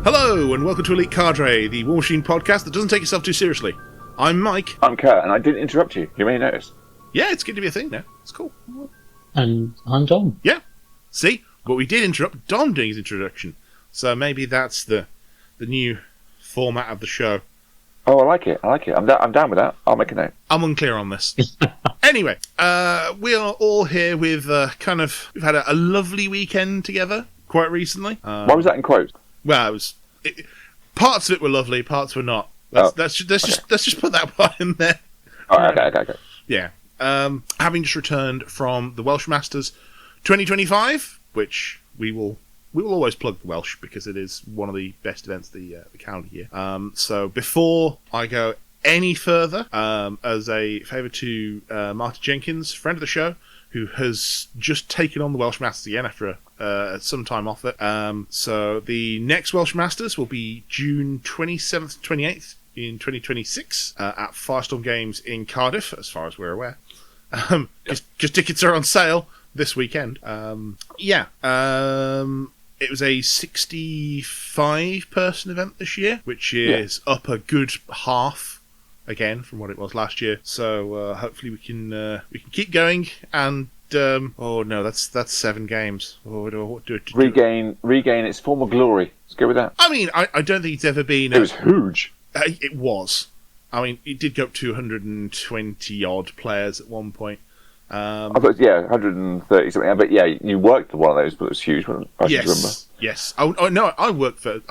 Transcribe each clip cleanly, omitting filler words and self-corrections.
Hello, and welcome to Elite Cadre, the War Machine podcast that doesn't take itself too seriously. I'm Mike. I'm Kurt, and I didn't interrupt you. You may notice. Yeah, it's going to be a thing now. It's cool. And I'm Dom. Yeah. See? But we did interrupt Dom doing his introduction. So maybe that's the new format of the show. Oh, I like it. I'm down with that. I'll make a note. I'm unclear on this. Anyway, we are all here with we've had a lovely weekend together quite recently. Why was that in quotes? Well, parts of it were lovely, parts were not. Let's just put that part in there. Oh, okay. Yeah. Having just returned from the Welsh Masters 2025, which we will always plug the Welsh because it is one of the best events of the calendar year. So before I go any further, as a favour to Marty Jenkins, friend of the show, who has just taken on the Welsh Masters again after some time off it. So the next Welsh Masters will be June 27th to 28th in 2026 at Firestorm Games in Cardiff, as far as we're aware. Because tickets are on sale this weekend. It was a 65-person event this year, which is up a good half again from what it was last year. So hopefully we can keep going and that's 7 games. Regain its former glory. Let's go with that. I mean, I don't think it's ever been. It was huge. It was. I mean, it did go up to 120 odd players at one point. I thought 130 something. But yeah, you worked for one of those, but it was huge. I remember. Yes. Oh no, I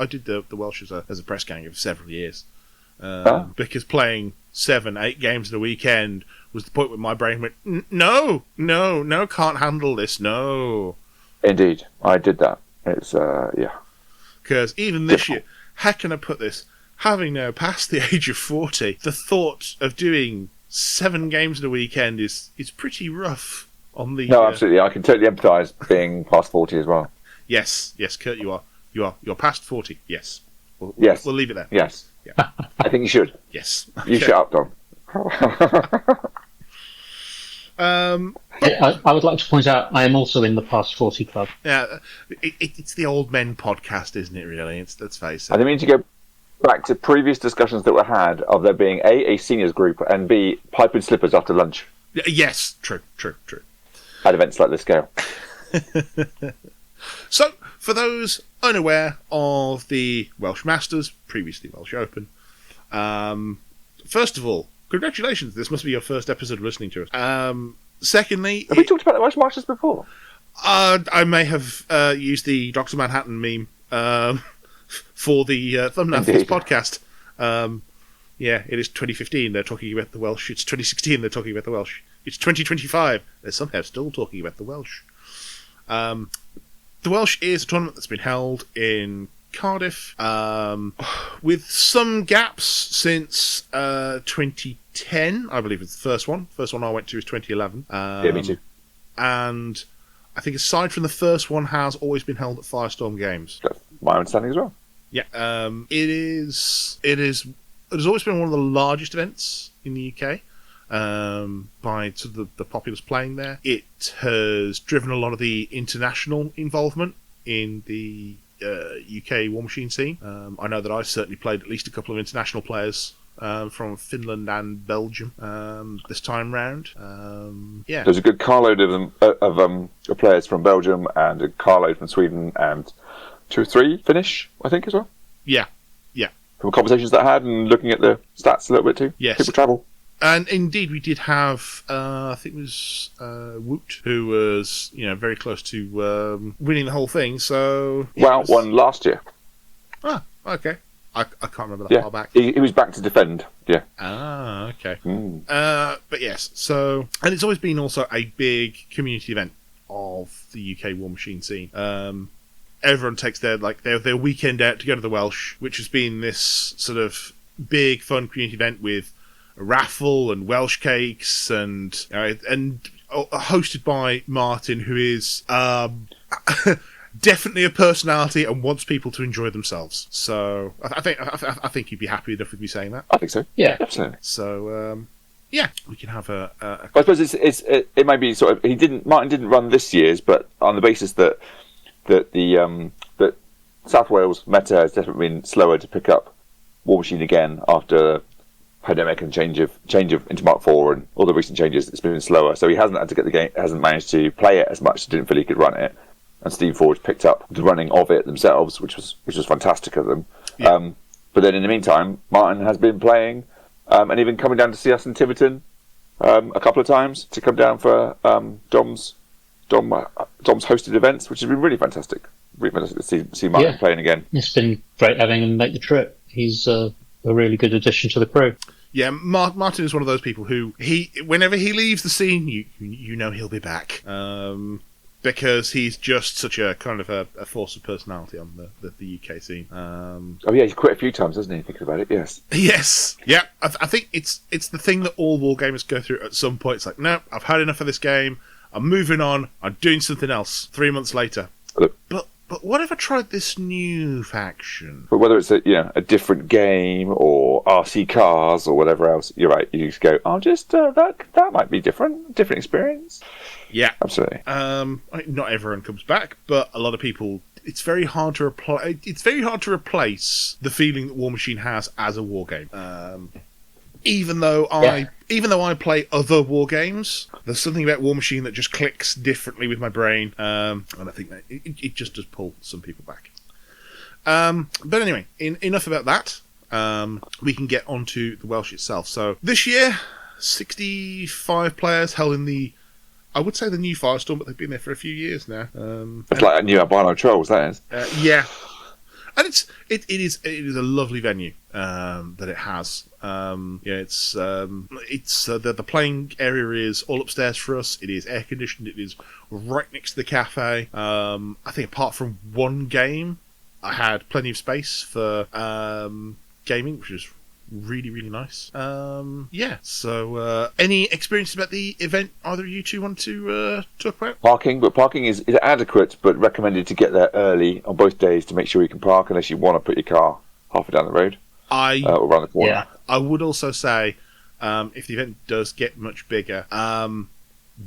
did the Welsh as a press gang for several years. Because playing 7-8 games in a weekend was the point where my brain went, no, can't handle this, no. Indeed, I did that. It's Because even this year, how can I put this? Having now passed the age of 40, the thought of doing 7 games in a weekend is pretty rough on the... No, absolutely. I can totally empathise being past 40 as well. Yes, Kurt, you are. You're past 40, yes. We'll leave it there. Yes. Yeah. I think you should. Yes. You shut up, Dom. I would like to point out I am also in the past 40 club. Yeah, it's the old men podcast, isn't it, really? Let's face it. I didn't mean to go back to previous discussions that were had of there being a seniors group and B, pipe and slippers after lunch. Yes, true. At events like this scale. So, for those unaware of the Welsh Masters, previously Welsh Open, first of all, congratulations. This must be your first episode of listening to us. Secondly... Have we talked about the Welsh Masters before? I may have used the Dr. Manhattan meme for the thumbnail for this podcast. It is 2015. They're talking about the Welsh. It's 2016. They're talking about the Welsh. It's 2025. They're somehow still talking about the Welsh. The Welsh is a tournament that's been held in Cardiff, with some gaps since 2010. I believe it's the first one. First one I went to was 2011. Yeah, me too. And I think aside from the first one, has always been held at Firestorm Games. That's my understanding as well. Yeah, it has always been one of the largest events in the UK. By sort of the populace playing there. It has driven a lot of the international involvement in the UK War Machine scene. I know that I've certainly played at least a couple of international players from Finland and Belgium this time round. There's a good carload of them of players from Belgium and a carload from Sweden and 2 or 3 Finnish, I think, as well. Yeah. From conversations that I had and looking at the stats a little bit too. Yes. People travel. And indeed, we did have, I think it was Woot, who was, very close to winning the whole thing. So won last year. Ah, okay. I can't remember that far back. He was back to defend. Yeah. Ah, okay. But yes, so and it's always been also a big community event of the UK War Machine scene. Everyone takes their weekend out to go to the Welsh, which has been this sort of big fun community event with a raffle and Welsh cakes and hosted by Martin, who is definitely a personality and wants people to enjoy themselves. So I think you'd be happy enough with me saying that. I think so. Yeah, absolutely. So we can have a I suppose it may be sort of Martin didn't run this year's, but on the basis that South Wales meta has definitely been slower to pick up War Machine again after pandemic and change of into Mark IV and all the recent changes. It's been slower, so he hasn't had to get the game, hasn't managed to play it as much. Didn't feel he could run it, and Steam Forge picked up the running of it themselves, which was fantastic of them. Yeah. But then in the meantime, Martin has been playing and even coming down to see us in Tiverton a couple of times to come down for Dom's hosted events, which has been really fantastic. Really fantastic to see Martin playing again. It's been great having him make the trip. He's a really good addition to the crew. Yeah, Martin is one of those people who whenever he leaves the scene, you know he'll be back. Because he's just such a kind of a force of personality on the UK scene. Oh yeah, he's quit a few times, hasn't he? Thinking about it, yes. Yes, yeah. I think it's the thing that all wargamers go through at some point. It's like, no, I've had enough of this game. I'm moving on. I'm doing something else. 3 months later, but what if I tried this new faction? But whether it's a different game or RC cars or whatever else, you're right. You just go, I'll just that might be different experience. Yeah, absolutely. Not everyone comes back, but a lot of people. It's very hard to replace the feeling that War Machine has as a war game. Even though I play other war games, there's something about War Machine that just clicks differently with my brain, and I think that it just does pull some people back. But anyway, enough about that. We can get onto the Welsh itself. So this year, 65 players held in I would say the new Firestorm, but they've been there for a few years now. It's like a new Albino Trolls, that is. Yeah. And it is a lovely venue that it has. It's the playing area is all upstairs for us. It is air conditioned. It is right next to the cafe. I think apart from one game, I had plenty of space for gaming, which is really, really nice. So any experience about the event either of you two want to talk about? Parking is adequate, but recommended to get there early on both days to make sure you can park unless you want to put your car halfway down the road or around the corner. Yeah. I would also say if the event does get much bigger,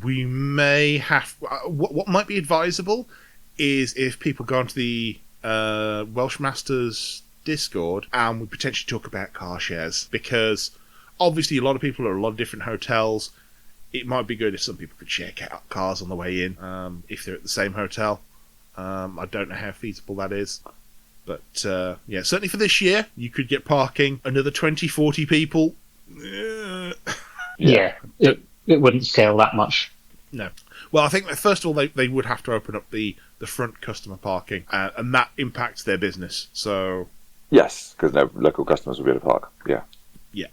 we may have what might be advisable is if people go onto the Welsh Masters Discord and we potentially talk about car shares, because obviously a lot of people are at a lot of different hotels. It might be good if some people could share cars on the way in if they're at the same hotel. I don't know how feasible that is, but certainly for this year you could get parking. Another 20-40 people. Yeah, it wouldn't scale that much. No. Well, I think that first of all they would have to open up the front customer parking, and that impacts their business. So yes, because no local customers will be able to park. Yeah.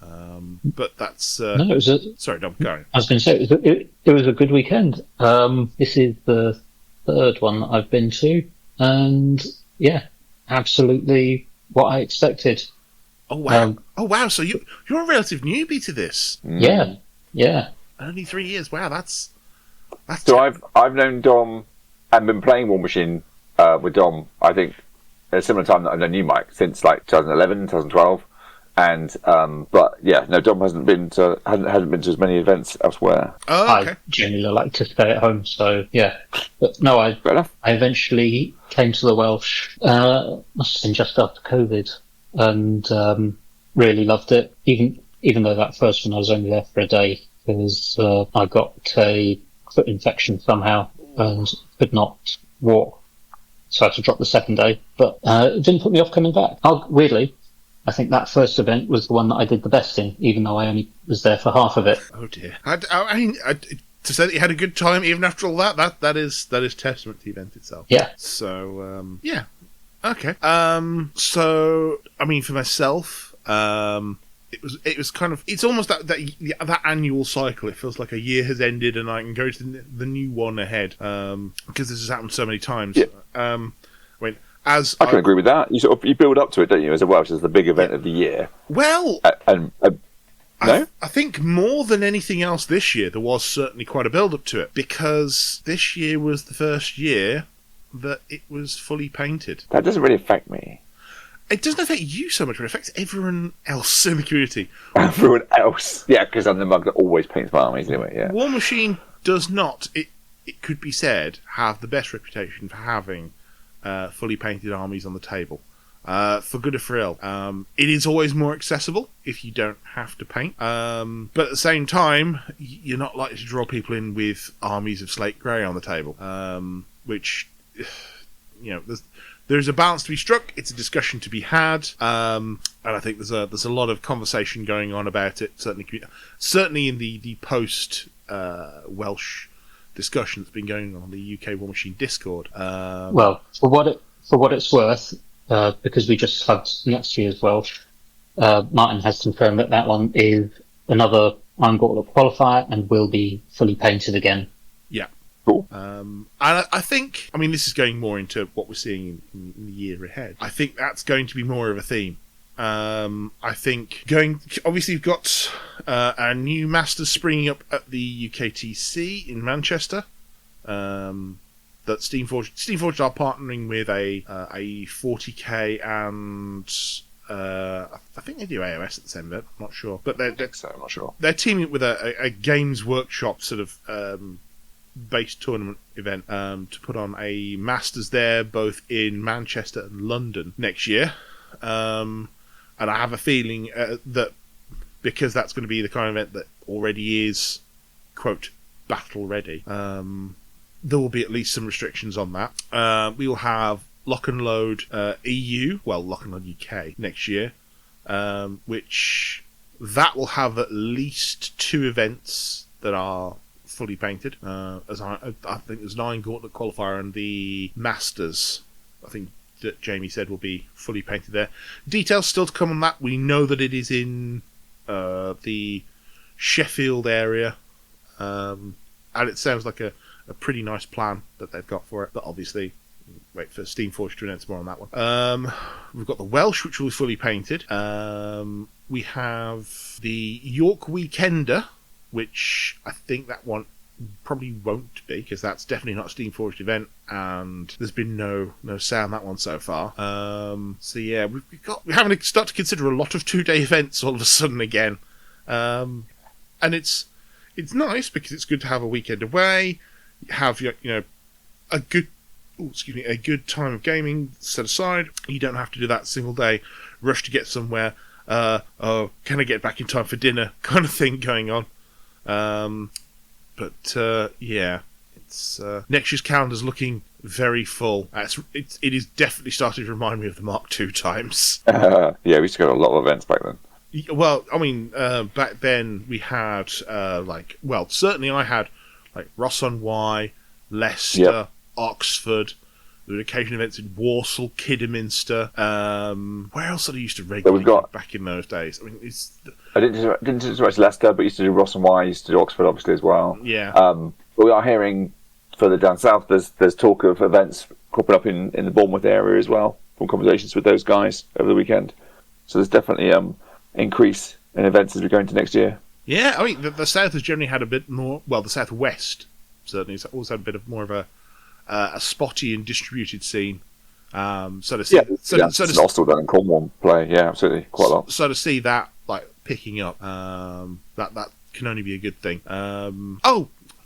But that's No, it was sorry, Dom, go on. I was going to say it was a good weekend. This is the third one that I've been to, and yeah, absolutely what I expected. Oh wow! So you're a relative newbie to this. Yeah. Only 3 years. Wow, that's. So I've known Dom and been playing War Machine with Dom, I think, at a similar time that I've known you, Mike, since like 2011, 2012. And but yeah, no, Dom hasn't been to as many events elsewhere. Oh, okay. I generally like to stay at home, so yeah. But no, I eventually came to the Welsh. Must have been just after COVID, and really loved it. Even though that first one I was only there for a day because I got a foot infection somehow and could not walk, so I had to drop the second day. But it didn't put me off coming back. Weirdly, I think that first event was the one that I did the best in, even though I only was there for half of it. Oh dear! I mean, to say that you had a good time even after all that is testament to the event itself. Yeah. So yeah, okay. So I mean, for myself, it was kind of, it's almost that annual cycle. It feels like a year has ended and I can go to the new one ahead because this has happened so many times. Yeah. I can agree with that. You build up to it, don't you? As a Welsh, as the big event of the year. Well, no, I think more than anything else this year, there was certainly quite a build up to it because this year was the first year that it was fully painted. That doesn't really affect me. It doesn't affect you so much, but it affects everyone else in the community. Everyone else, yeah, because I'm the mug that always paints my armies anyway. Yeah, War Machine does not. It could be said have the best reputation for having fully painted armies on the table. For good or for ill. It is always more accessible if you don't have to paint. But at the same time, you're not likely to draw people in with armies of slate grey on the table. Which, there's a balance to be struck. It's a discussion to be had. And I think there's a lot of conversation going on about it. Certainly in the post Welsh discussion that's been going on the UK War Machine Discord. Well, for what it's worth, because we just had next year's Welsh, Martin has confirmed that one is another Iron Gauntlet qualifier and will be fully painted again. Yeah. Cool. And I think, this is going more into what we're seeing in the year ahead. I think that's going to be more of a theme. I think obviously you've got our new Masters springing up at the UKTC in Manchester. That Steamforged are partnering with a 40k and I think they do AOS at the same bit. I'm not sure, but I'm not sure. They're teaming up with a Games Workshop sort of based tournament event to put on a Masters there, both in Manchester and London next year. And I have a feeling that because that's going to be the kind of event that already is, quote, battle ready, there will be at least some restrictions on that. We will have Lock and Load EU, well, Lock and Load UK next year, which that will have at least 2 events that are fully painted. As I think there's an Iron Gauntlet qualifier and the Masters, I think that Jamie said will be fully painted there. Details still to come on that. We know that it is in the Sheffield area, and it sounds like a pretty nice plan that they've got for it, but obviously wait for Steamforged to announce more on that one. We've got the Welsh, which will be fully painted. We have the York Weekender, which I think that one probably won't be, because that's definitely not a Steamforged event, and there's been no say on that one so far. So yeah, we're having to start to consider a lot of 2-day events all of a sudden again, and it's nice because it's good to have a weekend away, have a good time of gaming set aside. You don't have to do that single day rush to get somewhere. Can I get back in time for dinner kind of thing going on. Yeah, it's next year's calendar's looking very full. It is definitely starting to remind me of the Mark II times. Yeah, we used to go to a lot of events back then. Well, back then we had certainly I had like Ross-on-Wye, Leicester, Oxford. There were occasional events in Walsall, Kidderminster. Where else did I used to regularly go back in those days? I didn't do so much Leicester, but used to do Ross-on-Wye, used to do Oxford, obviously, as well. Yeah. But we are hearing further down south, there's talk of events cropping up in the Bournemouth area as well, from conversations with those guys over the weekend. So there's definitely increase in events as we go into next year. Yeah, the south has generally had a bit more. Well, the southwest certainly has always had a bit of more of a spotty and distributed scene. So to see, Nostell down in Cornwall play, yeah, absolutely, quite a lot. So to see that picking up, that can only be a good thing.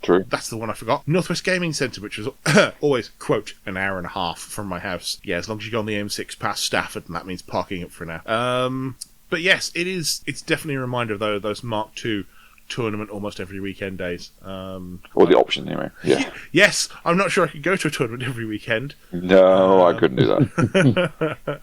True. That's the one I forgot. Northwest Gaming Centre, which was always, quote, an hour and a half from my house. Yeah, as long as you go on the M6 past Stafford, and that means parking up for an hour. But yes, it's definitely a reminder of those Mark II tournament almost every weekend days. Or the option, anyway. Yeah. Yes, I'm not sure I could go to a tournament every weekend. No, I couldn't do that.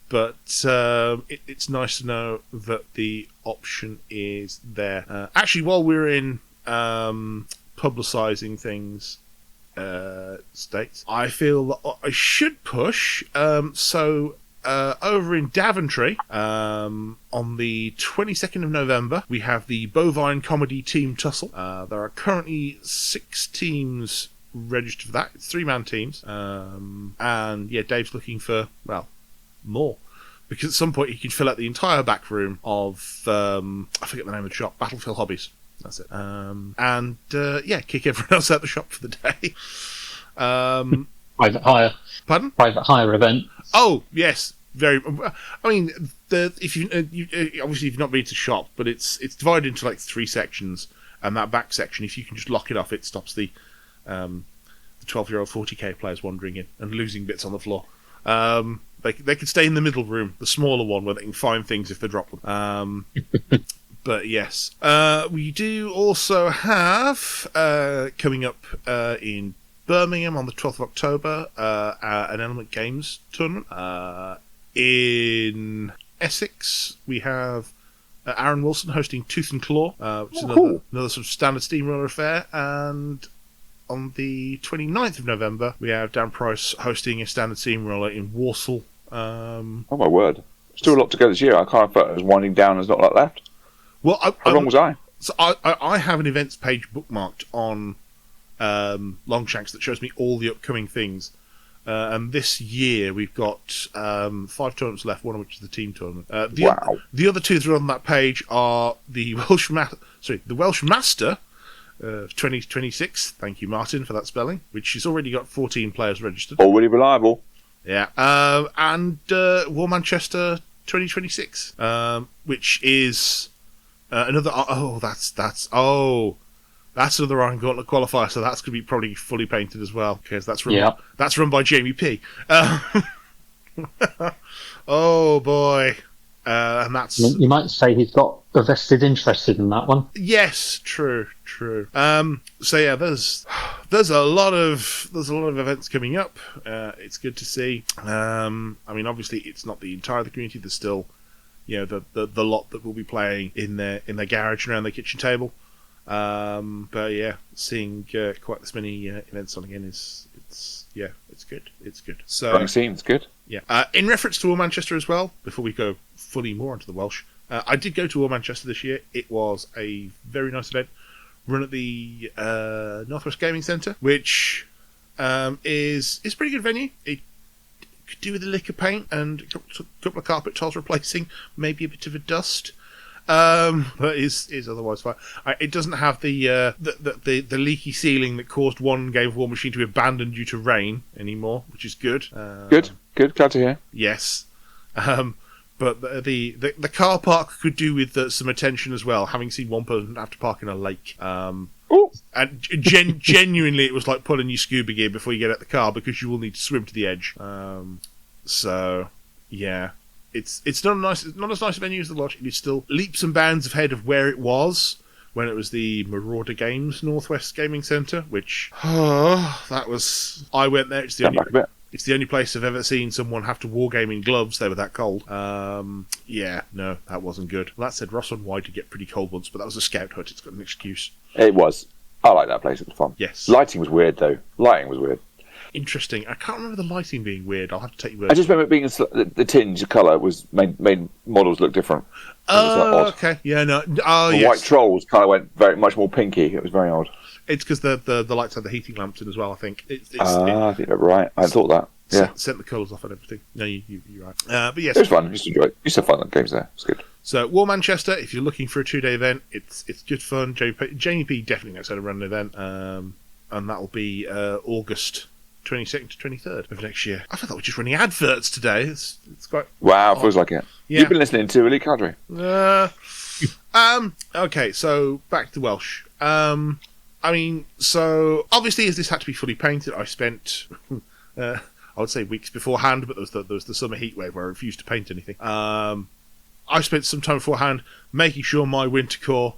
But it's nice to know that the option is there. Actually, while we're in publicising things, states, I feel that I should push. Over in Daventry, on the 22nd of November, we have the Bovine Comedy Team Tussle. There are currently 6 teams registered for that. It's 3-man teams. And yeah, Dave's looking for, more. Because at some point you can fill out the entire back room of, I forget the name of the shop, Battlefield Hobbies. That's it. Kick everyone else out the shop for the day. Private hire. Pardon? Private hire event. Oh, yes. Very. If you've not been to shop, but it's divided into 3 sections, and that back section, if you can just lock it off, it stops the the 12-year-old 40k players wandering in and losing bits on the floor. They could stay in the middle room, the smaller one, where they can find things if they drop them. But yes. We do also have, coming up in Birmingham on the 12th of October, an Element Games tournament. In Essex, we have Aaron Wilson hosting Tooth and Claw, which is another sort of standard steamroller affair. And on the 29th of November, we have Dan Price hosting a standard steamroller in Walsall. Oh my word. Still a lot to go this year. I kind of felt it was winding down and there's not a lot left. Well, How long was I? So I have an events page bookmarked on Longshanks that shows me all the upcoming things. And this year we've got 5 tournaments left, one of which is the team tournament. The other two that are on that page are the Welsh Master 2026. Thank you, Martin, for that spelling. Which has already got 14 players registered. Already reliable. Yeah. And War Manchester 2026, which is another. That's another Iron Gauntlet qualifier, so that's going to be probably fully painted as well, because that's run by Jamie P. Oh boy, and that's. You might say he's got a vested interest in that one. Yes, true. So yeah, there's a lot of events coming up. It's good to see. I mean, obviously, it's not the entire of the community. There's still, the lot that will be playing in their garage and around their kitchen table. But yeah, seeing quite this many events on again it's good. So Running seems good. Yeah. In reference to War Manchester as well, before we go fully more into the Welsh, I did go to War Manchester this year. It was a very nice event, run at the Northwest Gaming Centre, which is a pretty good venue. It could do with a lick of paint and a couple of carpet tiles replacing, maybe a bit of a dust. But is otherwise fine. It doesn't have the leaky ceiling that caused one game of War Machine to be abandoned due to rain anymore, which is good. Good. Glad to hear. Yes. But the car park could do with some attention as well, having seen one person have to park in a lake. And genuinely, it was like pulling your scuba gear before you get out the car, because you will need to swim to the edge. So, yeah. It's not as nice a venue as the Lodge. It is still leaps and bounds ahead of where it was when it was the Marauder Games Northwest Gaming Centre, which that was. I went there. It's the only place I've ever seen someone have to wargame in gloves. They were that cold. Yeah, no, that wasn't good. Well, that said, Ross on Wide did get pretty cold once, but that was a scout hut. It's got an excuse. It was. I like that place. It was fun. Yes. Lighting was weird though. Interesting. I can't remember the lighting being weird. I'll have to take your word. I just remember it being the tinge of colour was made models look different. Oh, okay. Yeah, no. Oh, the white trolls kind of went very much more pinky. It was very odd. It's because the lights had the heating lamps in as well, I think. I think you're right. I thought that. Yeah. Sent the colours off and everything. No, you're right. But yes. It was fun. I used to enjoy it. Used to have fun at games there. It was good. So, War Manchester, if you're looking for a 2-day event, it's good fun. Jamie P definitely knows how to run an event. And that will be August 22nd to 23rd of next year. I thought we're just running adverts today. It's quite... Wow, feels like it. Yeah. You've been listening to Elite Cadre. Okay, so back to the Welsh. I mean, so obviously as this had to be fully painted, I spent, I would say weeks beforehand, but there was the summer heat wave where I refused to paint anything. I spent some time beforehand making sure my winter core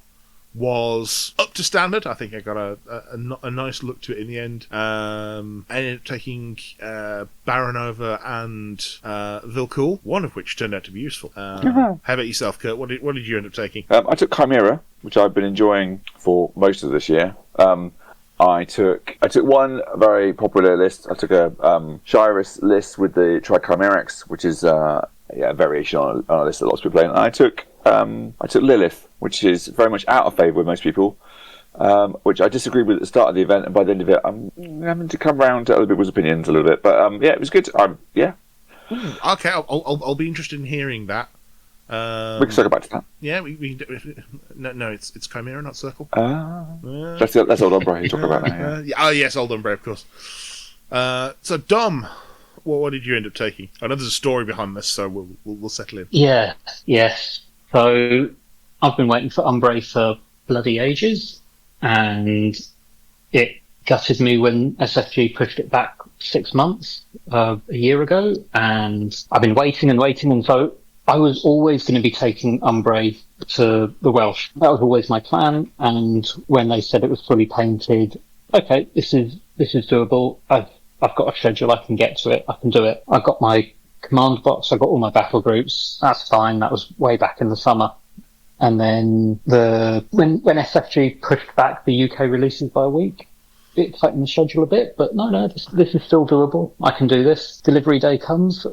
was up to standard. I think I got a nice look to it in the end. I ended up taking Baronova and Vilcool, one of which turned out to be useful. How about yourself, Kurt? What did you end up taking? I took Chimera, which I've been enjoying for most of this year. I took one very popular list. I took a Shiris list with the Trichimerax, which is a variation on a list that lots of people play. And I took Lilith, which is very much out of favour with most people, which I disagreed with at the start of the event, and by the end of it, I'm having to come round to other people's opinions a little bit. But yeah, it was good. Yeah. Okay, I'll be interested in hearing that. We can circle back to that. Yeah, we no, it's Chimera, not Circle. That's Old Umbre you're talking about now. Yeah. Oh yes, Old Umbre, of course. So Dom, what did you end up taking? I know there's a story behind this, so we'll settle in. Yeah, yes. So I've been waiting for Umbre for bloody ages, and it gutted me when SFG pushed it back 6 months, a year ago, and I've been waiting and waiting, and so I was always going to be taking Umbre to the Welsh. That was always my plan, and when they said it was fully painted, okay, this is doable. I've got a schedule, I can get to it, I can do it. I got my command box, I got all my battle groups, that's fine, that was way back in the summer. And then when SFG pushed back the UK releases by a week, it tightened the schedule a bit, but no, this is still doable. I can do this. Delivery day comes,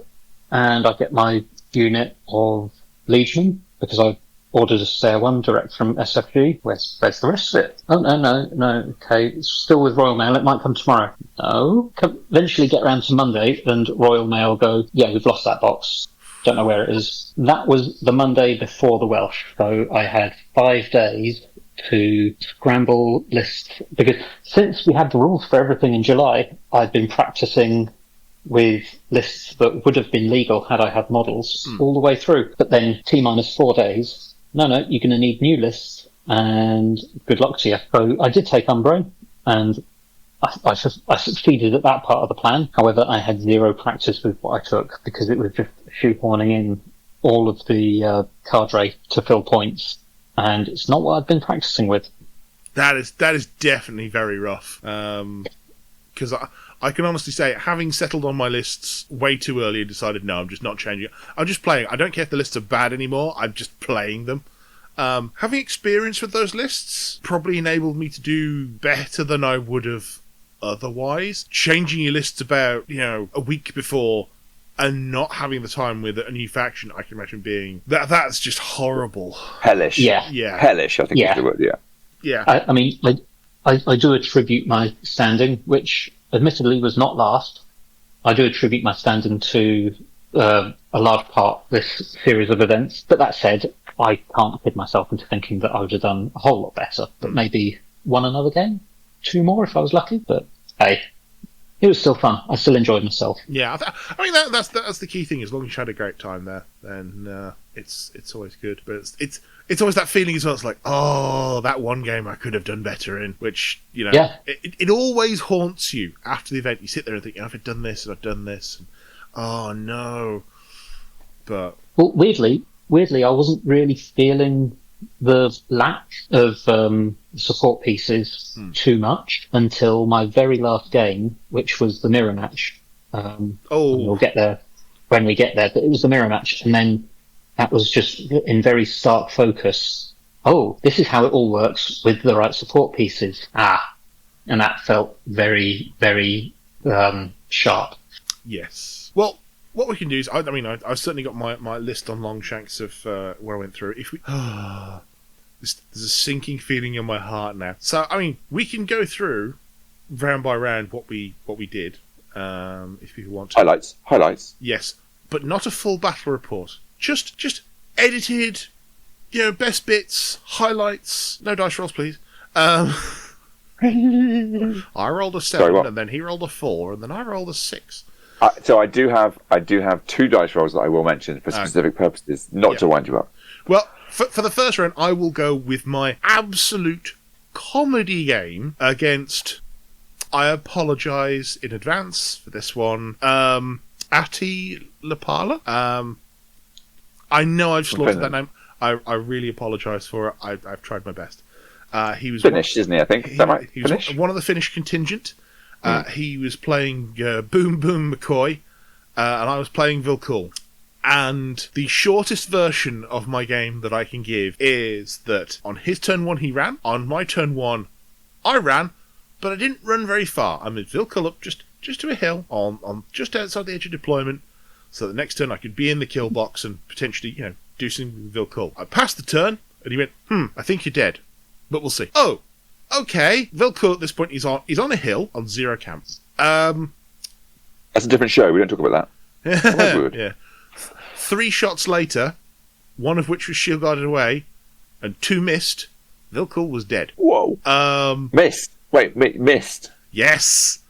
and I get my unit of Legionmen, because I ordered a spare one direct from SFG. Where's the rest of it? Oh, no, okay, it's still with Royal Mail, it might come tomorrow. No, eventually get around to Monday, and Royal Mail go, yeah, we've lost that box. Don't know where it is. That was the Monday before the Welsh, so I had 5 days to scramble lists, because since we had the rules for everything in July, I'd been practicing with lists that would have been legal had I had models all the way through. But then T-4 days, no, you're going to need new lists, and good luck to you. So I did take Umbre, and I succeeded at that part of the plan. However, I had zero practice with what I took, because it was just shoehorning in all of the cadre to fill points, and it's not what I've been practicing with. That is definitely very rough. Because I can honestly say, having settled on my lists way too early and decided, no, I'm just not changing it. I'm just playing. I don't care if the lists are bad anymore. I'm just playing them. Having experience with those lists probably enabled me to do better than I would have otherwise. Changing your lists about, a week before and not having the time with a new faction, I can imagine being... That's just horrible. Hellish. Yeah. Hellish, I think is the word, yeah. Yeah. I mean, I do attribute my standing, which admittedly was not last. I do attribute my standing to a large part this series of events. But that said, I can't kid myself into thinking that I would have done a whole lot better. But maybe won another game, 2 more if I was lucky. But hey, it was still fun. I still enjoyed myself. Yeah, I mean that's the key thing. As long as you had a great time there, then it's always good. But it's always that feeling as well. It's like, oh, that one game I could have done better in. Which it always haunts you after the event. You sit there and think, I've done this and I've done this. And, oh no! But weirdly, I wasn't really feeling the lack of support pieces too much until my very last game, which was the mirror match. We'll get there when we get there, but it was the mirror match, and then that was just in very stark focus. Oh, this is how it all works with the right support pieces. And that felt very, very sharp. Yes. Well, what we can do is, I've certainly got my list on Longshanks of where I went through. If we, there's a sinking feeling in my heart now. So, we can go through round by round what we did, if people want to. Highlights. Yes, but not a full battle report. Just edited, best bits, highlights. No dice rolls, please. I rolled a 7, and then he rolled a 4, and then I rolled a 6. So I do have 2 dice rolls that I will mention for specific purposes, not to wind you up. Well, for the first round, I will go with my absolute comedy game against... I apologise in advance for this one. Ati Lapala. I know I've slaughtered that name. I really apologise for it. I've tried my best. He was Finnish, isn't he? I think. Is that right? He was one of the Finnish contingent. He was playing Boom Boom McCoy, and I was playing Vilkul. And the shortest version of my game that I can give is that on his turn 1 he ran, on my turn 1 I ran, but I didn't run very far. I moved Vilkul up just to a hill on just outside the edge of deployment, so the next turn I could be in the kill box and potentially, do something with Vilkul. I passed the turn, and he went, I think you're dead, but we'll see. Oh, okay. Vilkul at this point he's on a hill on 0 camp. That's a different show. We don't talk about that. Yeah. 3 shots later, one of which was shield guarded away, and 2 missed. Vilkul was dead. Whoa. Missed. Wait, missed. Yes.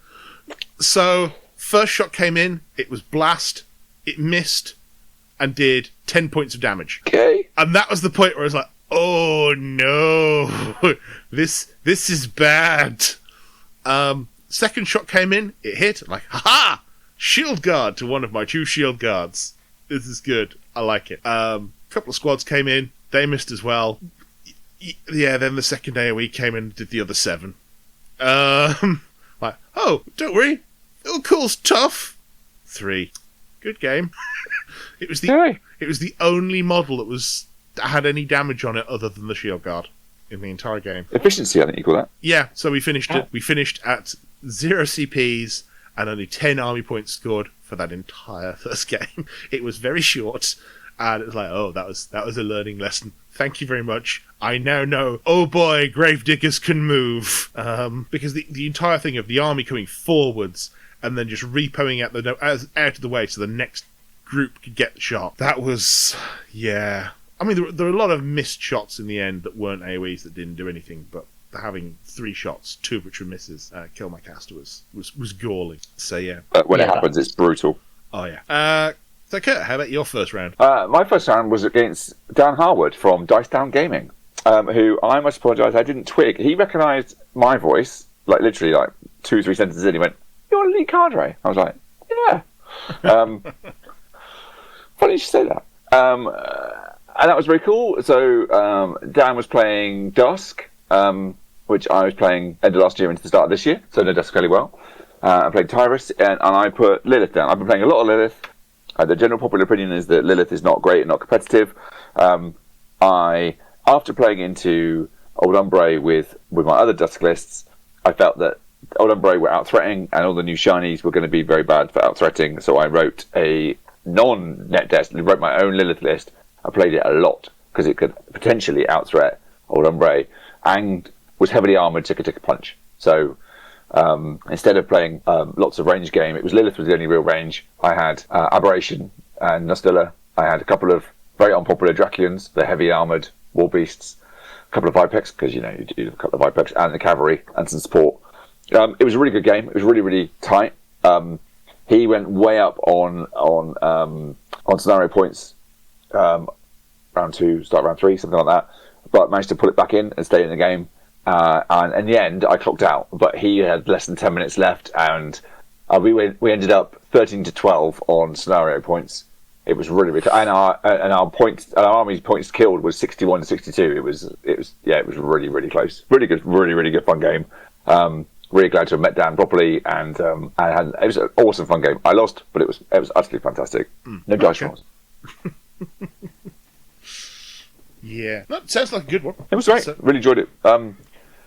So, first shot came in, it was blast, it missed, and did 10 points of damage. Okay. And that was the point where I was like, oh no, this is bad. Second shot came in, it hit, I'm like, ha-ha! Shield guard to one of my 2 shield guards. This is good. I like it. Couple of squads came in, they missed as well. Yeah, then the second AoE came in and did the other 7. Like, oh, don't worry, it'll cause tough. 3. Good game. It was the only model that had any damage on it other than the shield guard in the entire game. Efficiency, I think you call that. Yeah, so we finished it. We finished at 0 CPs and only 10 army points scored for that entire first game. It was very short, and it was like, oh, that was a learning lesson. Thank you very much. I now know, oh boy, gravediggers can move. Because the entire thing of the army coming forwards and then just repoing out of the way so the next group could get the shot. That was, yeah. I mean, there were a lot of missed shots in the end that weren't AoEs that didn't do anything, but having 3 shots, 2 of which were misses, kill my caster was galling. So yeah. When it happens, it's brutal. Oh yeah. So Kurt, how about your first round? My first round was against Dan Harwood from Dice Down Gaming, who, I must apologise, I didn't twig. He recognised my voice, like literally like 2-3 sentences in. He went, "You're Lee Cardray." I was like, "Yeah." Funny you should say that. And that was very cool. So Dan was playing Dusk, which I was playing end of last year into the start of this year, so I know Dusk fairly well. I played Tyrus, and I put Lilith down. I've been playing a lot of Lilith. The general popular opinion is that Lilith is not great and not competitive. After playing into Old Umbre with my other Dusk lists, I felt that Old Umbre were out-threatening, and all the new shinies were going to be very bad for out-threatening, so I wrote a non-net desk, I wrote my own Lilith list. I played it a lot, because it could potentially out-threat Old Umbre, and was heavily armoured tick-a-tick punch. So instead of playing lots of range game, it was Lilith was the only real range. I had Aberration and Nostilla. I had a couple of very unpopular Draculians, the heavy armoured war beasts, a couple of Vipex, because you do a couple of Vipex, and the cavalry, and some support. It was a really good game. It was really, really tight. He went way up on scenario points, round 2, start round 3, something like that, but managed to pull it back in and stay in the game. And in the end, I clocked out, but he had less than 10 minutes left, and we ended up 13-12 on scenario points. It was really, really, and our army's points killed was 61-62. It was really, really close. Really good, really, really good fun game. Really glad to have met Dan properly, and it was an awesome fun game. I lost, but it was utterly fantastic. No dice rolls. Yeah, that sounds like a good one. It was great. Really enjoyed it.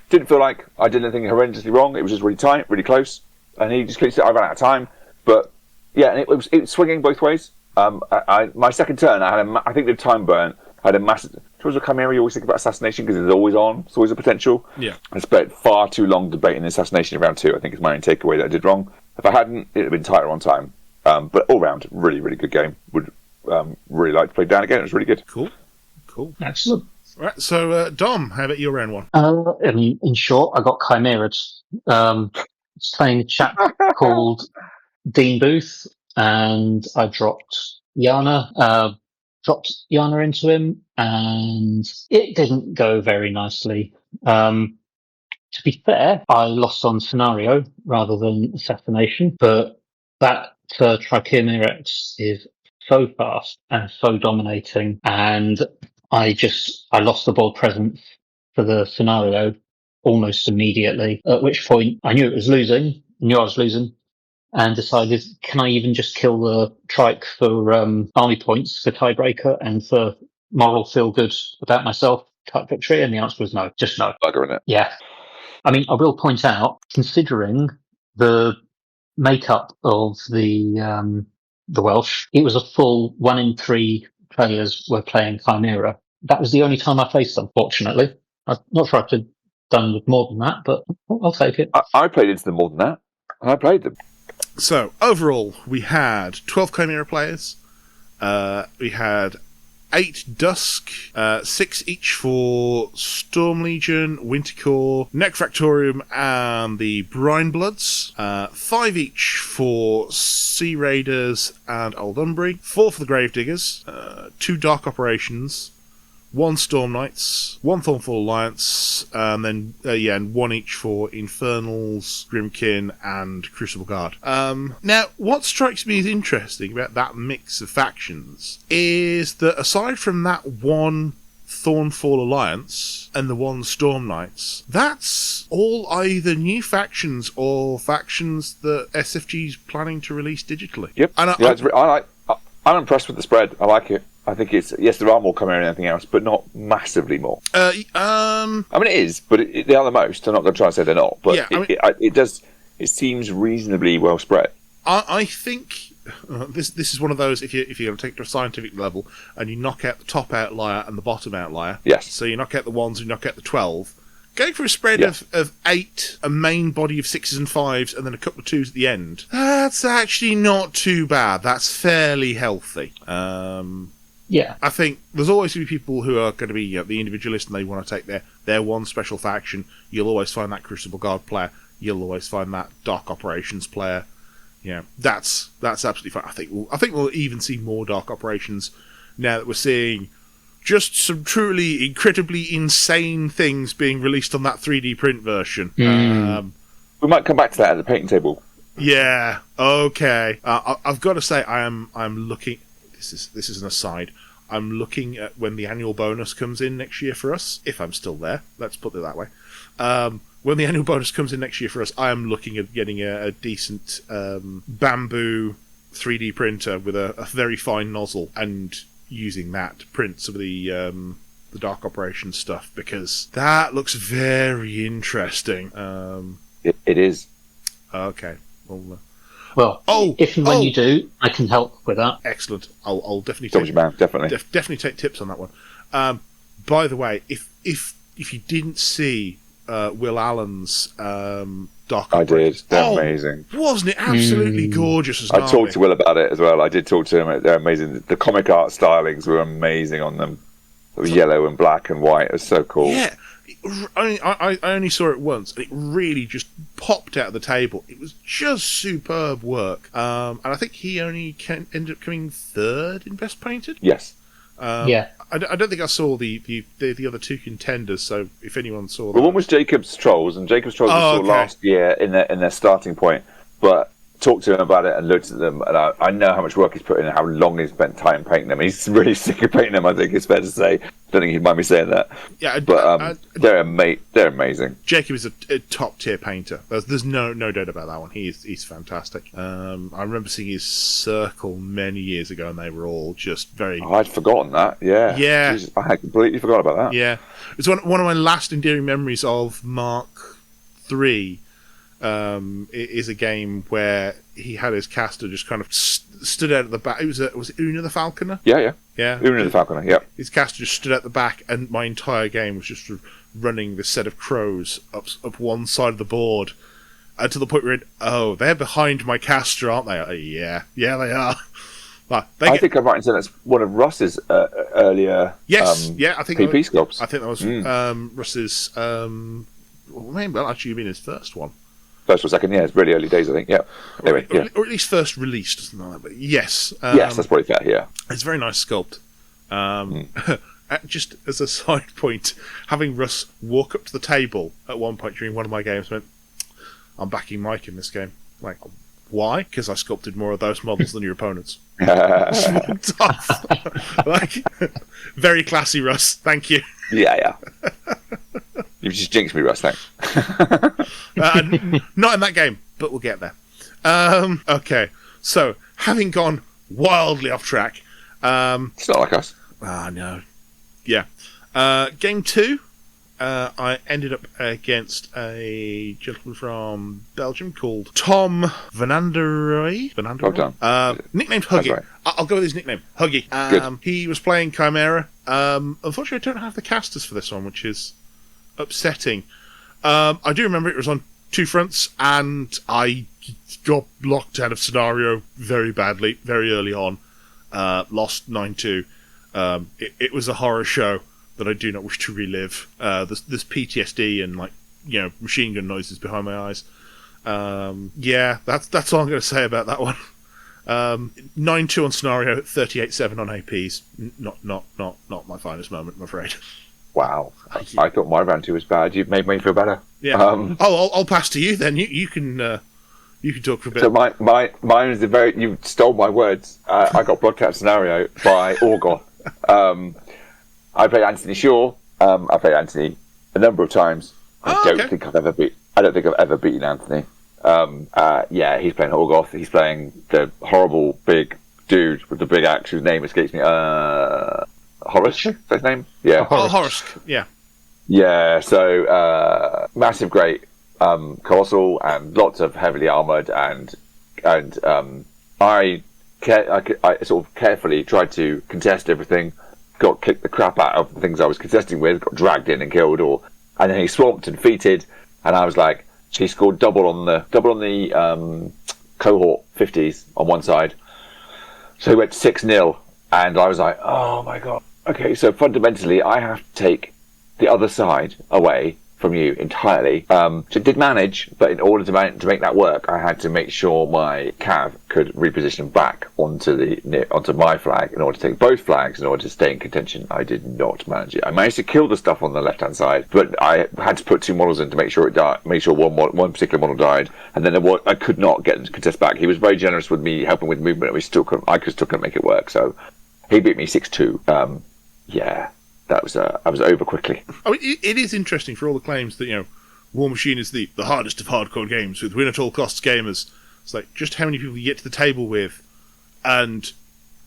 Didn't feel like I did anything horrendously wrong. It was just really tight, really close, and he just clicked it. I ran out of time, but yeah, and it was swinging both ways. My second turn, I think the time burn. I had a massive. Towards the Chimera, you always think about assassination because it's always on. It's always a potential. Yeah. I spent far too long debating assassination in round 2. I think is my own takeaway that I did wrong. If I hadn't, it'd have been tighter on time. But all round, really, really good game. Would really like to play Dan again. It was really good. Cool. Excellent. All right, so Dom, how about your round 1? In short, I got Chimera'd. I was playing a chap called Dean Booth, and I dropped Yana into him, and it didn't go very nicely. To be fair, I lost on scenario rather than assassination, but that Trichimerex is so fast and so dominating, and I lost the board presence for the scenario almost immediately, at which point I knew I was losing, and decided, can I even just kill the trike for army points for tiebreaker and for moral feel good about myself type victory? And the answer was no, just no. Bugger, innit? Yeah. I mean, I will point out, considering the makeup of the Welsh, it was a full 1 in 3 players were playing Chimera. That was the only time I faced them, fortunately. I'm not sure I could have done with more than that, but I'll take it. I played into them more than that, and I played them. So, overall, we had 12 Chimera players. We had 8 Dusk, 6 each for Storm Legion, Wintercore, Necrofactorium, and the Brine Bloods. 5 each for Sea Raiders and Old Umbre. 4 for the Gravediggers. 2 Dark Operations. 1 Storm Knights, 1 Thornfall Alliance, and then and 1 each for Infernals, Grimkin, and Crucible Guard. Now, what strikes me as interesting about that mix of factions is that aside from that 1 Thornfall Alliance and the 1 Storm Knights, that's all either new factions or factions that SFG's planning to release digitally. Yep. And I'm impressed with the spread. I like it. I think it's, yes, there are more coming and anything else, but not massively more. I mean, it is, but they are the most. I'm not going to try and say they're not, but it seems reasonably well spread. I think this is one of those, if you're going to take it to a scientific level and you knock out the top outlier and the bottom outlier. Yes. So you knock out the 1s and you knock out the 12. Going for a spread of 8, a main body of 6s and 5s, and then a couple of 2s at the end. That's actually not too bad. That's fairly healthy. Yeah. I think there's always going to be people who are going to be the individualist and they want to take their one special faction. You'll always find that Crucible Guard player. You'll always find that Dark Operations player. That's absolutely fine. I think we'll even see more Dark Operations now that we're seeing just some truly incredibly insane things being released on that 3D print version. We might come back to that at the painting table. Yeah. Okay. I've got to say, I'm looking. This is an aside. I'm looking at when the annual bonus comes in next year for us. If I'm still there, let's put it that way. When the annual bonus comes in next year for us, I am looking at getting a decent bamboo 3D printer with a very fine nozzle and using that to print some of the Dark Operations stuff, because that looks very interesting. It is. Okay. Well, if and when you do, I can help with that. Excellent. I'll definitely definitely take tips on that one. By the way, if you didn't see Will Allen's Dark Operations, I did. They're amazing. Wasn't it absolutely gorgeous as an I talked to Will about it as well. I did talk to him. They're amazing. The comic art stylings were amazing on them. It was yellow and black and white. It was so cool. Yeah. I only saw it once, and it really just popped out of the table. It was just superb work. And I think he only ended up coming 3rd in Best Painted. Yes. Yeah. I don't think I saw the other 2 contenders, so if anyone saw that... Well, one was Jacob's Trolls, and Jacob's Trolls was last year in their starting point, but talked to him about it and looked at them, and I know how much work he's put in and how long he's spent time painting them. He's really sick of painting them, I think it's fair to say. I don't think he'd mind me saying that. Yeah, but they're amazing. Jacob is a top-tier painter. There's no doubt about that one. He's fantastic. I remember seeing his Circle many years ago, and they were all just very... Oh, I'd forgotten that, yeah. Yeah. Jesus, I had completely forgot about that. Yeah. It's one of my last endearing memories of Mark III. Is a game where he had his caster just kind of stood out at the back. Was it Una the Falconer? Yeah. Una the Falconer, yeah. His caster just stood at the back, and my entire game was just running this set of crows up one side of the board, to the point where they're behind my caster, aren't they? Yeah, they are. I think I'm right in saying that's one of Russ's earlier. Yes, I think PP sculpts. I think that was Russ's. Well, actually, you mean his first one. First or second, it's really early days, I think. Yeah. Anyway, or at least first released, or something like that. But yes. Yes, that's probably fair. Yeah. It's a very nice sculpt. Just as a side point, having Russ walk up to the table at one point during one of my games meant, I'm backing Mike in this game. Like, why? Because I sculpted more of those models than your opponents. Tough. Very classy, Russ. Thank you. Yeah. You've just jinxed me, Russ, thanks. Not in that game, but we'll get there. Okay, so, having gone wildly off track... it's not like us. No. Yeah. Game 2, I ended up against a gentleman from Belgium called Tom Vananderoy. Nicknamed Huggy. Right. I'll go with his nickname, Huggy. Good. He was playing Chimera. Unfortunately, I don't have the casters for this one, which is upsetting. I do remember it was on 2 fronts, and I got locked out of scenario very badly, very early on. Lost 9-2. It was a horror show that I do not wish to relive. There's PTSD and machine gun noises behind my eyes. That's all I'm going to say about that one. 9-2 on scenario, 38-7 on APs. Not my finest moment, I'm afraid. Wow. I thought my round 2 was bad. You've made me feel better. Yeah. I'll pass to you then. You can talk for a bit. So mine is you stole my words. I got broadcast scenario by Orgoth. I played Anthony Shaw. I played Anthony a number of times. I don't think I've ever beaten Anthony. He's playing Orgoth. He's playing the horrible big dude with the big axe whose name escapes me. Horace, is that his name? Yeah. Horace. Yeah. Yeah. So massive, great, colossal, and lots of heavily armored, and I sort of carefully tried to contest everything. Got kicked the crap out of the things I was contesting with. Got dragged in and killed, and then he swamped and defeated, and I was like, she scored double on the cohort 50s on one side. So he went 6-0, and I was like, oh my god. Okay, so fundamentally, I have to take the other side away from you entirely. So I did manage, but in order to make that work, I had to make sure my cav could reposition back onto my flag in order to take both flags in order to stay in contention. I did not manage it. I managed to kill the stuff on the left-hand side, but I had to put 2 models in to make sure it died. Make sure one particular model died, and then I could not get them to contest back. He was very generous with me, helping with movement, and I still couldn't make it work. So he beat me 6-2. I was over quickly. I mean, it is interesting for all the claims that, War Machine is the hardest of hardcore games with win at all costs gamers. It's like, just how many people you get to the table with, and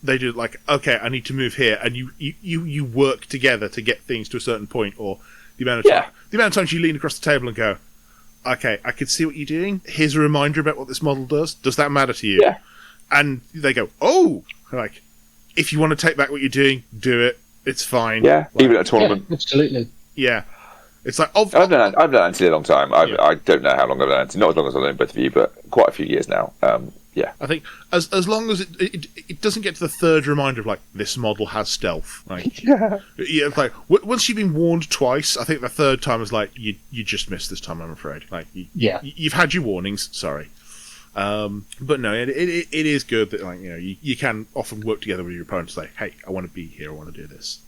they do like, okay, I need to move here, and you work together to get things to a certain point, or the amount of times you lean across the table and go, okay, I can see what you're doing. Here's a reminder about what this model does. Does that matter to you? Yeah. And they go, oh, like, if you want to take back what you're doing, do it. It's fine. Yeah, even at a tournament. Yeah, absolutely. Yeah. It's like... I've done Anthony a long time. I don't know how long I've done Anthony. Not as long as I've known both of you, but quite a few years now. Yeah. I think as long as it doesn't get to the third reminder of, like, this model has stealth. Like, yeah, like, once you've been warned twice, I think the third time is like, you just missed this time, I'm afraid. Like, you've had your warnings, sorry. But no, it is good that, like, you can often work together with your opponent to say, hey, I want to be here, I want to do this.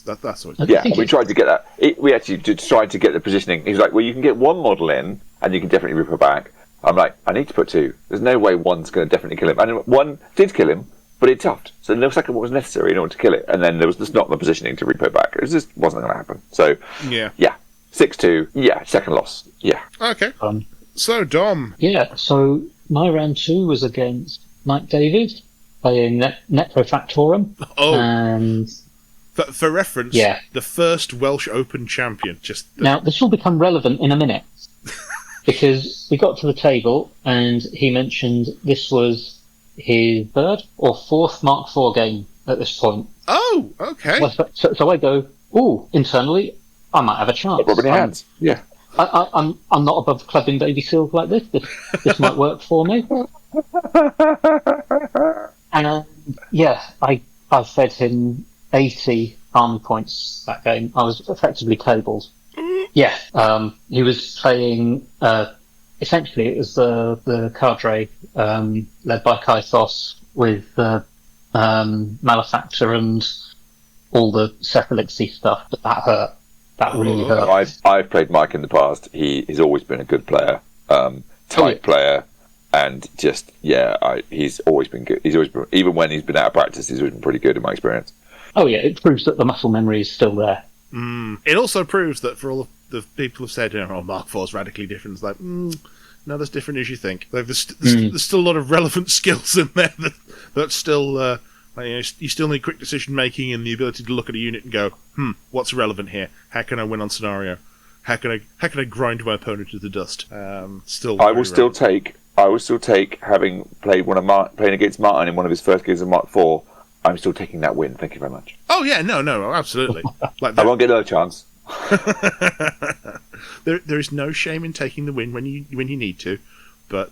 That's always good. Yeah, we tried to get that. We actually tried to get the positioning. He was like, well, you can get one model in, and you can definitely rip her back. I'm like, I need to put 2. There's no way one's going to definitely kill him. And one did kill him, but it toughed. So the second one was necessary in order to kill it. And then there was just not the positioning to rip her back. It just wasn't going to happen. So, yeah. 6-2. Yeah, second loss. Yeah. Okay. So, Dom. Yeah, so my round 2 was against Mike David, playing Necrofactorum. Oh. And... For reference, the first Welsh Open champion. Now, this will become relevant in a minute. Because we got to the table, and he mentioned this was his 3rd or 4th Mark IV game at this point. Oh, okay. So I go, internally, I might have a chance. Rub in your hands. Yeah. I'm not above clubbing baby seals like this. This might work for me. And I fed him 80 army points that game. I was effectively cabled. Yeah, he was playing. Essentially, it was the cadre led by Kythos with Malefactor and all the Cephalixy stuff. But that hurt. That really hurt. I've played Mike in the past. He's always been a good player, tight player, and just he's always been good. He's always been, even when he's been out of practice, he's always been pretty good in my experience. Oh yeah, it proves that the muscle memory is still there. It also proves that for all of the people who've said, Mark IV is radically different, it's like, not as different as you think. Like, there's still a lot of relevant skills in there that's still, you still need quick decision making and the ability to look at a unit and go, what's relevant here? How can I win on scenario? How can I grind my opponent to the dust? I will still take having played playing against Martin in one of his first games of Mark IV. I'm still taking that win. Thank you very much. Oh yeah, no, absolutely. Like I won't get another chance. There is no shame in taking the win when you need to, but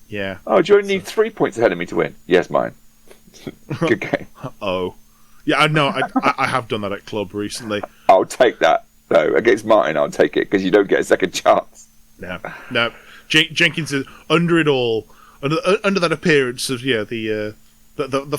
yeah. Oh, do you only need 3 points ahead of me to win? Yes, mine. Good game. Oh, yeah. I know. I have done that at club recently. I'll take that though. Against Martin, I'll take it because you don't get a second chance. No. Jenkins is under it all. under that appearance of the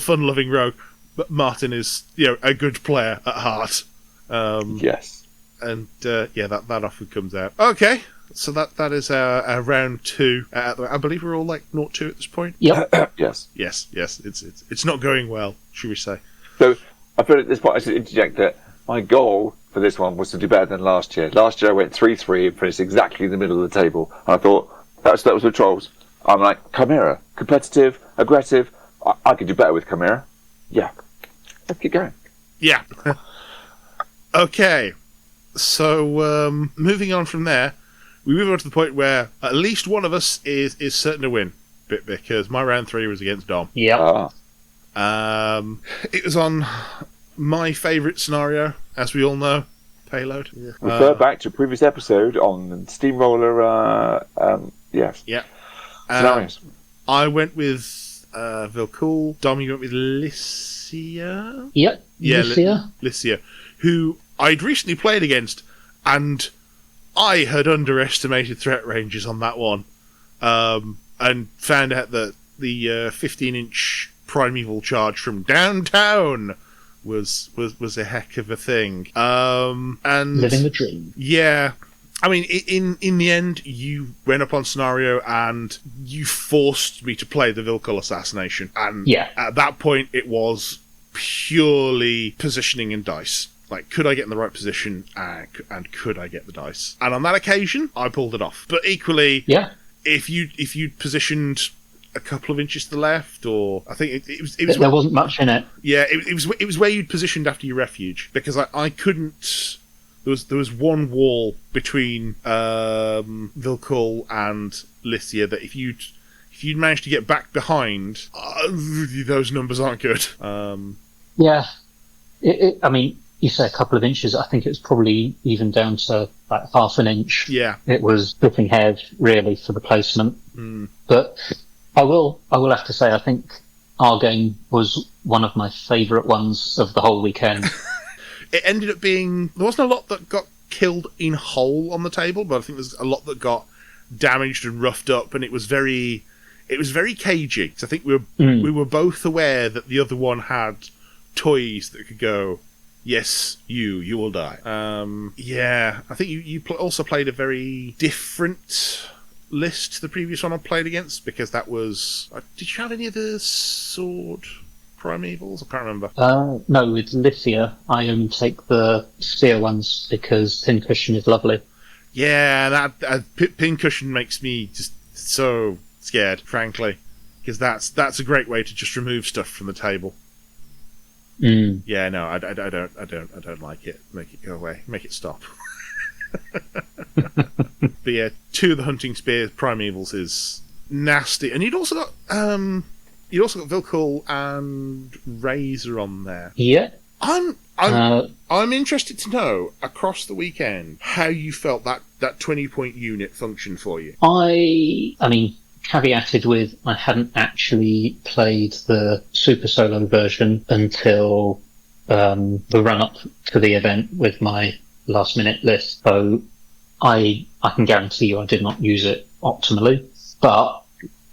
fun-loving rogue, but Martin is a good player at heart. Yes. And that often comes out. Okay, so that is our round 2. I believe we're all like 0-2 at this point. Yep. Yes. Yes. It's not going well, should we say? So I feel at this point I should interject that my goal for this one was to do better than last year. Last year I went 3-3 and finished exactly in the middle of the table. And I thought that was with trolls. I'm like, Chimera, competitive, aggressive. I could do better with Chimera. Yeah. Let's keep going. Yeah. Okay. So moving on from there, we move on to the point where at least one of us is certain to win, because my round 3 was against Dom. Yep. It was on my favourite scenario, as we all know, payload. Refer back to a previous episode on Steamroller. Yes. Yeah. Scenarios. I went with Vilcool. Dom, you went with Lycia? Yep. Yeah, Lycia. Lycia, who I'd recently played against, and I had underestimated threat ranges on that one, and found out that the 15-inch primeval charge from downtown was a heck of a thing. And living the dream. Yeah. I mean, in the end, you went up on scenario and you forced me to play the Vilcul assassination. And at that point, it was purely positioning and dice. Like, could I get in the right position and could I get the dice? And on that occasion, I pulled it off. But equally, if you'd positioned a couple of inches to the left, or I think it was there wasn't much in it. Yeah, it was where you'd positioned after your refuge, because I couldn't. There was one wall between Vilcul and Lycia that if you'd managed to get back behind, those numbers aren't good. Yeah, I mean, you say a couple of inches. I think it was probably even down to like half an inch. Yeah, it was splitting hairs really for the placement. But I will have to say, I think our game was one of my favourite ones of the whole weekend. It ended up being, there wasn't a lot that got killed in whole on the table, but I think there's a lot that got damaged and roughed up, and it was very cagey. So I think we were both aware that the other one had toys that could go, yes, you will die. Yeah, I think you also played a very different list to the previous one I played against, because that was... did you have any of the sword primevals? I can't remember. No, with Lycia, I only take the spear ones because Pincushion is lovely. Yeah, that Pincushion makes me just so scared, frankly, because that's a great way to just remove stuff from the table. Yeah, no, I don't like it. Make it go away. Make it stop. But yeah, 2 of the hunting spear primevals is nasty, and you'd also got Vilcul and Razor on there. Yeah. I'm interested to know across the weekend how you felt that 20-point unit functioned for you. I mean, caveated with I hadn't actually played the Super Solo version until the run-up to the event with my last-minute list. So I can guarantee you I did not use it optimally. But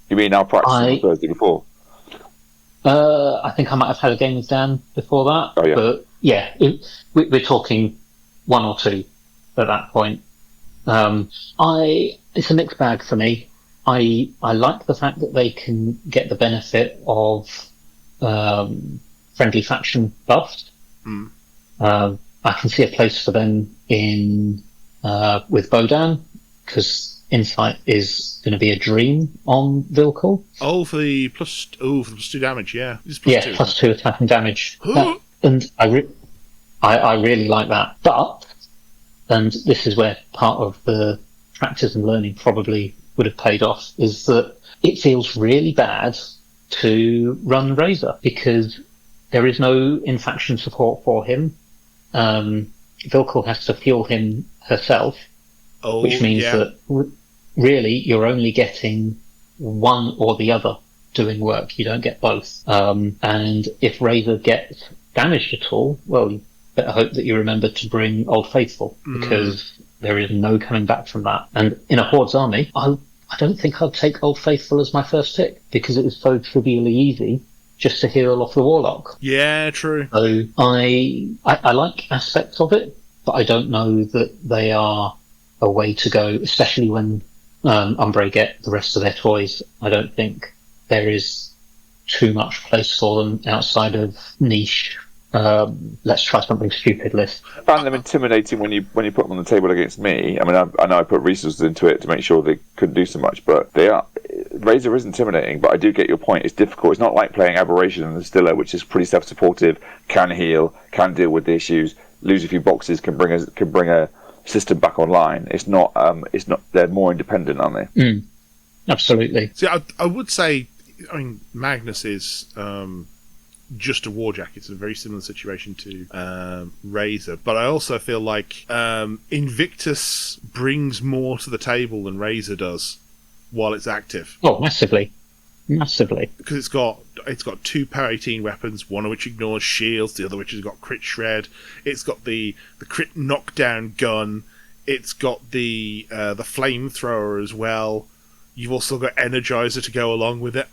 you mean our practice on Thursday before? I think I might have had a game with Dan before that. Oh, yeah. But yeah, we're talking 1 or 2 at that point. It's a mixed bag for me. I like the fact that they can get the benefit of friendly faction buffs. I can see a place for them in with Bodan, because Insight is going to be a dream on Vilcul. Oh, for the plus 2 damage, yeah. Plus 2 attack and damage. And I really like that. But, and this is where part of the practice and learning probably would have paid off, is that it feels really bad to run Razor, because there is no in-faction support for him. Vilcul has to fuel him herself, which means that really you're only getting one or the other doing work. You don't get both. And if Razor gets damaged at all, well, you better hope that you remember to bring Old Faithful, because there is no coming back from that. And in a Horde's army, I I don't think I'd take Old Faithful as my first pick because it was so trivially easy just to heal off the Warlock. Yeah, true. So I like aspects of it, but I don't know that they are a way to go, especially when Umbre get the rest of their toys. I don't think there is too much place for them outside of niche. Let's try something stupid list. I found them intimidating when you put them on the table against me. I mean, I know I put resources into it to make sure they couldn't do so much, but Razor is intimidating. But I do get your point. It's difficult. It's not like playing Aberration and the Distiller, which is pretty self-supportive, can heal, can deal with the issues, lose a few boxes, can bring a system back online. It's not. They're more independent, aren't they? Absolutely. See, I would say, I mean, Magnus is just a Warjack. It's a very similar situation to Razor, but I also feel like Invictus brings more to the table than Razor does while it's active. Oh, massively. Because it's got 2 power 18 weapons, one of which ignores shields, the other which has got crit shred. It's got the crit knockdown gun. It's got the flamethrower as well. You've also got Energizer to go along with it.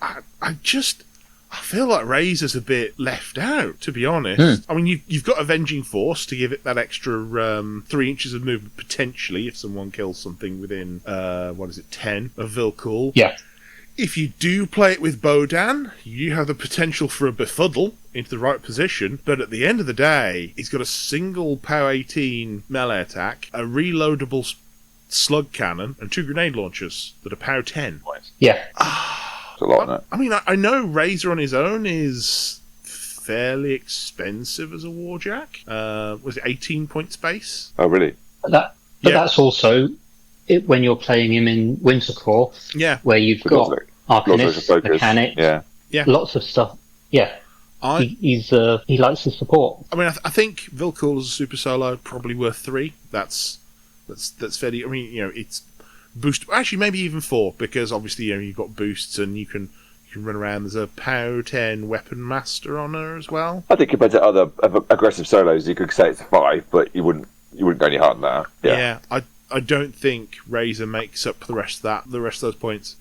I feel like Razor's a bit left out, to be honest. I mean, you've got Avenging Force to give it that extra 3 inches of movement, potentially, if someone kills something within, 10 of Vilcool. Yeah. If you do play it with Bodan, you have the potential for a befuddle into the right position, but at the end of the day, he's got a single power 18 melee attack, a reloadable slug cannon, and 2 grenade launchers that are power 10. Yeah. It's a lot, isn't it? I mean, I know Razor on his own is fairly expensive as a Warjack. Was it 18 point space? Oh, really? But that's also it when you're playing him in Wintercore, where you've got Arcanist, Mechanic, lots of stuff. Yeah. He likes his support. I mean, I think Vilcool as a super solo probably worth 3. That's fairly. I mean, it's boost. Actually, maybe even 4 because obviously you've got boosts and you can run around. There's a power 10 weapon master on her as well. I think compared to other aggressive solos, you could say it's 5, but you wouldn't go any harder than that. Yeah. I don't think Razor makes up for the rest of those points,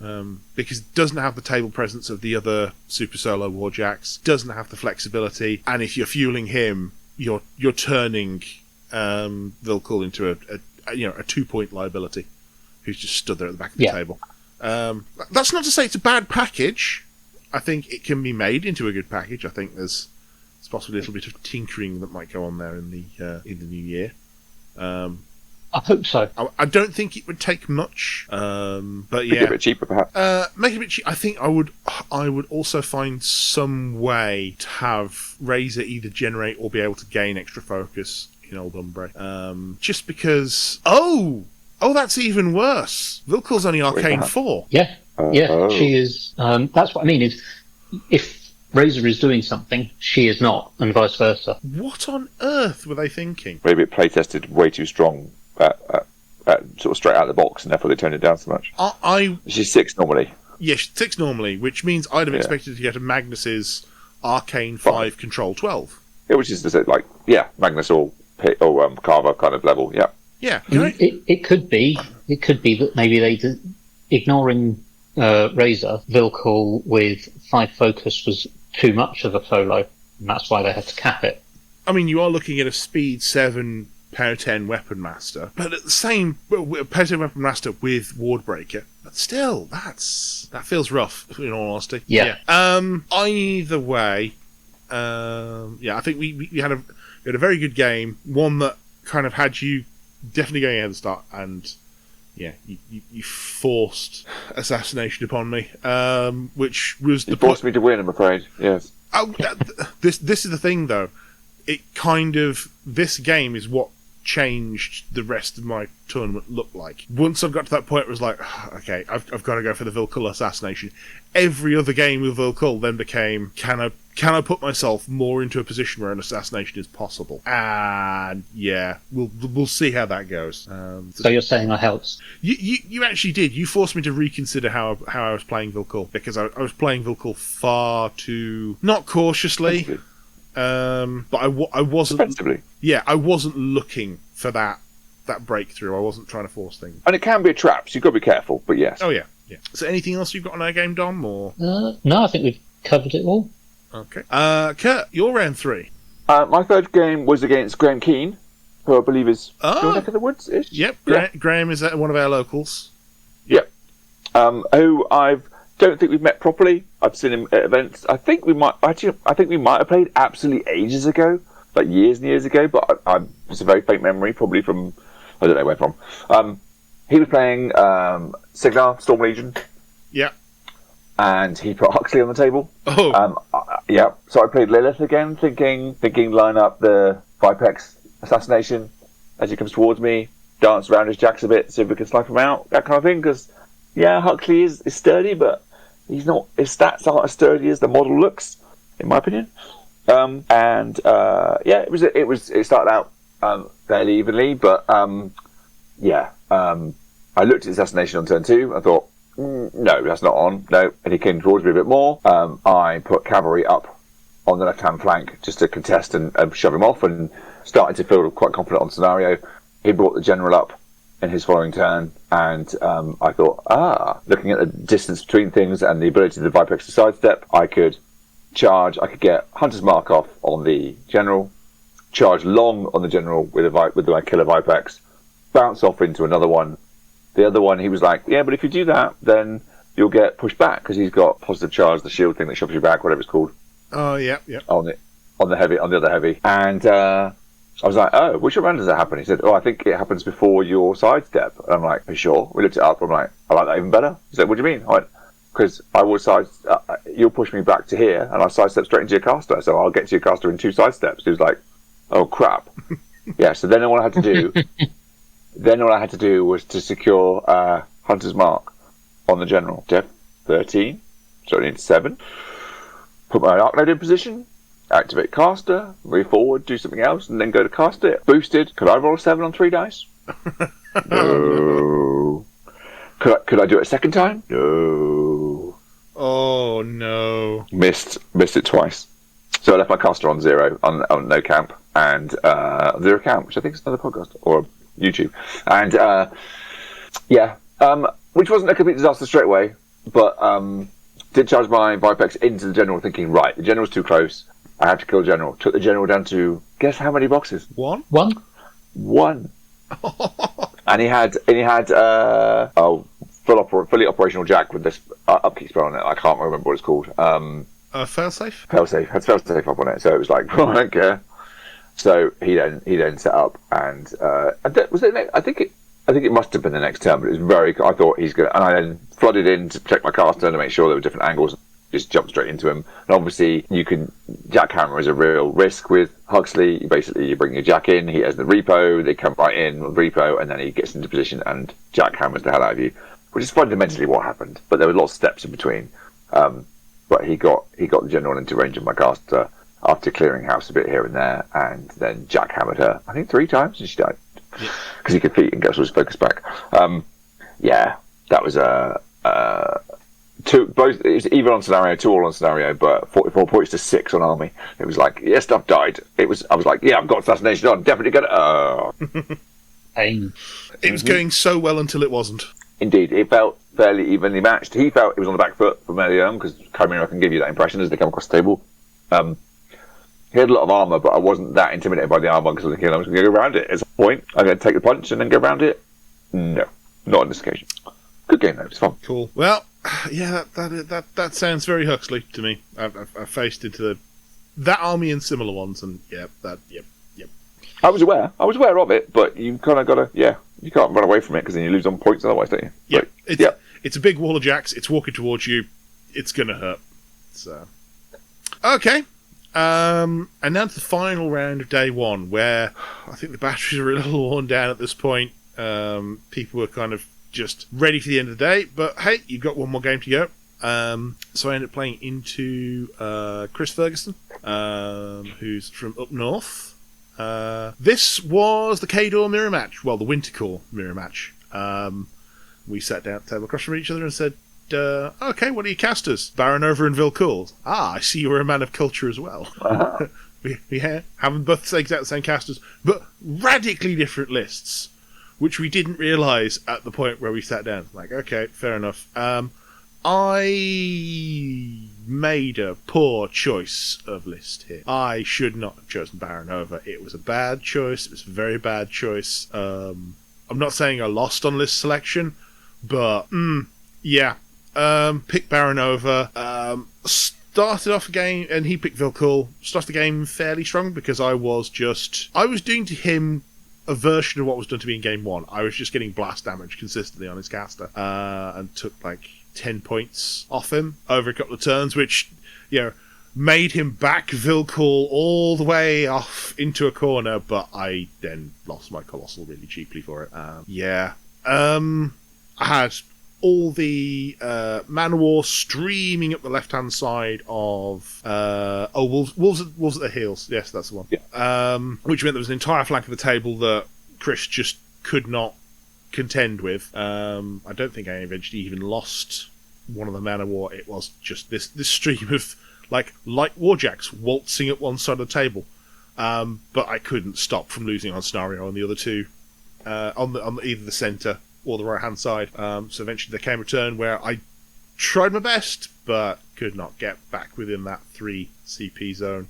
because it doesn't have the table presence of the other super solo Warjacks, doesn't have the flexibility, and if you're fueling him, you're turning Vilcool into a 2-point liability who's just stood there at the back of the table. That's not to say it's a bad package. I think it can be made into a good package. I think there's possibly a little bit of tinkering that might go on there in the new year. I hope so. I don't think it would take much, but Make it a bit cheaper, perhaps. Make it a bit cheap. I think I would also find some way to have Razor either generate or be able to gain extra focus in Old Umbre. Just because. Oh, that's even worse. Vilcool's only Arcane 4. Yeah, she is. That's what I mean. Is if Razor is doing something, she is not, and vice versa. What on earth were they thinking? Maybe it play tested way too strong. Sort of straight out of the box, and therefore they turned it down so much. She's 6 normally. Yeah, she's 6 normally, which means I'd have expected to get a Magnus's Arcane 5 Control 12. Yeah, which is to say, Magnus or Carver kind of level. Yeah. Yeah. It could be. It could be that maybe they ignoring Razor, Vilcool with 5 focus was too much of a solo, and that's why they had to cap it. I mean, you are looking at a speed 7. Power 10 Weapon Master, but at the same Power 10 Weapon Master with Wardbreaker. But still, that feels rough. In all honesty, yeah. Either way, I think we had a very good game. One that kind of had you definitely going ahead of the start, and you forced assassination upon me, which was you forced me to win. I'm afraid. Yes. This is the thing, though. This game is what changed the rest of my tournament look like. Once I've got to that point, it was like, okay, I've got to go for the Vilcool assassination. Every other game with Vilcool then became, can I put myself more into a position where an assassination is possible? And we'll see how that goes. So you're saying I helped? You actually did. You forced me to reconsider how I was playing Vilcool, because I was playing Vilcool far too not cautiously. But I wasn't. Defensively. Yeah, I wasn't looking for that breakthrough. I wasn't trying to force things. And it can be a trap, so you've got to be careful. But yes. Oh yeah. Yeah. So anything else you've got on our game, Dom? Or No, I think we've covered it all. okay. Kurt, your round 3. My third game was against Graham Keane, who I believe is your neck of the woods-ish. Yep. Yeah. Graham is one of our locals. Yep. Who don't think we've met properly. I've seen him at events. I think we might have played absolutely ages ago, like years and years ago. But it's a very faint memory, probably from I don't know where from. He was playing Signar Storm Legion. Yeah. And he put Huxley on the table. Oh. Yeah. So I played Lilith again, thinking line up the Vipex assassination as he comes towards me, dance around his jacks a bit, see if we can snipe him out, that kind of thing. Because Huxley is sturdy, but he's not. His stats aren't as sturdy as the model looks, in my opinion. It started out fairly evenly, but I looked at assassination on turn 2. I thought, no, that's not on. No, and he came towards me a bit more. I put cavalry up on the left-hand flank just to contest and shove him off, and started to feel quite confident on scenario. He brought the general up in his following turn, and I thought, looking at the distance between things and the ability of the Vipex to sidestep, I could charge. I could get Hunter's Mark off on the general, charge long on the general with my killer Vipex, bounce off into another one. The other one, he was like, yeah, but if you do that, then you'll get pushed back because he's got positive charge, the shield thing that shoves you back, whatever it's called. Oh, yeah. On the other heavy, and I was like, oh, which round does that happen? He said, I think it happens before your sidestep. And I'm like, are you sure? We looked it up. I'm like, I like that even better. He said, what do you mean? I went, because I will you'll push me back to here, and I'll sidestep straight into your caster, so I'll get to your caster in 2 sidesteps. He was like, oh crap. Yeah. So then all I had to do. Was to secure Hunter's Mark on the general. Depth 13, so I need 7. Put my arc node in position, activate caster, move forward, do something else, and then go to cast it. Boosted. Could I roll a 7 on 3 dice? No. Could I do it a second time? No. Oh no. Missed it twice. So I left my caster on 0 on no camp and 0 camp, which I think is another podcast or YouTube, and which wasn't a complete disaster straight away, but did charge my Vipex into the general, thinking, right, the general's too close, I have to kill the general. Took the general down to, guess how many boxes? One. And he had fully operational Jack with this upkeep spell on it. I can't remember what it's called. Failsafe. Failsafe had failsafe up on it, so it was like, I don't care. So he then set up, and was it? I think it must have been the next turn, but it was very. I thought he's gonna, and I then flooded in to protect my caster to make sure there were different angles. Just jumped straight into him, and obviously jackhammer is a real risk with Huxley. You bring your jack in, he has the repo, they come right in with repo, and then he gets into position and jackhammers the hell out of you, which is fundamentally what happened. But there were lots of steps in between. But he got the general into range of my caster after clearing house a bit here and there, and then jackhammered her, I think 3 times, and she died. Because he could feet and get his focus back. That was both. It was even on scenario, 2 all on scenario, but 44 points to 6 on army. It was like, stuff died. I was like, I've got assassination on, definitely get it. Pain. It was going so well until it wasn't. Indeed, it felt fairly evenly matched. He felt it was on the back foot from early on, because Chimera can give you that impression as they come across the table. He had a lot of armour, but I wasn't that intimidated by the armour because I was thinking I was going to go around it at some point. I'm going to take the punch and then go around it. No, not on this occasion. Good game though, it's fun. Cool. Well, yeah, that sounds very Huxley to me. I've faced into that army and similar ones, and yep. I was aware of it, but you kind of got to, you can't run away from it because then you lose on points otherwise, don't you? It's a big wall of jacks. It's walking towards you. It's going to hurt. So, okay. And now to the final round of day 1, where I think the batteries are a little worn down at this point. People were kind of just ready for the end of the day, but hey, you've got one more game to go. So I ended up playing into Chris Ferguson, who's from up north. This was the K-Door mirror match. Well, the Wintercore mirror match. We sat down at the table across from each other and said, okay, what are your casters? Baron Over and Vilcourt. I see you're a man of culture as well. We haven't both the exact same casters, but radically different lists. which we didn't realise at the point where we sat down. Like, okay, fair enough. I made a poor choice of list here. I should not have chosen Baronova. It was a bad choice. It was a very bad choice. I'm not saying I lost on list selection, but yeah. Picked Baronova. Started off a game, and he picked Vilcool. Started the game fairly strong because I was doing to him a version of what was done to me in game 1. I was just getting blast damage consistently on his caster, and took like 10 points off him over a couple of turns, which, made him back Vilcool all the way off into a corner, but I then lost my Colossal really cheaply for it. I had all the Man-O-War streaming up the left-hand side of... Wolves at the heels. Yes, that's the one. Yeah. Which meant there was an entire flank of the table that Chris just could not contend with. I don't think I eventually even lost one of the Man-O-War. It was just this stream of like light warjacks waltzing at one side of the table. But I couldn't stop from losing on Scenario on the other two, on either the centre or the right-hand side. So eventually there came a turn where I tried my best, but could not get back within that 3 CP zone.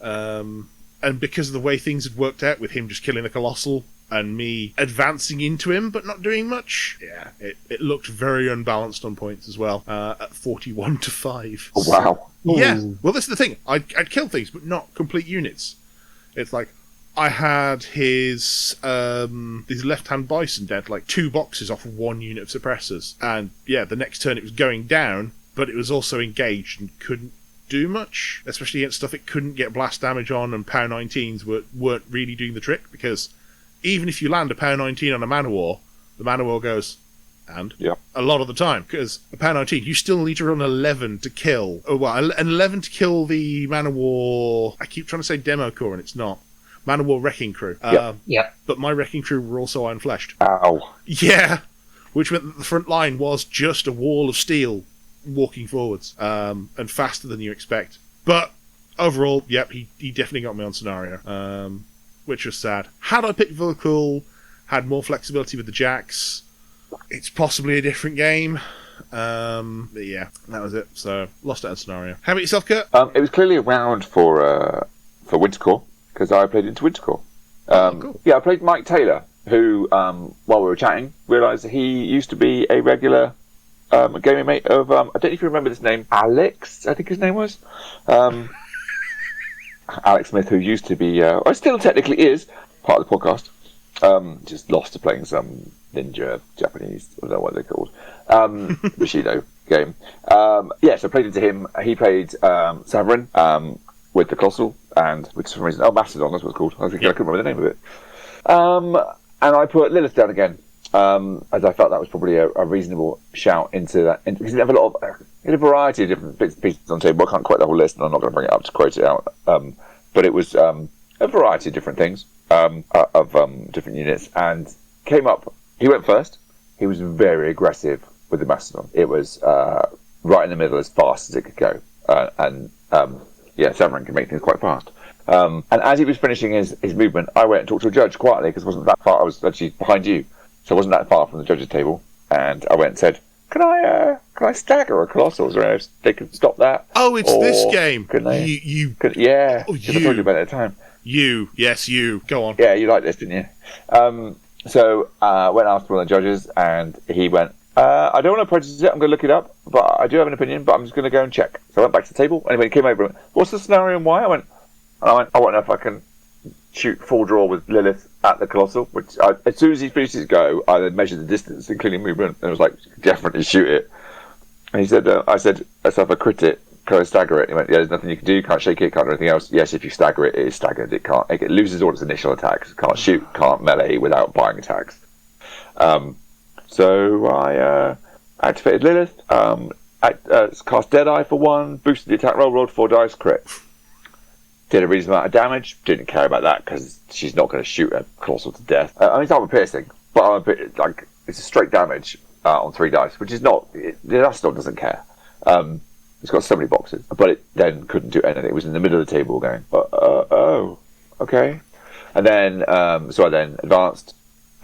And because of the way things had worked out with him just killing the Colossal and me advancing into him but not doing much, it looked very unbalanced on points as well, at 41-5. Oh, wow. Yeah, well, this is the thing. I'd kill things, but not complete units. It's like, I had his left-hand Bison dead, like 2 boxes off of 1 unit of suppressors. And, the next turn it was going down, but it was also engaged and couldn't do much, especially against stuff it couldn't get blast damage on, and Power 19s weren't really doing the trick, because even if you land a Power 19 on a Man-O-War, the Man-O-War goes, and? Yep. A lot of the time, because a Power 19, you still need to run 11 to kill. An 11 to kill the Man-O-War, I keep trying to say Demo Core, and it's not. Man-O-War Wrecking Crew. Yeah. But my Wrecking Crew were also Iron-Fleshed. Ow. Yeah! Which meant that the front line was just a wall of steel walking forwards, and faster than you expect. But overall, he definitely got me on Scenario, which was sad. Had I picked Vilcool, had more flexibility with the Jacks, it's possibly a different game. But yeah, that was it. So, lost it on Scenario. How about yourself, Kurt? It was clearly around for Wintercore, because I played into Wintercore. Cool. Yeah, I played Mike Taylor, who, while we were chatting, realised that he used to be a regular gaming mate of, I don't know if you remember this name, Alex, I think his name was. Alex Smith, who used to be, or still technically is, part of the podcast. Just lost to playing some ninja Japanese, I don't know what they're called, Bushido game. So I played into him. He played Saverin with the Colossal, and with some reason, Mastodon, that's what it's called. I couldn't remember the name of it. And I put Lilith down again, as I felt that was probably a reasonable shout into that. Because you have a variety of different bits and pieces on the table. I can't quite the whole list, and I'm not going to bring it up to quote it out. But it was a variety of different things, of different units, and came up. He went first. He was very aggressive with the Mastodon. It was right in the middle, as fast as it could go, Saverin can make things quite fast. And as he was finishing his movement, I went and talked to a judge quietly, because I wasn't that far. I was actually behind you, so I wasn't that far from the judge's table. And I went and said, "Can I stagger a Colossal? Is there any way they could stop that?" Oh, it's this game. Could they? You. I told you about it at the time. You. Go on. Yeah, you liked this, didn't you? So went after one of the judges, and he went, "I don't want to prejudice it. I'm going to look it up, but I do have an opinion. But I'm just going to go and check." So I went back to the table. Anyway, he came over and went, "What's the scenario and why?" I went, "I want to know if I can shoot full draw with Lilith at the Colossal." Which as soon as he finished his go, I then measured the distance, including movement, and I was like, "Definitely shoot it." And he said, "I said, if I crit it, can I stagger it?" He went, "Yeah, there's nothing you can do. Can't shake it. Can't do anything else." "Yes, if you stagger it, it is staggered. It loses all its initial attacks. Can't shoot. Can't melee without buying attacks." So I activated Lilith. Cast Deadeye for 1. Boosted the attack roll. Rolled 4 dice. Crit. Did a reasonable amount of damage. Didn't care about that because she's not going to shoot a Colossal to death. It's armor piercing, but it's a straight damage on 3 dice, which is not. The Mastodon doesn't care. It's got so many boxes, but it then couldn't do anything. It was in the middle of the table going, okay. And then, so I then advanced,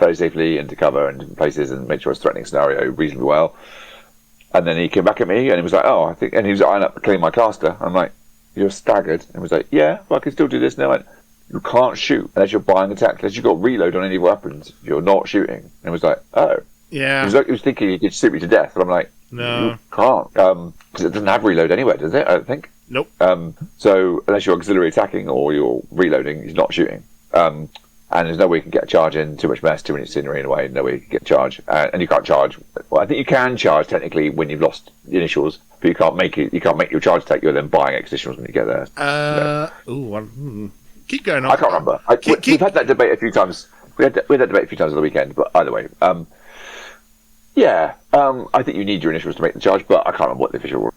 fairly safely into cover and different places and made sure I was threatening scenario reasonably well. And then he came back at me and he was like, "Oh, I think," and he was eyeing up cleaning my caster. I'm like, "You're staggered." And he was like, "Yeah, well, I can still do this." And I went, "You can't shoot unless you're buying attack, unless you've got reload on any weapons. You're not shooting." And he was like, "Oh." Yeah. He was thinking he could shoot me to death, but I'm like, No. "You can't, because it doesn't have reload anywhere, does it? I don't think." Nope. So unless you're auxiliary attacking or you're reloading, he's not shooting. And there's no way you can get a charge in, too much mess, too many scenery in a way, no way you can get a charge. And you can't charge. Well, I think you can charge technically when you've lost the initials, but you can't make it. You can't make your charge attack. You're then buying additionals when you get there. Keep going on. I can't remember. We've had that debate a few times. We had that debate a few times on the weekend, but either way. I think you need your initials to make the charge, but I can't remember what the official was.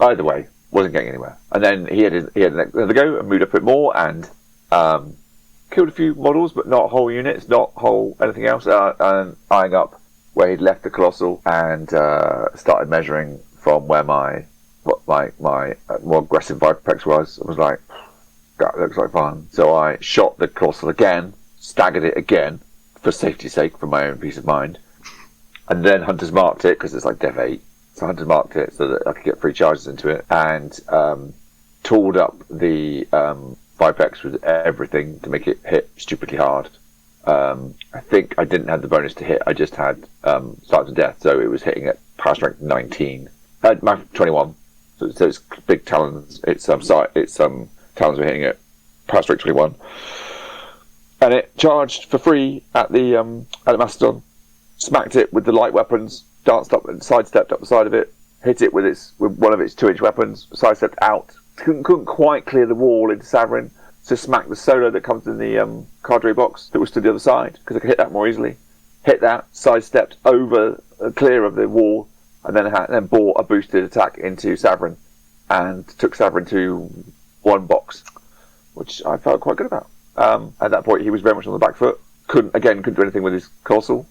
Either way, wasn't getting anywhere. And then he had another go and moved up a bit more and killed a few models, but not whole units, not whole anything else. And eyeing up where he'd left the Colossal and started measuring from where my more aggressive Vipex was. I was like, that looks like fun. So I shot the Colossal again, staggered it again for safety's sake, for my own peace of mind. And then Hunters marked it because it's like Dev 8. So Hunters marked it so that I could get 3 charges into it and tooled up the Vipex with everything to make it hit stupidly hard. I think I didn't have the bonus to hit. I just had Start to Death, so it was hitting at power strength 19, 21. So it's big talons. It's talons were hitting at power strength 21, and it charged for free at the Mastodon. Smacked it with the light weapons, danced up and sidestepped up the side of it, hit it with one of its 2-inch weapons, sidestepped out. Couldn't quite clear the wall into Saverin, so smacked the solo that comes in the cadre box that was to the other side, because I could hit that more easily. Hit that, sidestepped over, clear of the wall, and then bought a boosted attack into Saverin, and took Saverin to 1 box, which I felt quite good about. At that point, he was very much on the back foot. Couldn't do anything with his Colossal.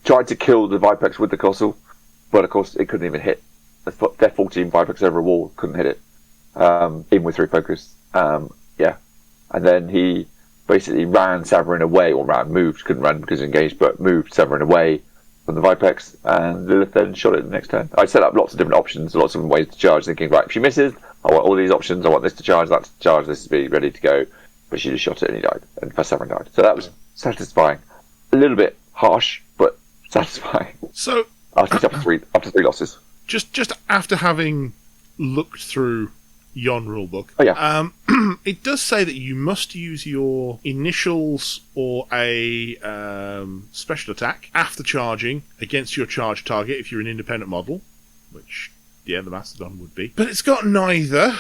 Tried to kill the Vipex with the Colossal, but of course it couldn't even hit. Their 14 Vipex over a wall couldn't hit it, even with 3 focus. And then he basically ran Saverin away, couldn't run because engaged, but moved Saverin away from the Vipex, and Lilith then shot it the next turn. I set up lots of different options, lots of ways to charge, thinking, right, if she misses, I want all these options, I want this to charge, that to charge, this to be ready to go. But she just shot it and he died, and Saverin died. So that was satisfying. A little bit harsh, but satisfying. So after 3 losses. Just after having looked through yon rulebook, it does say that you must use your initials or a special attack after charging against your charge target if you're an independent model, which the Mastodon would be. But it's got neither.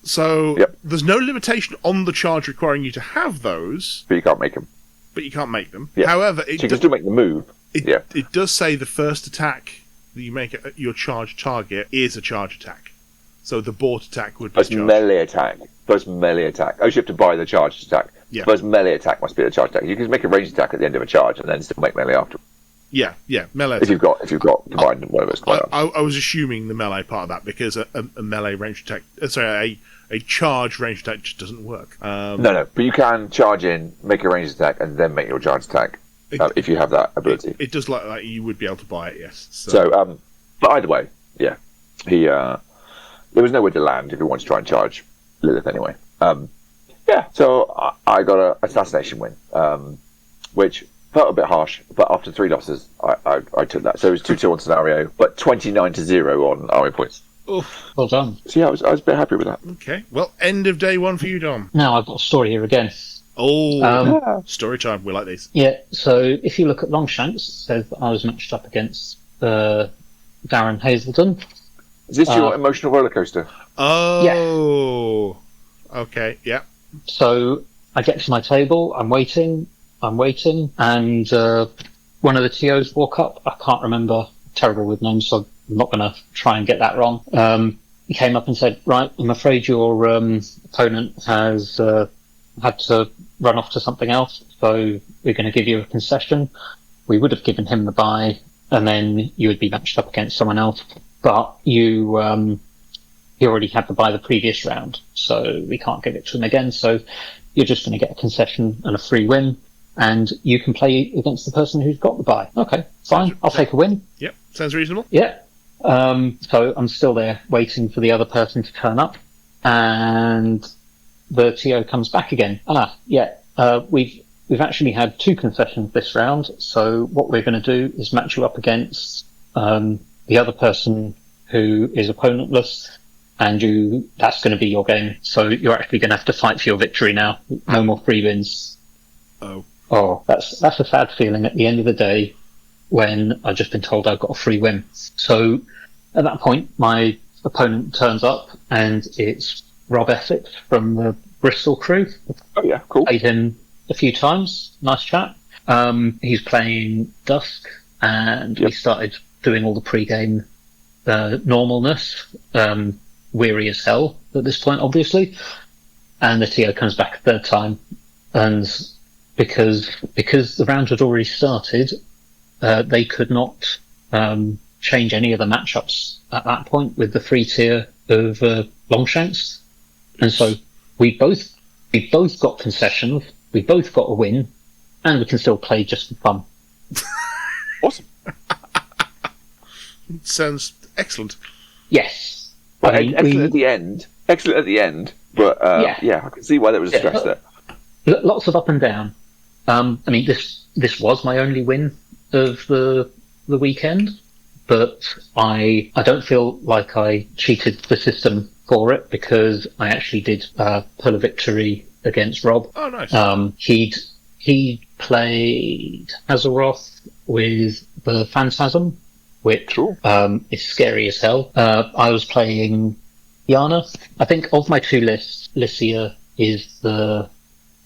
So there's no limitation on the charge requiring you to have those. But you can't make them. Yeah. However, you can still make the move. It does say the first attack that you make at your charge target is a charge attack. So the bought attack would be first melee attack. Oh, you have to buy the charge attack. Yeah. First melee attack must be the charge attack. You can make a ranged attack at the end of a charge and then still make melee after. Yeah, melee. If you've got combined, whatever it's called. I was assuming the melee part of that because a melee ranged attack, a charge ranged attack just doesn't work. No, but you can charge in, make a ranged attack, and then make your charge attack if you have that ability. It does look like you would be able to buy it, yes. So but either way, he there was nowhere to land if he wanted to try and charge Lilith anyway. So I got an assassination win, which felt a bit harsh, but after 3 losses, I took that. So it was 2-2 on scenario, but 29-0 on army points. Oof. Well done. So I was a bit happy with that. Okay, well, end of day 1 for you, Dom. Now I've got a story here again. Story time. We like these. Yeah, so if you look at Longshanks, it says that I was matched up against Darren Hazelden. Is this your emotional roller coaster? Oh, yeah. Okay, yeah. So I get to my table, I'm waiting, and one of the TOs walk up. I can't remember, terrible with names, so I'm not going to try and get that wrong. He came up and said, right, I'm afraid your opponent has had to run off to something else, so we're going to give you a concession. We would have given him the bye, and then you would be matched up against someone else, but you already had the bye the previous round, so we can't give it to him again, so you're just going to get a concession and a free win. and you can play against the person who's got the bye. Okay, fine. I'll take a win. Yep, sounds reasonable. Yeah. So I'm still there waiting for the other person to turn up, and the TO comes back again. We've actually had 2 concessions this round, so what we're going to do is match you up against the other person who is opponentless, and that's going to be your game. So you're actually going to have to fight for your victory now. No more free wins. Oh, that's a sad feeling at the end of the day when I've just been told I've got a free win. So at that point, my opponent turns up, and it's Rob Essex from the Bristol crew. Oh yeah, cool. Played him a few times. Nice chap. He's playing Dusk, and we started doing all the pre-game normalness. Weary as hell at this point, obviously. And the TO comes back a third time, and because the round had already started, they could not change any of the matchups at that point with the free tier of Longshanks, and so we both got concessions, we both got a win, and we can still play just for fun. Awesome. Sounds excellent. Yes. Excellent at the end. Excellent at the end, but I can see why there was a stress there. Lots of up and down. This was my only win of the weekend, but I don't feel like I cheated the system for it, because I actually did pull a victory against Rob. Oh, nice. He played Azeroth with the Phantasm, which is scary as hell. I was playing Yana. I think of my 2 lists, Lycia is the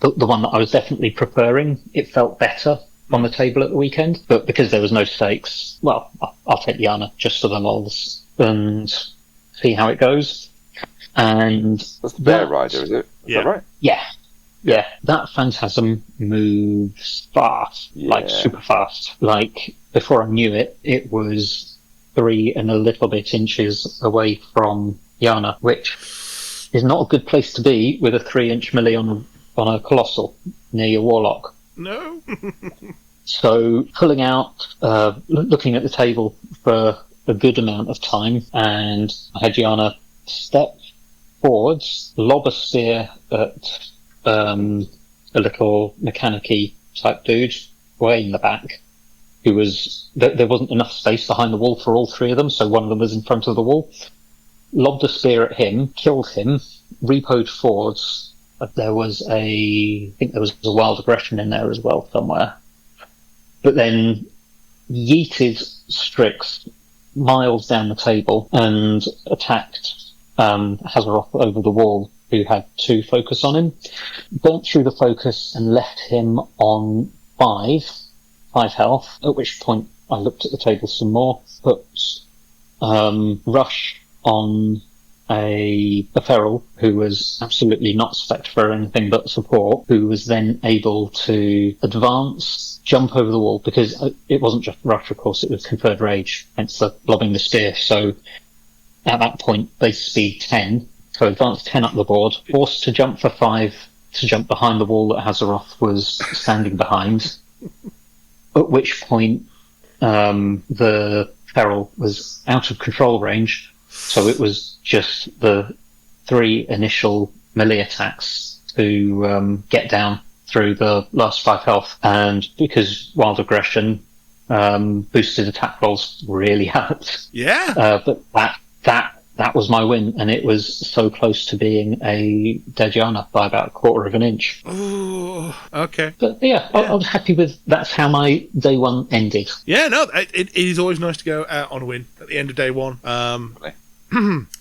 one that I was definitely preferring. It felt better on the table at the weekend, but because there was no stakes, well, I'll take Yana just for the lols and see how it goes. And that's the Bear Rider, is it? Is that right? Yeah. That Phantasm moves fast, like super fast. Like before I knew it, it was 3 and a little bit inches away from Yana, which is not a good place to be with a 3-inch melee on a Colossal near your Warlock. No. So pulling out, looking at the table for a good amount of time, and I had Yana step forwards, lob a spear at a little mechanic-y type dude way in the back, who was... There wasn't enough space behind the wall for all 3 of them, so one of them was in front of the wall. Lobbed a spear at him, killed him, repoed forwards. But I think there was a wild aggression in there as well somewhere. But then yeeted Strix miles down the table and attacked Hazaroth over the wall, who had 2 focus on him. Burnt through the focus and left him on 5 health, at which point I looked at the table some more, put Rush on a feral who was absolutely not spec'd for anything but support, who was then able to advance, jump over the wall, because it wasn't just Rush, of course, it was Conferred Rage, hence the lobbing the spear. So at that point, base speed 10, so advanced 10 up the board, forced to jump for 5 to jump behind the wall that Hazaroth was standing behind, at which point the feral was out of control range, so it was just the 3 initial melee attacks to get down through the last 5 health. And because wild aggression, boosted attack rolls really helped. Yeah. But that was my win, and it was so close to being a Dejana by about 1/4 of an inch. Oh, okay. But yeah, I was happy with that's how my day 1 ended. Yeah, no, it is always nice to go out on a win at the end of day 1.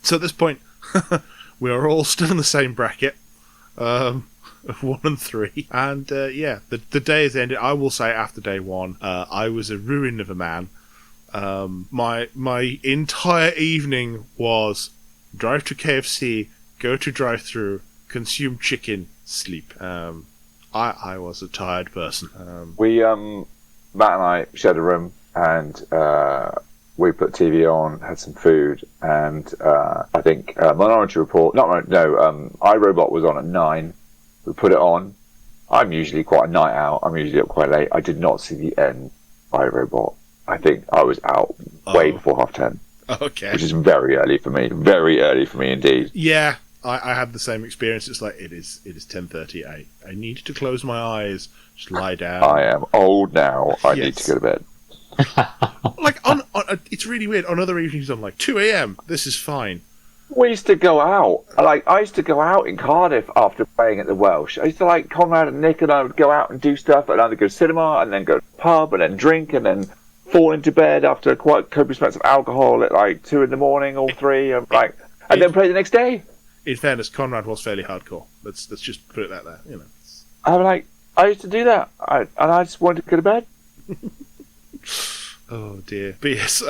So at this point, we are all still in the same bracket of 1 and 3. And the day has ended. I will say after day 1, I was a ruin of a man. My entire evening was drive to KFC, go to drive-thru, consume chicken, sleep. I was a tired person. Matt and I shared a room, and we put TV on, had some food, and I think Minority Report. iRobot was on at 9. We put it on, I'm usually quite a night out. I'm usually up quite late. I did not see the end by Robot. I think I was out way before 10:30. Okay. Which is very early for me. Very early for me indeed. Yeah, I had the same experience. It's like, it is 10:30. I need to close my eyes, just lie down. I am old now. I need to go to bed. Like, it's really weird. On other evenings, I'm like, 2 a.m. This is fine. We used to go out. I used to go out in Cardiff after playing at the Welsh. I used to, like, Conrad and Nick and I would go out and do stuff. And either go to cinema and then go to the pub and then drink and then fall into bed after quite copious amounts of alcohol at like 2 a.m. or 3, and then play the next day. In fairness, Conrad was fairly hardcore. Let's just put it that there. You know. I used to do that, and I just wanted to go to bed. Oh dear. But yes,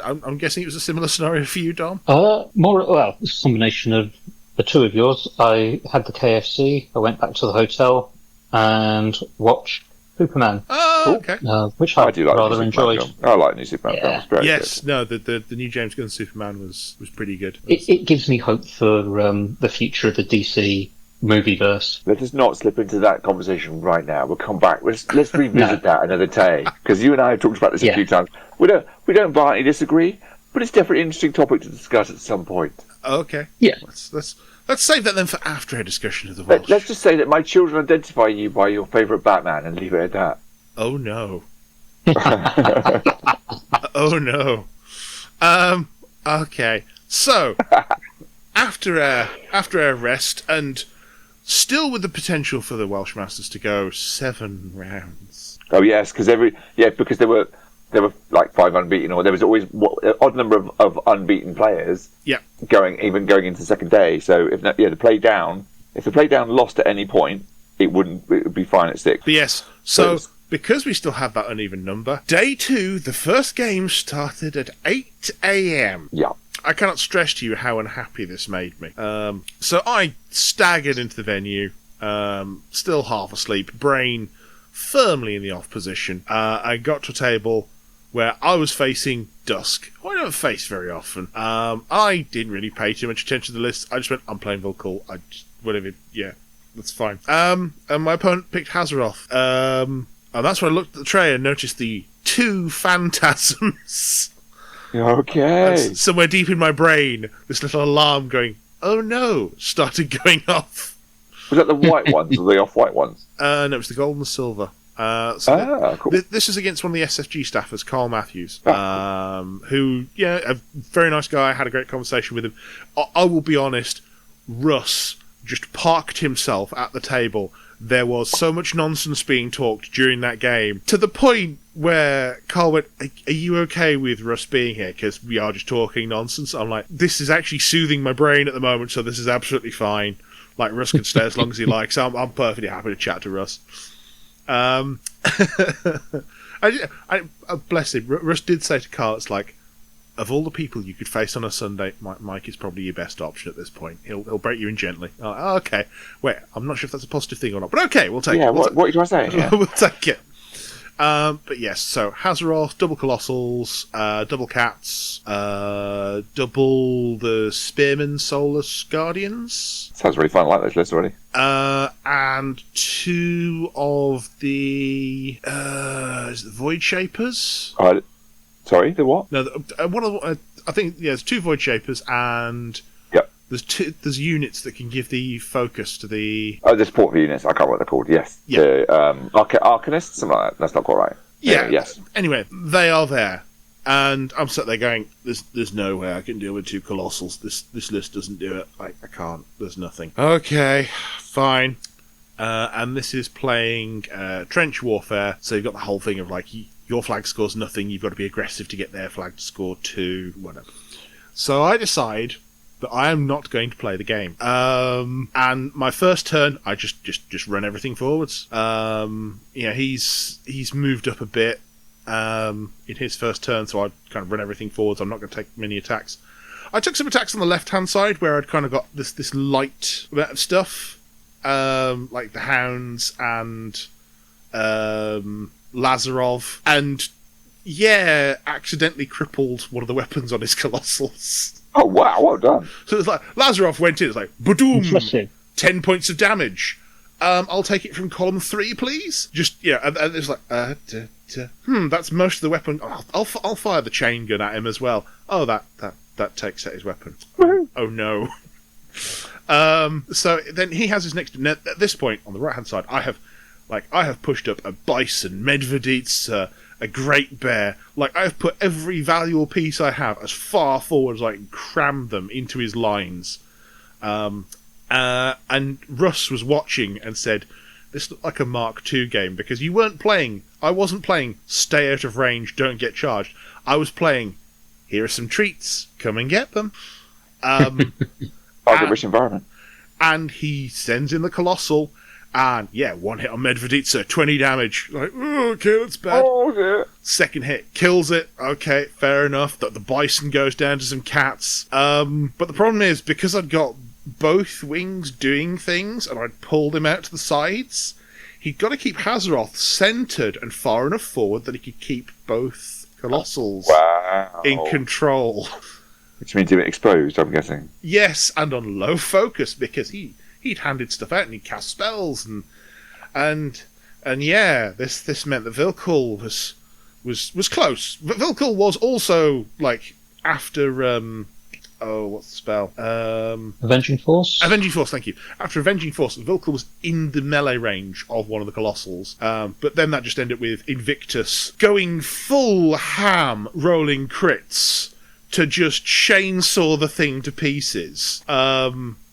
I'm guessing it was a similar scenario for you, Dom. It's a combination of the two of yours. I had the KFC. I went back to the hotel and watched Superman. Oh, okay. Which I do like rather enjoyed. I like new Superman films. Very good. No, the new James Gunn Superman was pretty good. It gives me hope for the future of the DC movieverse. Let us not slip into that conversation right now. We'll come back. Let's revisit that another day, because you and I have talked about this a few times. We don't violently disagree, but it's definitely an interesting topic to discuss at some point. Okay. Yeah. Let's save that then for after a discussion of the Welsh. Let's just say that my children identify you by your favourite Batman and leave it at that. Oh no. Oh no. Okay. So after a rest, and still with the potential for the Welsh Masters to go 7 rounds. Oh yes, because because there were like 5 unbeaten, or there was always an odd number of unbeaten players. Yeah. Going into the second day. So if the play down lost at any point, it would be fine at 6. But yes. So because we still have that uneven number, day 2, the first game started at 8 a.m. Yeah. I cannot stress to you how unhappy this made me. So I staggered into the venue, still half asleep, brain firmly in the off position. I got to a table where I was facing dusk. I don't face very often. I didn't really pay too much attention to the list. I just went, I'm playing Volkul. That's fine. And my opponent picked Hazaroth. And that's when I looked at the tray and noticed the 2 phantasms. Okay. And somewhere deep in my brain, this little alarm going, oh no, started going off. Was that the white ones or the off-white ones? No, it was the gold and the silver. Cool. This is against one of the SFG staffers, Carl Matthews, who, a very nice guy. I had a great conversation with him. I will be honest, Russ just parked himself at the table. There was so much nonsense being talked during that game, to the point where Carl went, are you okay with Russ being here? Because we are just talking nonsense. I'm like, this is actually soothing my brain at the moment, so this is absolutely fine. Like, Russ can stay as long as he likes. I'm perfectly happy to chat to Russ. I bless him. Russ did say to Carl, it's like, of all the people you could face on a Sunday, Mike is probably your best option at this point. He'll break you in gently. Oh, okay. Wait, I'm not sure if that's a positive thing or not, but okay, we'll take it. Yeah, what do I say? Yeah. We'll take it. But yes, so Hazaroth, double Colossals, double Cats, double the Spearman Soulless Guardians. Sounds really fun. I like those lists already. And 2 of the is it the Void Shapers? Sorry, the what? No, one of the, I think there's 2 Void Shapers, and there's units that can give the focus to the. Oh, the support units. I can't remember what they're called. Yes. Yeah. The Arcanists, something like that. That's not quite right. Yeah. Yes. Anyway, they are there, and I'm sat there going, "There's no way I can deal with 2 Colossals. This list doesn't do it. I can't. There's nothing." Okay, fine. And this is playing trench warfare, so you've got the whole thing of like your flag scores nothing. You've got to be aggressive to get their flag to score 2, whatever. So I decide that I am not going to play the game. And my first turn, I just run everything forwards. He's moved up a bit in his first turn, so I kind of run everything forwards. I'm not going to take many attacks. I took some attacks on the left-hand side where I'd kind of got this light amount of stuff, like the Hounds and Lazarov, and accidentally crippled one of the weapons on his Colossals. Oh wow, well done. So it's like Lazarov went in, it's like, boom, 10 points of damage. I'll take it from column 3, please. Just, and it's like, that's most of the weapon. I'll fire the chain gun at him as well. Oh, that takes out his weapon. Oh no. So then he has his next. At this point, on the right hand side, I have pushed up a bison, medveditsa, a great bear. Like, I have put every valuable piece I have as far forward as I can cram them into his lines. And Russ was watching and said, "This looked like a Mark II game because you weren't playing. I wasn't playing. Stay out of range. Don't get charged. I was playing. Here are some treats. Come and get them." Rich environment. And he sends in the Colossal, and one hit on Medveditsa, 20 damage. Like, oh, okay, that's bad. Oh, yeah. Second hit, kills it. Okay, fair enough. The bison goes down to some cats. But the problem is, because I'd got both wings doing things, and I'd pulled him out to the sides, he'd got to keep Hazaroth centred and far enough forward that he could keep both Colossals in control. Which means he was exposed, I'm guessing. Yes, and on low focus, because he'd handed stuff out and he'd cast spells, and this meant that Vilkul was close. But Vilkul was also, like, after what's the spell? Avenging Force? Avenging Force, thank you. After Avenging Force, Vilkul was in the melee range of one of the Colossals. But then that just ended with Invictus going full ham, rolling crits to just chainsaw the thing to pieces.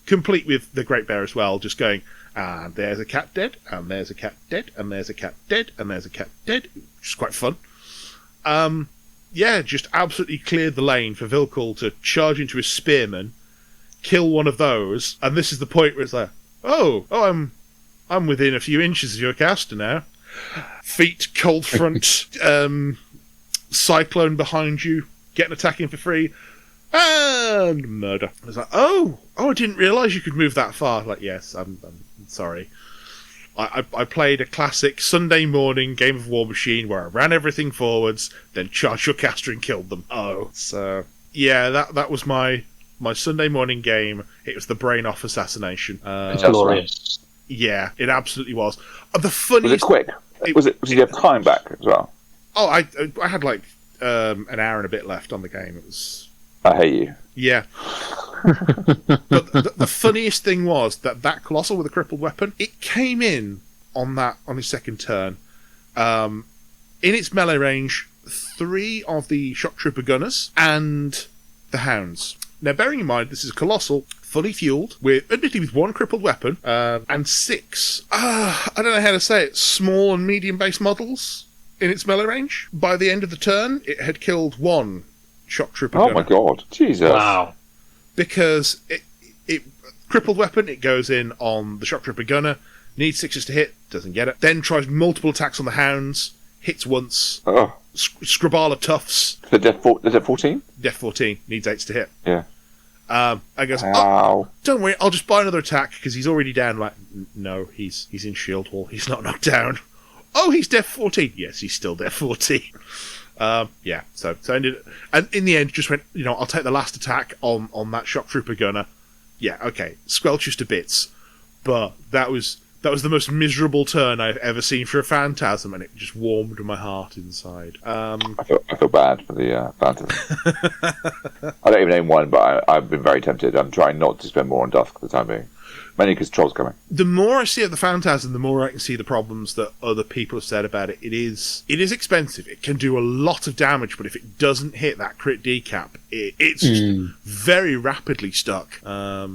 Complete with the Great Bear as well, just going, and there's a cat dead, and there's a cat dead, and there's a cat dead, and there's a cat dead, which is quite fun. Just absolutely cleared the lane for Vilkul to charge into his spearman, kill one of those, and this is the point where it's like, I'm within a few inches of your caster now. Feet, cold front, cyclone behind you, get an attack in for free, and murder. I was like, I didn't realise you could move that far. Like, yes, I'm sorry. I played a classic Sunday morning game of War Machine where I ran everything forwards, then charged your caster and killed them. So that was my Sunday morning game. It was the brain off assassination. It's glorious. Yeah, it absolutely was. The funniest. Was it quick? Did you have time back as well? I had like an hour and a bit left on the game. It was. I hate you. Yeah. But the funniest thing was that Colossal with a crippled weapon, it came in on his second turn. In its melee range, 3 of the shock trooper gunners and the hounds. Now, bearing in mind, this is a Colossal, fully fueled, admittedly with 1 crippled weapon, and 6, I don't know how to say it, small and medium base models in its melee range. By the end of the turn, it had killed 1 shock trooper gunner. Oh my god, Jesus. Wow. Because it crippled weapon, it goes in on the shock trooper gunner, needs 6s to hit, doesn't get it. Then tries multiple attacks on the hounds, hits once. Oh. Scribala Tufts. The Death 14? Death 14, needs 8s to hit. Yeah. I goes, don't worry, I'll just buy another attack because he's already down. Like, no, he's in shield wall, he's not knocked down. Oh, he's Death 14. Yes, he's still Death 14. So I ended, and in the end, just went, I'll take the last attack on that shock trooper gunner. Yeah, okay, squelches to bits, but that was the most miserable turn I've ever seen for a Phantasm, and it just warmed my heart inside. I feel bad for the Phantasm. I don't even own one, but I've been very tempted. I'm trying not to spend more on Dusk for the time being. Mainly because Troll's coming. The more I see of the Phantasm, the more I can see the problems that other people have said about it. It is expensive. It can do a lot of damage, but if it doesn't hit that crit decap, it's very rapidly stuck. I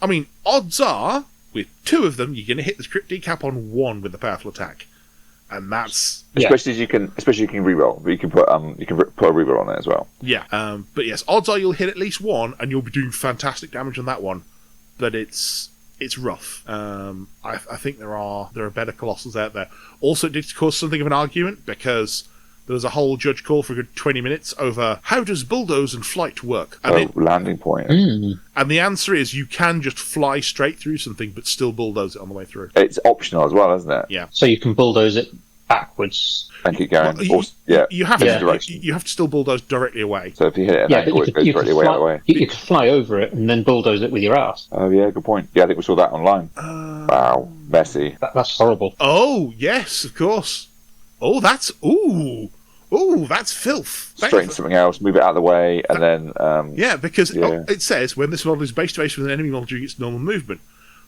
mean, odds are, with 2 of them, you're going to hit the crit decap on 1 with the powerful attack. And that's... Especially you can reroll, but you can put a reroll on it as well. Yeah, but yes, odds are you'll hit at least 1, and you'll be doing fantastic damage on that one. But it's rough. I think there are better Colossals out there. Also, it did cause something of an argument because there was a whole judge call for a good 20 minutes over how does bulldoze and flight work? And landing point. And the answer is you can just fly straight through something but still bulldoze it on the way through. It's optional as well, isn't it? Yeah. So you can bulldoze it backwards and keep going. You have to still bulldoze directly away. So if you hit it, it goes directly away. You can fly over it and then bulldoze it with your ass. Oh yeah, good point. Yeah, I think we saw that online. Wow. messy. That's horrible. Oh, yes, of course. Oh, that's filth. Straighten something else, move it out of the way, and then... because it says, when this model is face-to-face with an enemy model during its normal movement.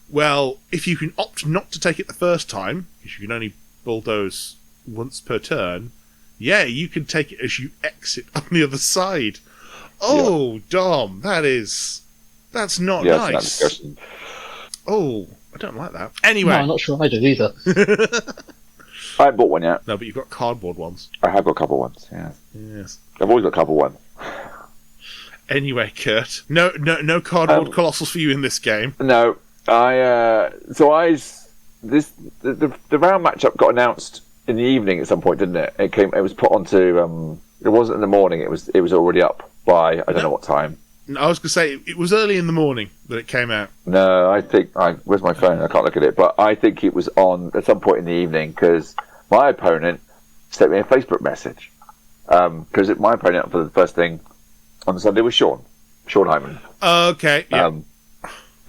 Well, if you can opt not to take it the first time, because you can only bulldoze once per turn, you can take it as you exit on the other side. Oh, Dom, that's not nice. Oh, I don't like that. Anyway. No, I'm not sure I do either. I haven't bought one yet. No, but you've got cardboard ones. I have got a couple ones, yeah. Yes. I've always got a couple ones. Anyway, Kurt, no cardboard colossals for you in this game. No, the round matchup got announced in the evening at some point, didn't it? It was put onto. It wasn't in the morning. It was already up by I don't know what time. I was going to say it was early in the morning that it came out. No, I think where's my phone? I can't look at it, but I think it was on at some point in the evening because my opponent sent me a Facebook message because my opponent for the first thing on Sunday was Sean Hyman. Okay. Yeah.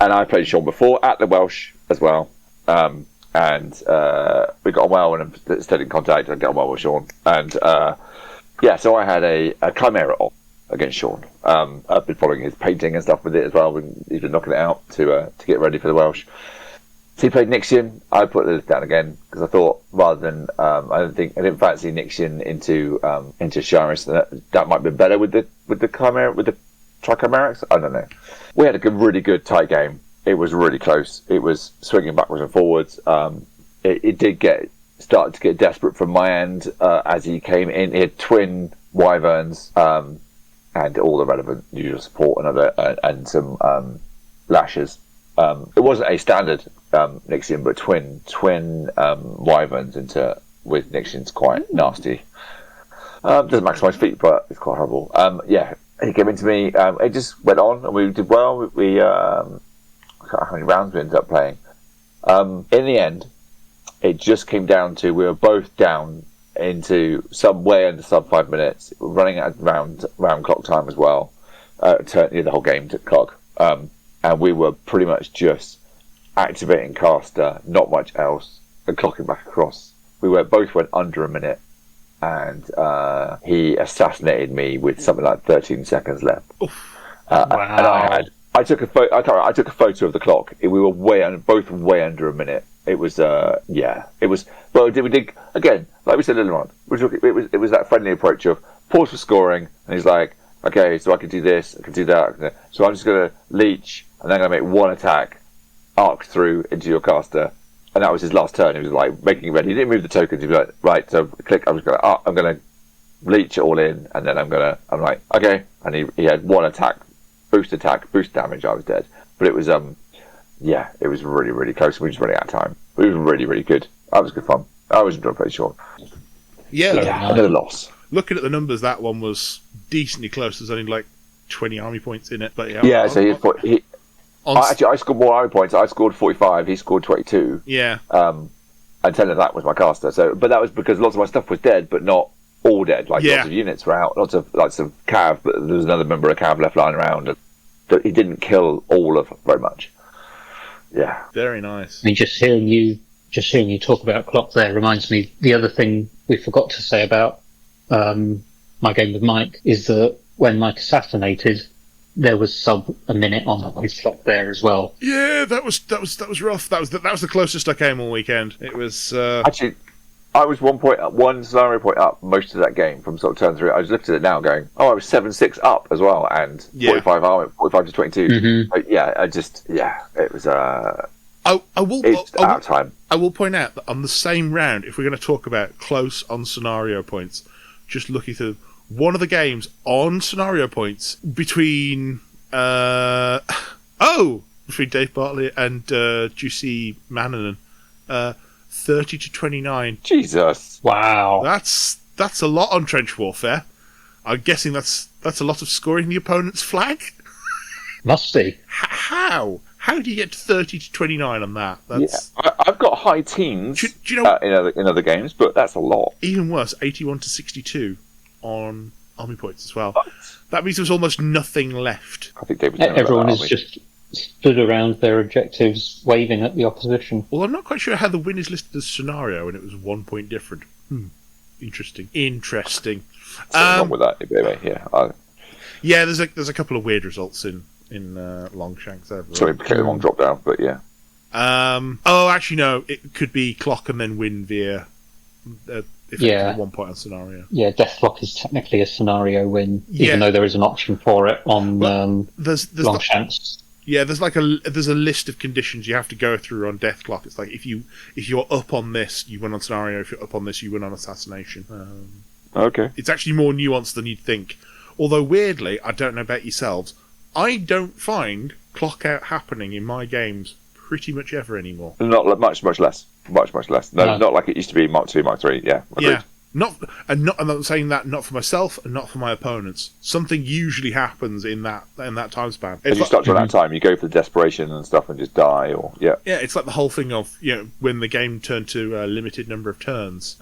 And I played Sean before at the Welsh as well. And we got on well and stayed in contact and got on well with Sean. And so I had a Chimera off against Sean. I've been following his painting and stuff with it as well. He's been knocking it out to get ready for the Welsh. So he played Nixian. I put the list down again because I thought rather than I didn't fancy Nixian into Sharis. That might be better with the Chimera with the Trichimerics. I don't know. We had a really good tight game. It was really close. It was swinging backwards and forwards. It did started to get desperate from my end as he came in. He had twin Wyverns and all the relevant usual support and some lashes. It wasn't a standard Nixian, but twin Wyverns with Nixian's quite nasty. Doesn't maximise feet, but it's quite horrible. He came into me. It just went on, and we did well. I can't remember how many rounds we ended up playing. In the end, it just came down to we were both down into some way under sub 5 minutes. We're running at round clock time as well. The whole game took clock, and we were pretty much just activating caster, not much else, and clocking back across. Both went under a minute. And he assassinated me with something like 13 seconds left. Wow! And I took a photo of the clock. We were both way under a minute. It was It was well. We did again, like we said earlier on. It was that friendly approach of pause for scoring, and he's like, okay, so I can do this, I can do that. So I'm just going to leech, and then I'm going to make one attack, arc through into your caster. And that was his last turn. He was like making it ready. He didn't move the tokens. He was like, right, so click. I'm going to leech it all in, and then I'm like, okay. And he had one attack, boost damage. I was dead. But it was it was really, really close. We were just running out of time. But it was really, really good. That was good fun. I was enjoying playing Sean. Another loss. Looking at the numbers, that one was decently close. There's only like 20 army points in it, but yeah. So he I scored more army points. I scored 45. He scored 22. Yeah. And 10 of that was my caster. So, but that was because lots of my stuff was dead, but not all dead. Lots of units were out. Lots of cav, but there was another member of cav left lying around. And he didn't kill all of very much. Yeah. Very nice. I mean, just hearing you talk about clock there reminds me. The other thing we forgot to say about my game with Mike is that when Mike assassinated, there was sub a minute on his clock there as well. Yeah, that was rough. That was the closest I came all weekend. It was actually, I was one scenario point up most of that game from sort of turn 3. I just looked at it now, going, I was 7-6 up as well, and 45 armor, 45 to 22. Mm-hmm. It was. It's out of time. I will point out that on the same round, if we're going to talk about close on scenario points, just looking through one of the games on scenario points between Dave Bartley and Juicy Mannanen, 30 to 29. Jesus! Wow, that's a lot on trench warfare. I'm guessing that's a lot of scoring the opponent's flag. Must be. How do you get to 30 to 29 on that? I've got high teens. Do you know in other games, but that's a lot. Even worse, 81 to 62 on army points as well. That means there's almost nothing left. I think David. Everyone is just stood around their objectives waving at the opposition. Well, I'm not quite sure how the win is listed as scenario and it was 1 point different. Interesting. Something wrong with that, maybe. Yeah. Yeah, there's a couple of weird results in Longshanks. Sorry, it became a long drop down, but yeah. Actually, no. It could be clock and then win via effectively 1 point on scenario. Yeah, Deathlock is technically a scenario win, even though there is an option for it on there's Longshanks. There's a list of conditions you have to go through on Deathlock. It's like if you're up on this, you win on scenario. If you're up on this, you win on assassination. Okay. It's actually more nuanced than you'd think. Although weirdly, I don't know about yourselves, I don't find clock out happening in my games pretty much ever anymore. Not much less. Much less. No, not like it used to be Mark 2, Mark 3. Yeah. Agreed. Yeah. I'm not saying that not for myself and not for my opponents. Something usually happens in that time span. As you start to run out of time, you go for the desperation and stuff and just die, or yeah. Yeah, it's like the whole thing of when the game turned to a limited number of turns.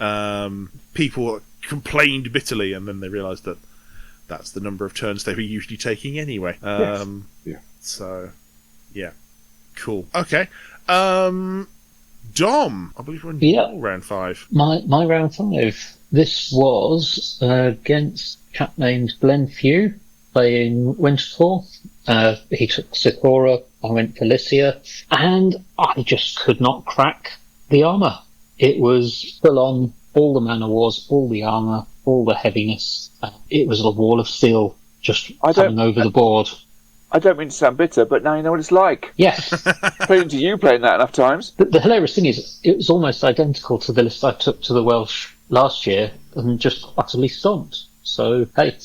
People complained bitterly, and then they realised that that's the number of turns they were usually taking anyway. Yes. Yeah. So, yeah, cool. Okay. Dom, I believe we're in round 5. My round 5. This was against a chap named Glenn Few, playing Winterfall. He took Sakura, I went for Lycia, and I just could not crack the armour. It was full on, all the mana wars, all the armour, all the heaviness. It was a wall of steel just coming over the board. I don't mean to sound bitter, but now you know what it's like. Yes. Playing to you playing that enough times. The hilarious thing is, it was almost identical to the list I took to the Welsh last year and just utterly stomped. So, hey,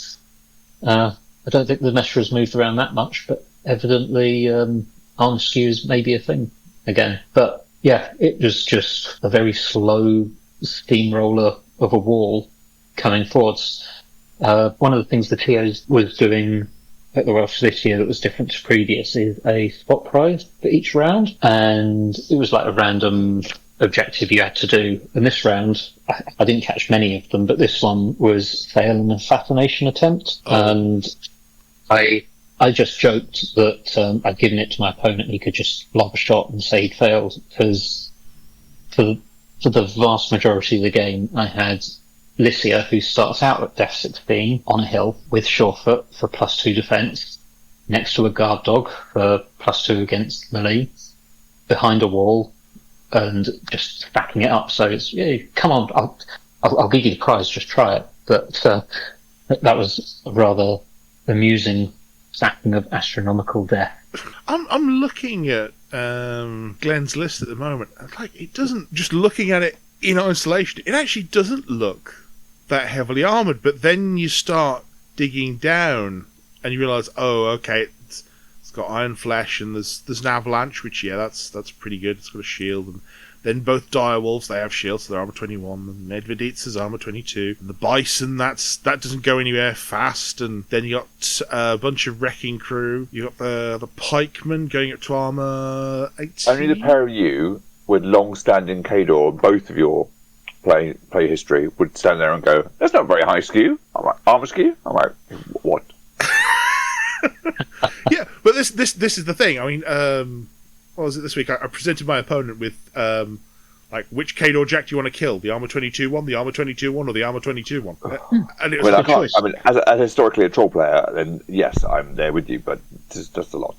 I don't think the measure has moved around that much, but evidently arm skews may be a thing again. But yeah, it was just a very slow steamroller of a wall coming forwards. One of the things the TOs was doing at the Welsh this year that was different to previous is a spot prize for each round, and it was like a random objective you had to do. And this round, I didn't catch many of them, but this one was fail an assassination attempt, and I just joked that I'd given it to my opponent and he could just lob a shot and say he'd failed, because for the vast majority of the game I had Lycia, who starts out at Def 16 on a hill with Surefoot for +2 defense, next to a guard dog for +2 against melee, behind a wall, and just stacking it up. So it's, come on, I'll give you the prize, just try it. But that was a rather amusing stacking of astronomical death. I'm looking at Glenn's list at the moment. Like, it doesn't, just looking at it in isolation, it actually doesn't look that heavily armoured, but then you start digging down and you realise, okay, it's got iron flesh and there's an avalanche, which that's pretty good. It's got a shield, and then both direwolves, they have shields, so they're armour 21, and Medveditz is armour 22, and the bison, that doesn't go anywhere fast, and then you got a bunch of wrecking crew, you got the pikemen going up to armour 18. Only the pair of you with long-standing Kador, both of your play history, would stand there and go, that's not very high skew. I'm like, armour skew? I'm like, what? Yeah, but this is the thing. I mean, what was it this week? I presented my opponent with, which Kador Jack do you want to kill? The armour 22 one, the armour 22 one, or the armour 22 one? And it was a choice. I mean, as historically a troll player, then yes, I'm there with you, but it's just a lot.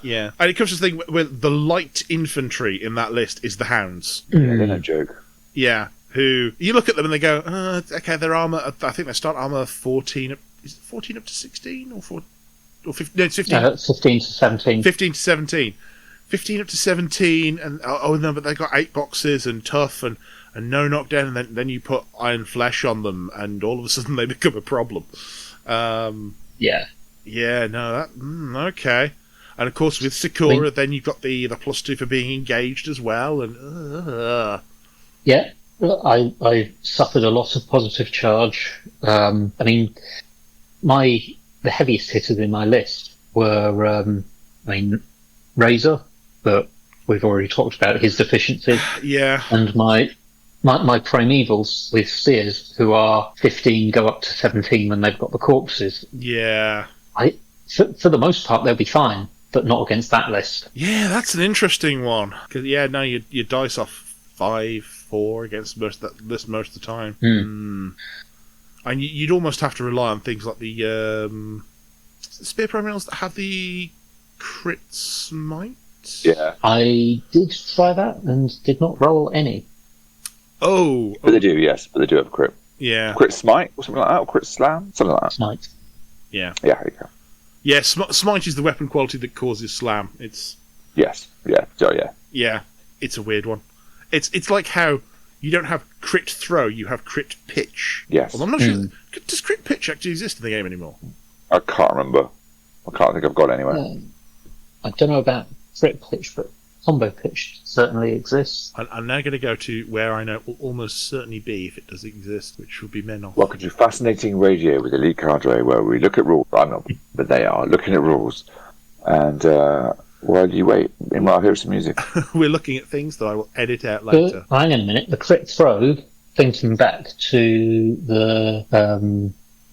Yeah, and it comes to the thing where the light infantry in that list is the hounds. Yeah, they're no joke. Yeah, who you look at them and they go, okay, their armour. I think they start armour 14. Is it 14 up to 16 or 4? Or 15, no, it's 15. 15 to 17. 15 to 17. 15 up to 17, and no, but they got 8 boxes and tough and no knockdown, and then you put iron flesh on them, and all of a sudden they become a problem. Yeah, no, okay. And of course with Sakura, then you've got the +2 for being engaged as well, and yeah. I suffered a lot of positive charge. I mean, the heaviest hitters in my list were, Razor, but we've already talked about his deficiencies. Yeah. And my Primevals with Seers, who are 15, go up to 17 when they've got the corpses. Yeah. For the most part, they'll be fine. but not against that list. Yeah, that's an interesting one. Because no, you dice off 5-4 against most of that list most of the time. And you'd almost have to rely on things like the spear primarils that have the crit smite. Yeah, I did try that and did not roll any. Oh, but they do, yes, but they do have crit. Yeah, Crit smite or something like that, or crit slam, something like that. Smite. Yeah, there you go. Yeah, smite is the weapon quality that causes slam. It's yes, yeah, it's a weird one. It's like how you don't have crit throw, you have crit pitch. Yes. Well, I'm not sure. Does crit pitch actually exist in the game anymore? I can't remember. I can't think I've got it anywhere. I don't know about crit pitch, but combo pitch certainly exists. I'm now going to go to where I know it will almost certainly be if it does exist, which will be Menoth. Welcome to Fascinating Radio with Elite Cadre, where we look at rules. I'm not, but they are looking at rules. And while you wait, meanwhile, here's some music. We're looking at things that I will edit out later. Hang on a minute. The crit throw, thinking back to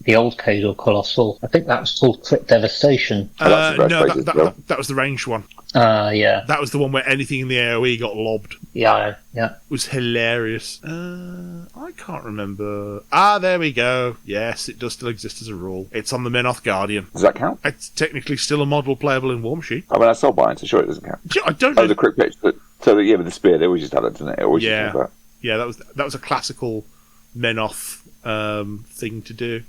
the old Cador Colossal, I think that was called Crit Devastation. No, that was the ranged one. Yeah. That was the one where anything in the AoE got lobbed. Yeah. It was hilarious. I can't remember. There we go. Yes, it does still exist as a rule. It's on the Menoth Guardian. Does that count? It's technically still a model playable in War Machine. I mean, I sold mine, so sure it doesn't count. I don't know. Oh, the crit pitch. With the spear, they always just had it, didn't it? It always yeah. just had that. Yeah, that was a classical Menoth thing to do.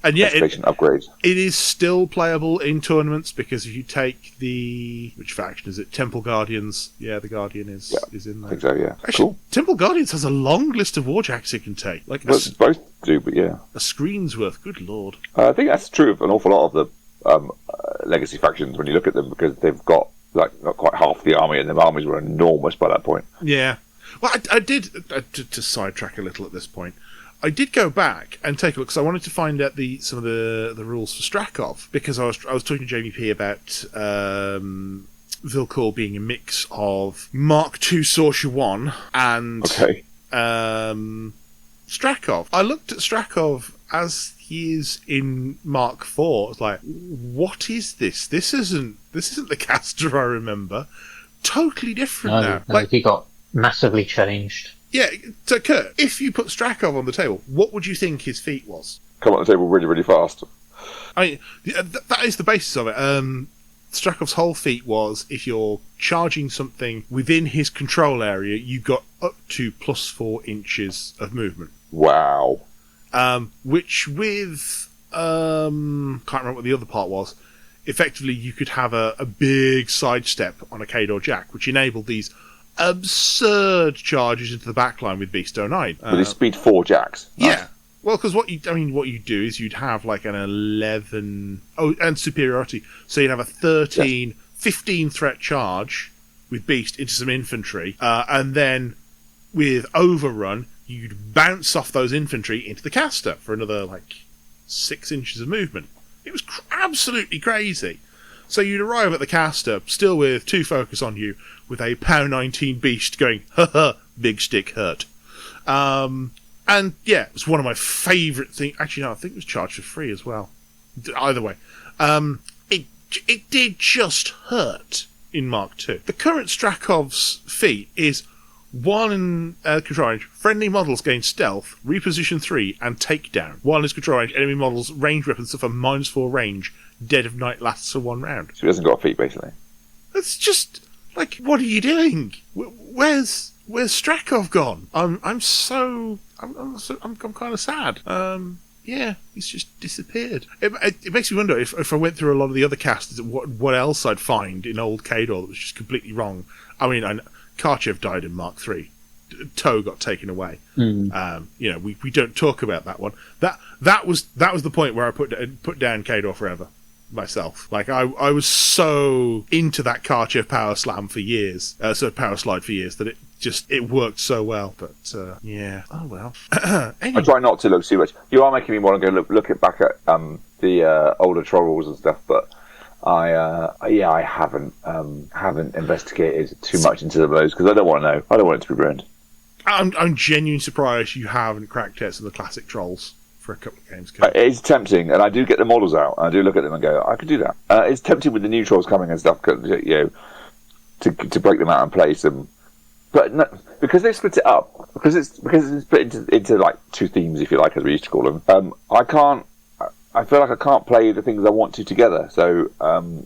And yeah, upgrades. It is still playable in tournaments because if you take which faction is it? Temple Guardians. Yeah, the Guardian is in there. I think so, yeah. Actually, cool. Temple Guardians has a long list of warjacks it can take. Like both do, but yeah. A screen's worth. Good lord. I think that's true of an awful lot of the legacy factions when you look at them, because they've got not quite half the army, and their armies were enormous by that point. Yeah. Well, I did to sidetrack a little at this point. I did go back and take a look because I wanted to find out some of the rules for Strakov, because I was talking to Jamie about Vilcor being a mix of Mark II Sorsha 1 and Strakov. I looked at Strakov as he is in Mark IV. I was like, what is this? This isn't the caster I remember. Totally different now. No, he got massively changed. Yeah, so Kurt, if you put Strakov on the table, what would you think his feat was? Come on the table really, really fast. I mean, that is the basis of it. Strakov's whole feat was if you're charging something within his control area, you got up to +4 inches of movement. Wow. Which with can't remember what the other part was. Effectively, you could have a big sidestep on a Cador Jack, which enabled these absurd charges into the backline with Beast 09. With his speed 4 jacks. Nice. Yeah. Well, because what you do is you'd have like an 11... Oh, and superiority. So you'd have a 13, 15 threat charge with Beast into some infantry, and then with Overrun, you'd bounce off those infantry into the caster for another, 6 inches of movement. It was absolutely crazy. So you'd arrive at the caster, still with 2 focus on you, with a POW 19 beast going, big stick hurt. And yeah, it was one of my favourite things. Actually, no, I think it was charged for free as well. Either way. It did just hurt in Mark II. The current Strakov's feat is 1 in control range, friendly models gain stealth, reposition 3, and takedown. 1 is control range, enemy models ranged weapons suffer -4 range, dead of night lasts for 1 round. So he hasn't got a feat, basically. It's just, what are you doing? Where's Strakov gone? I'm kind of sad. Yeah, he's just disappeared. It makes me wonder if I went through a lot of the other casters, what else I'd find in old Cador that was just completely wrong. I mean, Karchev died in Mark III. Toe got taken away. We don't talk about that one. That was the point where I put down Cador forever myself. I was so into that Karchev power slam for years, power slide for years, that it worked so well. But yeah, oh well. Anyway. I try not to look too much. You are making me want to go look back at the older troll rules and stuff, but I haven't investigated too much into those because I don't want to know. I don't want it to be ruined. I'm genuinely surprised you haven't cracked at some of the classic trolls for a couple of games. It's tempting, and I do get the models out. And I do look at them and go, I could do that. It's tempting with the new trolls coming and stuff, to break them out and place them. But no, because they split it up, because it's split into like two themes, if you like, as we used to call them. I feel like I can't play the things I want to together. So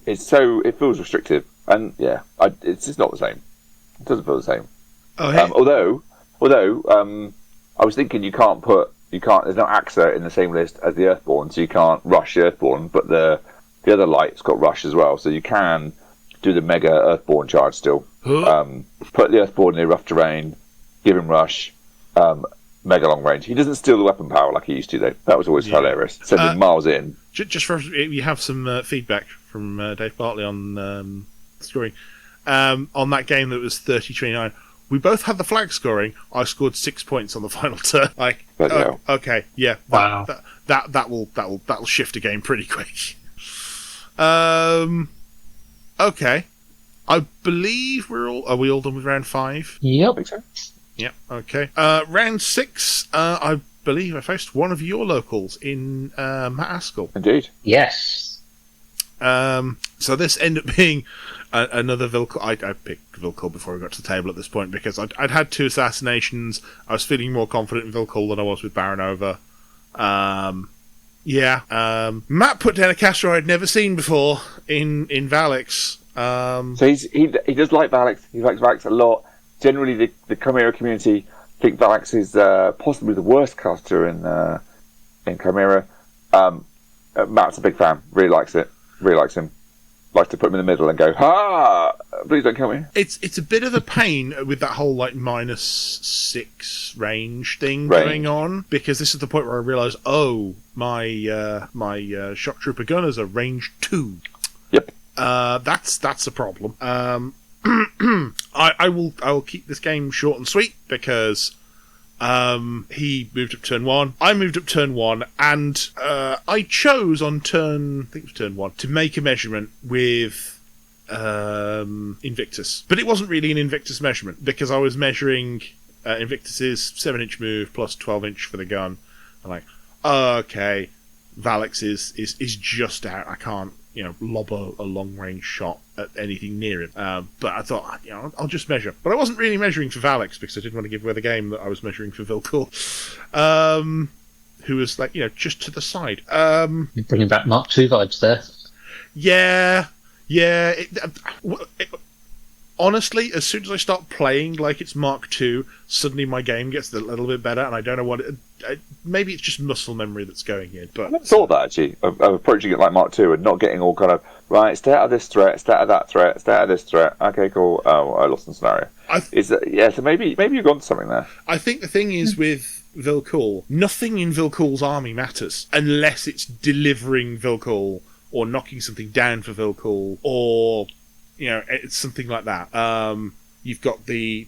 it feels restrictive, and it's just not the same. It doesn't feel the same. Oh, hey. Although I was thinking you can't. There's no AXA in the same list as the Earthborn, so you can't rush the Earthborn. But the other light's got rush as well, so you can do the mega Earthborn charge still. Put the Earthborn in rough terrain, give him rush, mega long range. He doesn't steal the weapon power like he used to, though. That was always hilarious. Sending miles in. Just for you have some feedback from Dave Bartley on scoring on that game that was 30-29. We both had the flag scoring. I scored 6 points on the final turn. Okay, yeah. Wow. That will shift a game pretty quick. Okay. I believe are we all done with round 5? Yep. I think so. Yeah, okay. Round 6, I believe I faced one of your locals in Matt Askell. Indeed. Yes. So this ended up being another Vilcol. I picked Vilcol before we got to the table at this point because I'd had 2 assassinations. I was feeling more confident in Vilcol than I was with Baronova. Matt put down a caster I'd never seen before in Valix. So he does like Valix. He likes Valix a lot. Generally, the Chimera community think Valix is possibly the worst caster in Chimera. Matt's a big fan. Really likes it. Really likes him. Likes to put him in the middle and go, ha! Please don't kill me. It's a bit of a pain with that whole like -6 range thing going on, because this is the point where I realise, my shock trooper gunners are range 2. Yep. That's a problem. I will keep this game short and sweet because he moved up turn 1, I moved up turn 1, and I chose on turn 1 to make a measurement with Invictus. But it wasn't really an Invictus measurement because I was measuring Invictus's 7-inch move plus 12-inch for the gun. I'm like, okay, Valix is just out. I can't lob a long-range shot at anything near him. But I thought, I'll just measure. But I wasn't really measuring for Valix because I didn't want to give away the game that I was measuring for Vilcol, who was like, just to the side. You're bringing back Mark II vibes there. Yeah. Honestly, as soon as I start playing like it's Mark II, suddenly my game gets a little bit better, and I don't know what maybe it's just muscle memory that's going in. But I never thought that, actually, of approaching it like Mark II and not getting all kind of, right, stay out of this threat, stay out of that threat, stay out of this threat. Okay, cool. Oh, I lost the scenario. So maybe you've gone to something there. I think the thing is with Vilcol, nothing in Vilcol's army matters unless it's delivering Vilcol or knocking something down for Vilcol or it's something like that. You've got the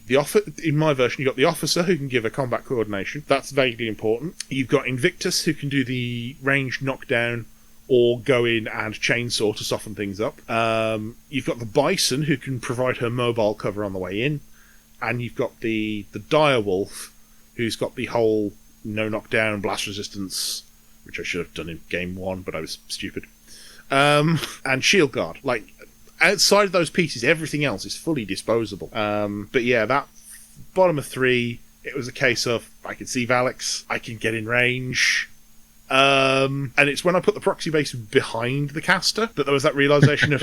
in my version, you've got the officer who can give a combat coordination. That's vaguely important. You've got Invictus who can do the ranged knockdown or go in and chainsaw to soften things up. You've got the Bison who can provide her mobile cover on the way in. And you've got the Direwolf who's got the whole no knockdown, blast resistance, which I should have done in game 1, but I was stupid. And Shield Guard. Like, outside of those pieces, everything else is fully disposable. But yeah, that bottom of 3, it was a case of I can see Valix, I can get in range. And it's when I put the proxy base behind the caster that there was that realisation of,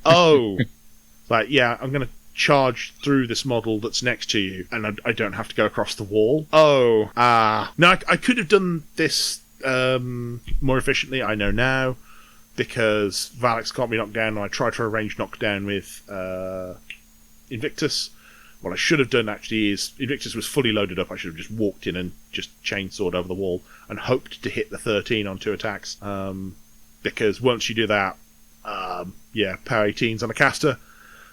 I'm going to charge through this model that's next to you, and I don't have to go across the wall. No, I could have done this more efficiently, I know now, because Valix can't be knocked down, and I tried to arrange knockdown with Invictus. What I should have done, actually, is Invictus was fully loaded up. I should have just walked in and just chainsawed over the wall and hoped to hit the 13 on 2 attacks. Because once you do that, power 18s on a caster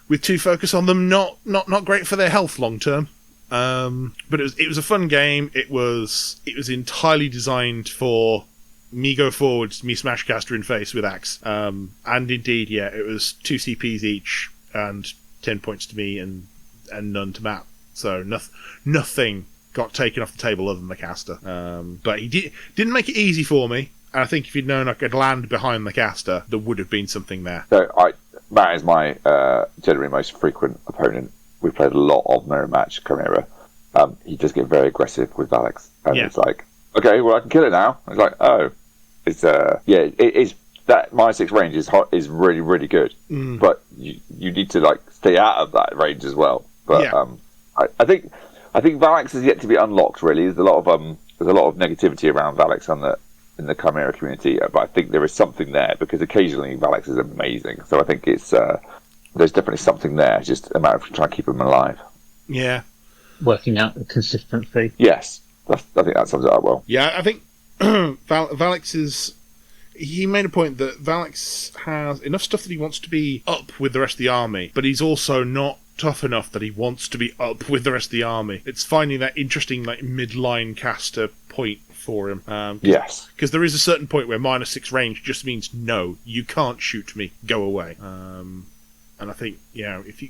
with 2 focus on them, not great for their health long term. But it was a fun game. It was entirely designed for me go forwards, me smash caster in face with axe. And indeed, it was 2 CPs each and 10 points to me and none to Matt. So nothing got taken off the table other than the caster. But he didn't make it easy for me. And I think if you'd known I could land behind the caster, there would have been something there. So Matt is my generally most frequent opponent. We played a lot of mirror match Chimera. He does get very aggressive with Alex, and it's like, okay, well I can kill it now. It's like, oh, it's it is that -6 range is really really good, but you need to like stay out of that range as well. But I think Valix is yet to be unlocked. Really, there's a lot of negativity around Valix in the Chimera community, but I think there is something there because occasionally Valix is amazing. So I think it's there's definitely something there. It's just a matter of trying to keep him alive. Yeah, working out the consistency. Yes, I think that sums it up well. Yeah, I think Valix is. He made a point that Valix has enough stuff that he wants to be up with the rest of the army, but he's also not tough enough that he wants to be up with the rest of the army. It's finding that interesting like midline caster point for him. Yes, because there is a certain point where -6 range just means no, you can't shoot me, go away. And I think if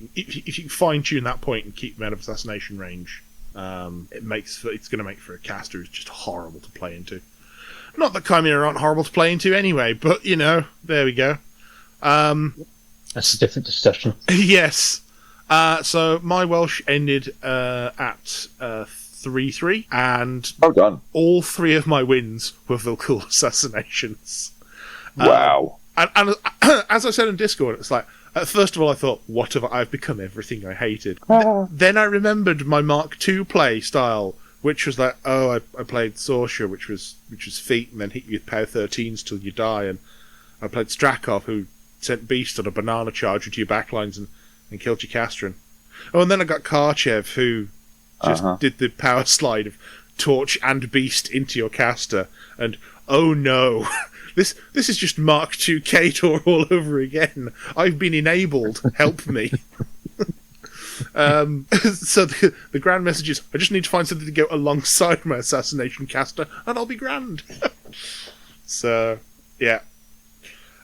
you can fine tune that point and keep him out of assassination range, it's going to make for a caster who's just horrible to play into. Not that Chimera aren't horrible to play into anyway, but there we go. That's a different discussion. Yes. So my Welsh ended at 3-3, and well done. All 3 of my wins were Vilcool assassinations. Wow. And as I said in Discord, it's like, first of all, I thought, what have I've become everything I hated. Then I remembered my Mark II play style, which was like, I played Sorcerer, which was feet, and then hit you with power 13s till you die, and I played Strakov, who sent Beast on a banana charge into your backlines and killed your caster. Oh, and then I got Karchev, who just did the power slide of Torch and Beast into your caster, and oh no, this is just Mark II Kador all over again. I've been enabled, help me. So the grand message is, I just need to find something to go alongside my assassination caster, and I'll be grand. So, yeah.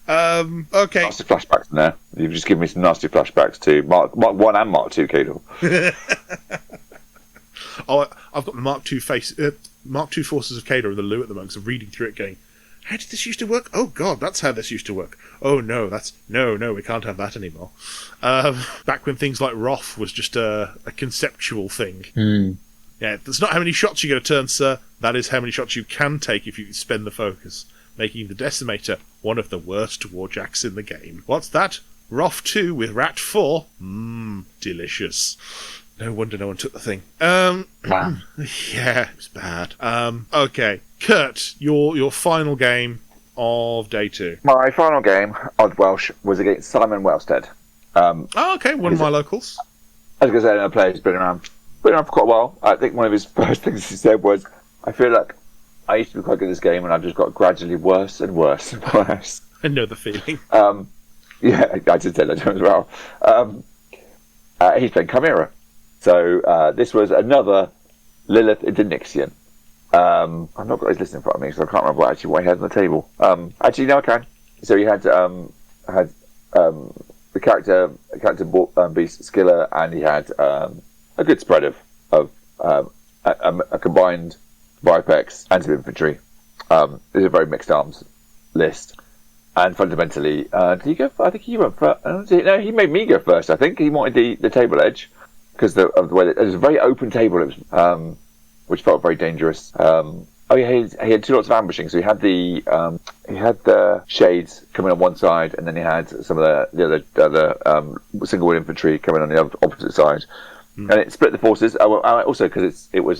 Okay. Nasty flashbacks in there. You've just given me some nasty flashbacks to Mark 1 and Mark 2 Kador. I've got the Mark II Forces of Kador in the loo at the moment, so I'm reading through it going, how did this used to work? Oh god, that's how this used to work. Oh no, no, we can't have that anymore. Back when things like Roth was just a conceptual thing. Yeah, that's not how many shots you're going to turn, sir. That is how many shots you can take if you spend the focus, making the Decimator one of the worst warjacks in the game. What's that? Roth 2 with Rat 4? Delicious. No wonder no one took the thing. Wow. Yeah, it was bad. Okay, Kurt, your final game of day 2. My final game of Welsh was against Simon Wellstead. Okay, one of my locals. As I said, a player who's been around for quite a while. I think one of his first things he said was, I feel like I used to be quite good at this game and I've just got gradually worse and worse and worse. I know the feeling. Yeah, I did say that to him as well. He's playing Chimera. So this was another Lilith Indinixian. I've not got his list in front of me, so I can't remember what he had on the table. Actually, no, I can. So he had the character Beast Skiller, and he had a good spread of a combined Vipex and some infantry. It's a very mixed arms list. And fundamentally, did he go? I think he went first. No, he made me go first. I think he wanted the table edge because of the way that it was a very open table. It was, which felt very dangerous. He had 2 lots of ambushing. So he had the shades coming on one side, and then he had some of the other single wheel infantry coming on the opposite side, and it split the forces. Also because it was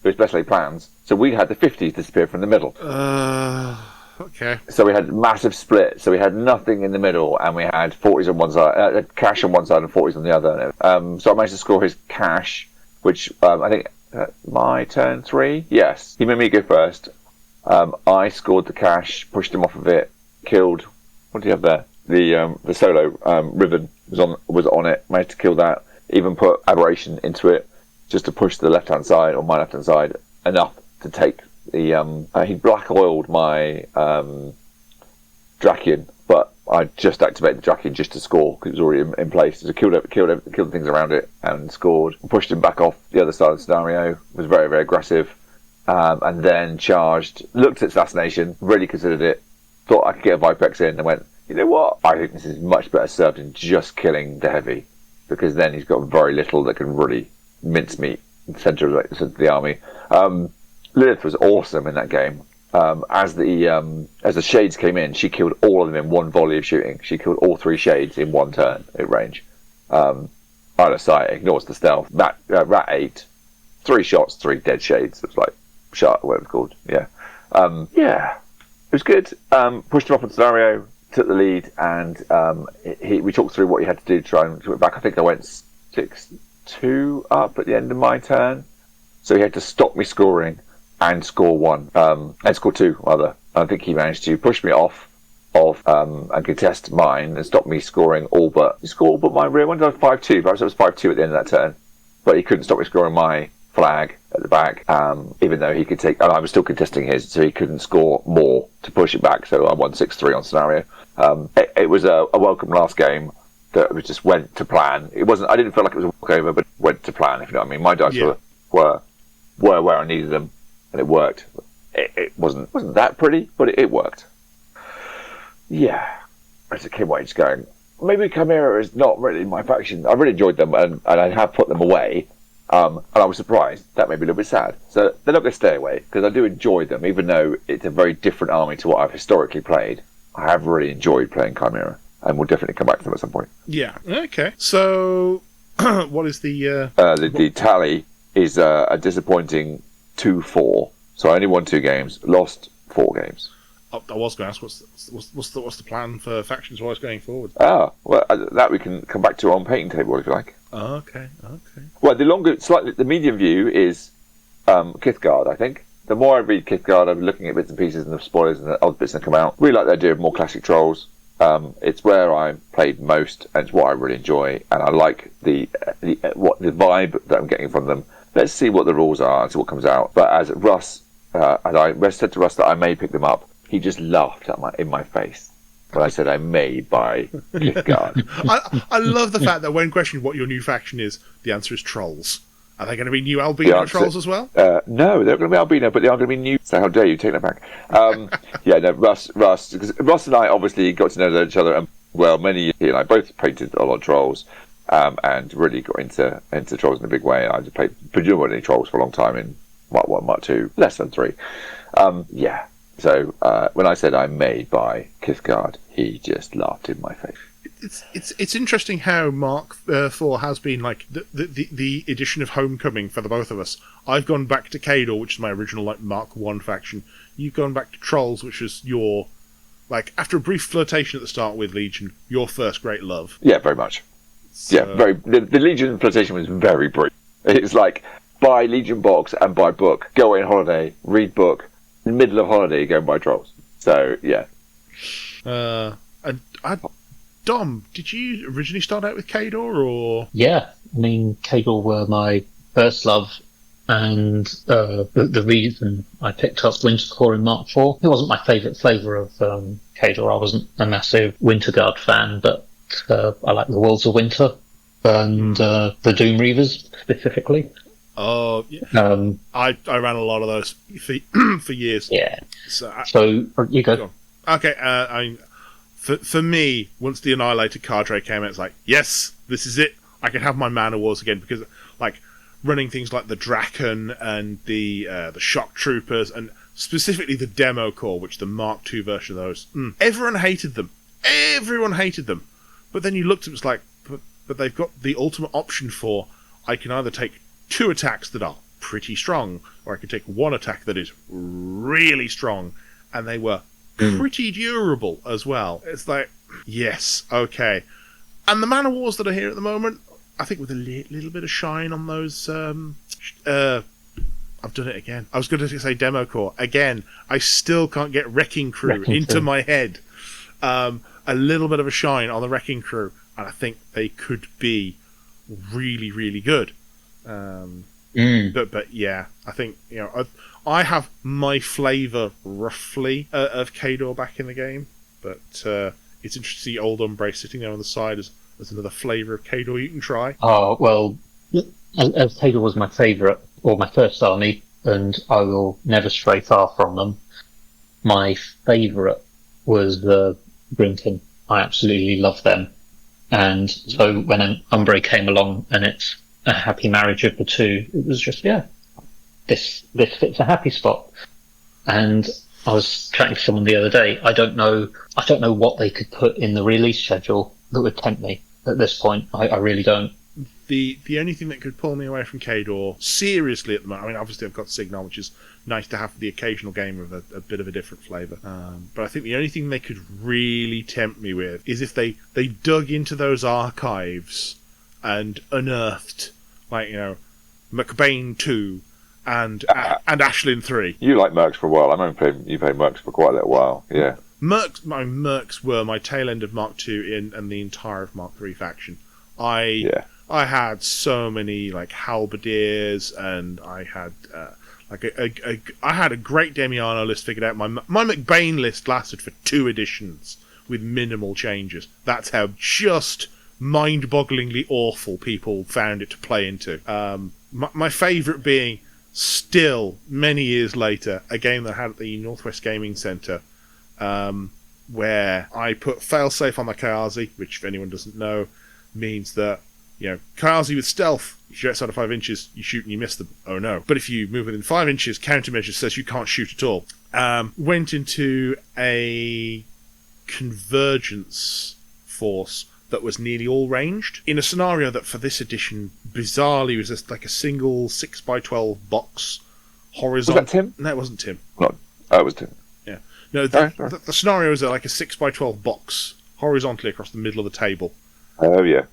best laid plans. So we had the 50s disappear from the middle. Okay. So we had massive split. So we had nothing in the middle, and we had 40s on one side, cash on one side, and 40s on the other. So I managed to score his cash, which I think my turn 3. Yes, he made me go first. I scored the cash, pushed him off of it, killed. What do you have there? The solo Riven was on it. Managed to kill that. Even put Aberration into it, just to push the left hand side or my left hand side enough to take the. He black oiled my Drakian, but I just activated the jockey just to score because it was already in place. So killed the things around it and scored. Pushed him back off the other side of the scenario. Was very, very aggressive. And then charged, looked at assassination, really considered it, thought I could get a Vipex in, and went, you know what? I think this is much better served than just killing the heavy, because then he's got very little that can really mincemeat the centre of the army. Lilith was awesome in that game. As the shades came in, she killed all of them in one volley of shooting. She killed all 3 shades in one turn at range. Out of sight, ignores the stealth. Rat 8, 3 shots, 3 dead shades. It was like shot, whatever it's called. Yeah, it was good. Pushed him up on scenario, took the lead, and we talked through what he had to do to try and get back. I think I went 6-2 up at the end of my turn, so he had to stop me scoring and score 1, and score 2 rather. I think he managed to push me off and contest mine and stop me scoring all but my rear one. Did I 5-2? Perhaps it was 5-2 at the end of that turn, but he couldn't stop me scoring my flag at the back, even though he could take, and I was still contesting his, so he couldn't score more to push it back, so I won 6-3 on scenario. It was a welcome last game that just went to plan. I didn't feel like it was a walkover, but went to plan, if you know what I mean. My dice were where I needed them, and it worked. It wasn't that pretty, but it worked. Yeah. As it came away just going, maybe Chimera is not really my faction. I really enjoyed them, and I have put them away. And I was surprised. That made me a little bit sad. So they're not going to stay away, because I do enjoy them, even though it's a very different army to what I've historically played. I have really enjoyed playing Chimera, and we'll definitely come back to them at some point. Yeah, okay. So, what is the... The tally is a disappointing 2-4. So I only won 2 games, lost 4 games. I was going to ask, what's the plan for factions-wise going forward? Well, that we can come back to on painting table, if you like. Okay. Well, the medium view is Kithgard, I think. The more I read Kithgard, I'm looking at bits and pieces and the spoilers and the odd bits that come out. Really like the idea of more classic trolls. It's where I played most, and it's what I really enjoy, and I like the vibe that I'm getting from them. Let's see what the rules are and see what comes out. But as I said to Russ that I may pick them up, he just laughed in my face when I said I may buy Kithgard. I love the fact that when questioned what your new faction is, the answer is trolls. Are they going to be new albino trolls as well? No, they're going to be albino, but they are going to be new. So how dare you take that back? Russ and I obviously got to know each other, and many years, he and I both painted a lot of trolls, and really got into trolls in a big way. I just played predominantly trolls for a long time in Mark 1, Mark 2, less than 3. So when I said I may buy Kithgard, he just laughed in my face. It's interesting how Mark 4 has been like the edition of Homecoming for the both of us. I've gone back to Kador, which is my original Mark 1 faction. You've gone back to Trolls, which was your, after a brief flirtation at the start with Legion, your first great love. Yeah, very much. So... Yeah, the Legion flirtation was very brief. It's like buy Legion box and buy book, go away on holiday, read book. In the middle of holiday, go and buy trolls. So, yeah. Dom, did you originally start out with Kador, or...? Yeah, I mean, Kador were my first love, and the reason I picked up Wintercore in Mark 4, it wasn't my favourite flavour of Kador. I wasn't a massive Winterguard fan, but I like the Worlds of Winter, and the Doom Reavers, specifically. Oh, yeah. I ran a lot of those for years. Yeah. So you go. Okay, for me, once the Annihilator cadre came out, it's like, yes, this is it. I can have my Mana Wars again, because running things like the Draken and the Shock Troopers, and specifically the Demo Corps, which the Mark II version of those, everyone hated them. Everyone hated them. But then you looked at it, it's like, but they've got the ultimate option for, I can either take 2 attacks that are pretty strong, or I can take 1 attack that is really strong, and they were pretty durable as well. It's like, yes, okay. And the Mana Wars that are here at the moment, I think with a little bit of shine on those... I've done it again. I was going to say Demo Corps. Again, I still can't get Wrecking Crew into my head. A little bit of a shine on the Wrecking Crew, and I think they could be really, really good. But yeah, I think, I have my flavour roughly of Kador back in the game, but it's interesting to see Old Umbre sitting there on the side as another flavour of Khador you can try. Oh, well, as Khador was my favourite, or my first army, and I will never stray far from them, my favourite was the Grimkin. I absolutely love them. And so when an Umbre came along and it's a happy marriage of the two, it was just, this fits a happy spot. And I was chatting to someone the other day. I don't know what they could put in the release schedule that would tempt me at this point. I really don't. The only thing that could pull me away from Khador seriously at the moment, I mean, obviously I've got Signal, which is nice to have for the occasional game of a bit of a different flavour. But I think the only thing they could really tempt me with is if they dug into those archives and unearthed, like, McBain 2 and Ashlyn 3. You like Mercs for a while. I remember you played Mercs for quite a little while. Yeah. Mercs were my tail end of Mark 2 and the entire of Mark 3 faction. I had so many like halberdiers, and I had I had a great Demiano list figured out. My McBain list lasted for 2 editions with minimal changes. That's how just mind-bogglingly awful people found it to play into. My favourite being, still many years later, a game that I had at the Northwest Gaming Centre, where I put failsafe on my Kayazi, which, if anyone doesn't know, means that, Kayazi with stealth, if you're outside of 5 inches, you shoot and you miss them. Oh no. But if you move within 5 inches, countermeasure says you can't shoot at all. Went into a convergence force that was nearly all ranged, in a scenario that for this edition, bizarrely, was just like a single 6x12 box, horizontal. Was that Tim? No, it wasn't Tim. No, it was Tim. Yeah. No, the scenario was like a 6x12 box, horizontally across the middle of the table. Oh, yeah.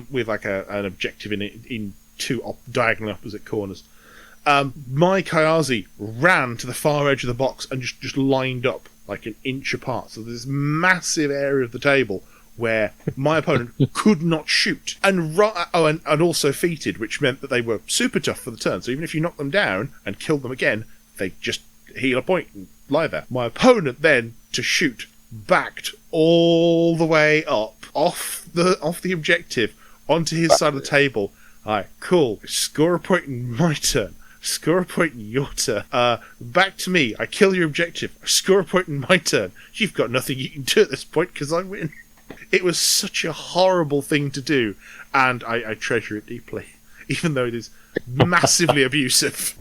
With like an objective in 2 diagonal opposite corners. My Kayazi ran to the far edge of the box and just lined up like an inch apart. So there's this massive area of the table where my opponent could not shoot. And also feated, which meant that they were super tough for the turn. So even if you knock them down and kill them again, they just heal a point and lie there. My opponent then, to shoot, backed all the way up off the objective onto his side of the table. Alright, cool. Score a point in my turn. Score a point in your turn. Back to me. I kill your objective. Score a point in my turn. You've got nothing you can do at this point because I win. It was such a horrible thing to do, and I treasure it deeply, even though it is massively abusive.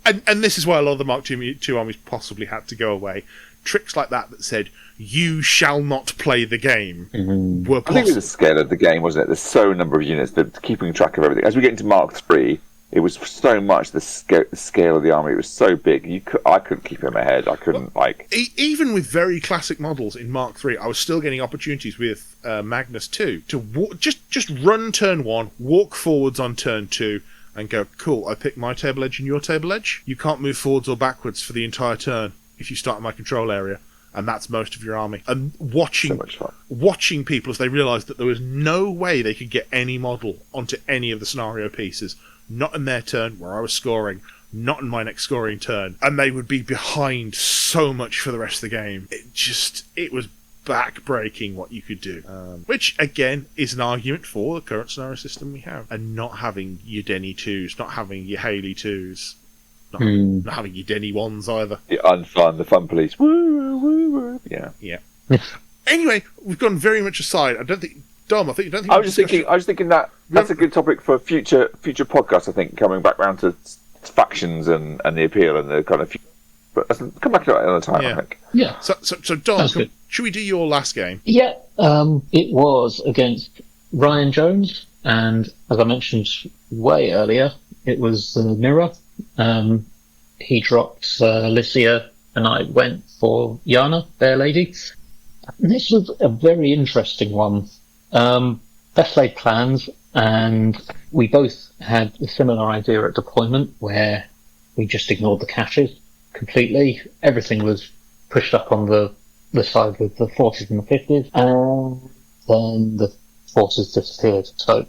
And this is why a lot of the Mark II armies possibly had to go away. Tricks like that said, you shall not play the game, were possible. I think it was the scale of the game, wasn't it? There's so number of units that keeping track of everything. As we get into Mark III, it was so much the scale of the army. It was so big. I couldn't keep in my head. I couldn't even with very classic models in Mark III, I was still getting opportunities with Magnus 2 to just run turn 1, walk forwards on turn 2, and go, cool, I picked my table edge and your table edge. You can't move forwards or backwards for the entire turn if you start in my control area, and that's most of your army. And watching people as they realised that there was no way they could get any model onto any of the scenario pieces, not in their turn where I was scoring, not in my next scoring turn, and they would be behind so much for the rest of the game. It was back-breaking what you could do. Which, again, is an argument for the current scenario system we have, and not having your Denny 2s, not having your Haley 2s, not having your Denny 1s either. The fun police. Woo, woo, woo. Yeah. Anyway, we've gone very much aside. I don't think... Dom, I don't think... I was just thinking that that's a good topic for future podcasts, I think, coming back round to factions and the appeal and the kind of... But let's come back to that another time, I think. Yeah. So Dom, should we do your last game? Yeah. It was against Ryan Jones, and as I mentioned way earlier, it was Mirror. He dropped Lycia, and I went for Yana, Bear Lady. And this was a very interesting one. Best laid plans, and we both had a similar idea at deployment where we just ignored the caches completely. Everything was pushed up on the side with the forces in the 50s, and then the forces disappeared. So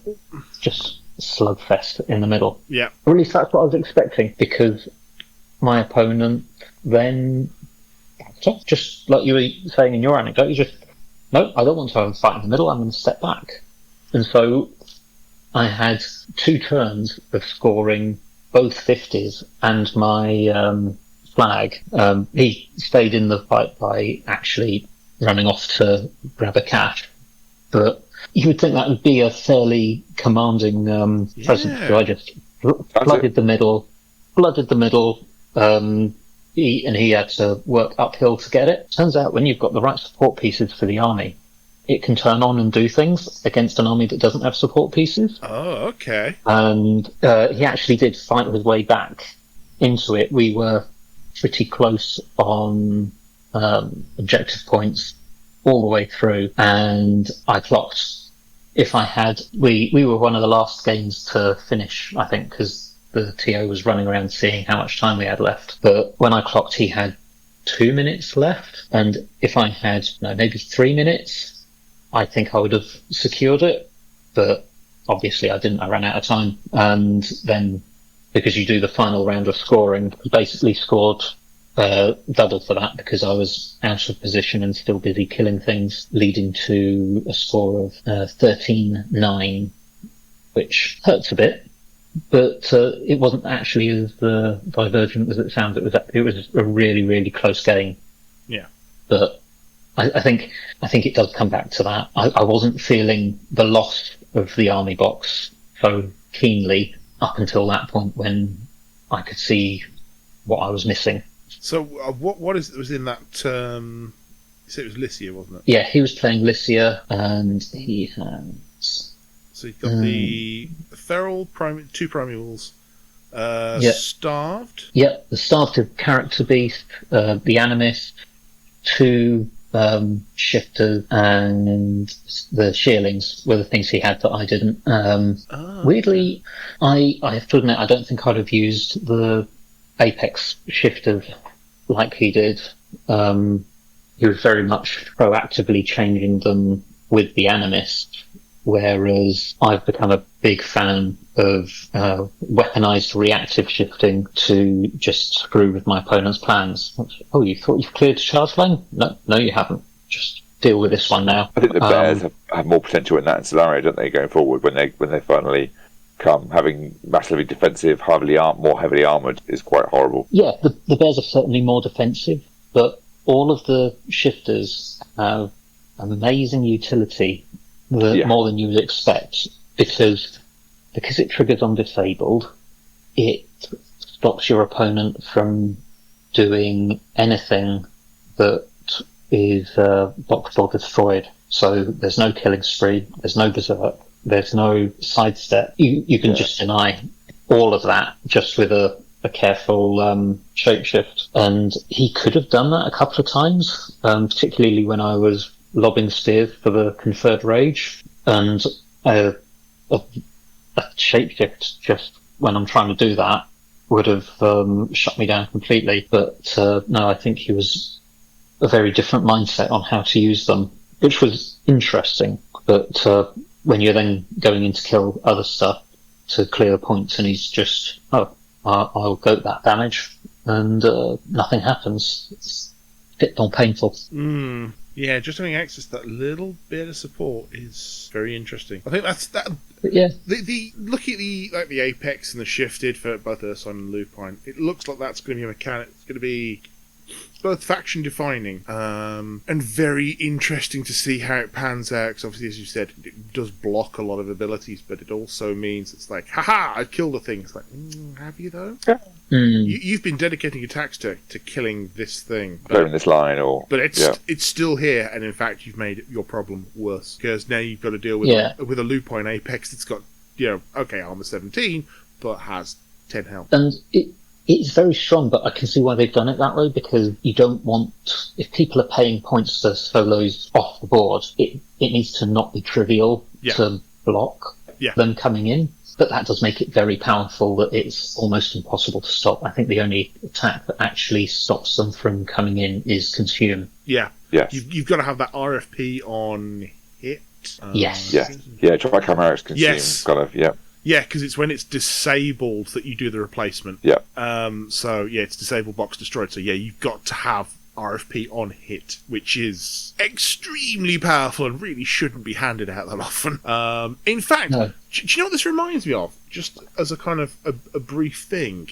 just slugfest in the middle. Yeah. Or at least that's what I was expecting, because my opponent then, just like you were saying in your anecdote, he just no, I don't want to have a fight in the middle, I'm going to step back. And so I had 2 turns of scoring both 50s and my flag. He stayed in the fight by actually running off to grab a cash. But you would think that would be a fairly commanding presence. So I just flooded the middle, he had to work uphill to get it. Turns out when you've got the right support pieces for the army, it can turn on and do things against an army that doesn't have support pieces. Oh, okay. And he actually did fight his way back into it. We were pretty close on objective points all the way through, and I clocked. If I had, we were one of the last games to finish, I think, because the TO was running around seeing how much time we had left. But when I clocked, he had 2 minutes left, and if I had maybe 3 minutes, I think I would have secured it. But obviously I didn't. I ran out of time, and then because you do the final round of scoring, I basically scored double for that because I was out of position and still busy killing things, leading to a score of 13-9, which hurts a bit, but it wasn't actually as divergent as it sounds. It was a really, really close game. Yeah. But I think it does come back to that. I wasn't feeling the loss of the army box so keenly up until that point when I could see what I was missing. So what was in that? You said it was Lycia, wasn't it? Yeah, he was playing Lycia, and he has. So you've got the feral 2 primals, starved. Yep, the starved character beast, the animist, 2 shifters, and the shearlings were the things he had that I didn't. Weirdly, I have to admit I don't think I'd have used the Apex shifters like he did. He was very much proactively changing them with the animist, whereas I've become a big fan of weaponized reactive shifting to just screw with my opponent's plans. Oh, you thought you've cleared the charge lane? No, you haven't. Just deal with this one now. I think the bears have more potential in that scenario, don't they, going forward when they finally come. Having massively defensive, more heavily armoured is quite horrible. Yeah, the bears are certainly more defensive, but all of the shifters have amazing utility, more than you would expect, because it triggers on disabled, it stops your opponent from doing anything that is boxed or destroyed. So there's no killing spree, there's no berserk, there's no sidestep. You can just deny all of that just with a careful shapeshift. And he could have done that a couple of times, particularly when I was lobbing spears for the conferred rage. And a shapeshift just when I'm trying to do that would have shut me down completely. But no, I think he was a very different mindset on how to use them, which was interesting. But when you're then going in to kill other stuff to clear points, and he's just, I'll goat that damage, and nothing happens. It's a bit more painful. Yeah, just having access to that little bit of support is very interesting. I think that's that. Yeah. The looking at the Apex and the shifted for both Urson and Lupine, it looks like that's going to be a mechanic. It's going to be both faction defining and very interesting to see how it pans out, because obviously, as you said, it does block a lot of abilities, but it also means it's like, haha, I killed the thing. It's like, have you though? You've been dedicating attacks to killing this thing, clearing this line, but it's still here, and in fact you've made your problem worse, because now you've got to deal with a Lupine Apex that's got armor 17 but has 10 health, and it's very strong, but I can see why they've done it that way, because you don't want, if people are paying points to solos off the board, it needs to not be trivial to block them coming in. But that does make it very powerful that it's almost impossible to stop. I think the only attack that actually stops them from coming in is consume. Yeah. Yes. You've got to have that RFP on hit. Yes. Yeah, try Chimera's consume. Yes. Yeah, because it's when it's disabled that you do the replacement. Yeah. So, it's disabled box destroyed. So, you've got to have RFP on hit, which is extremely powerful and really shouldn't be handed out that often. In fact, No. do you know what this reminds me of? Just as a kind of a brief thing.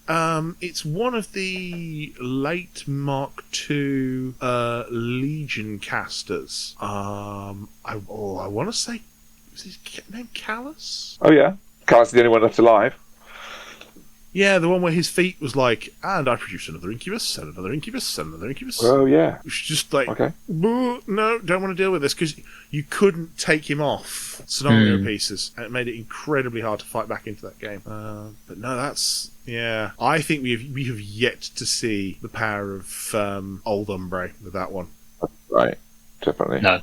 It's one of the late Mark II Legion casters. I want to say, is his name Callus? Oh yeah, Callus is the only one left alive. Yeah, the one where his feet was like, and I produce another incubus, and another incubus, and another incubus. Oh yeah. It was just like, Okay. no, don't want to deal with this, because you couldn't take him off scenario pieces, and it made it incredibly hard to fight back into that game. But no, that's, yeah. I think we have yet to see the power of Old Umbre with that one. Right, definitely. No.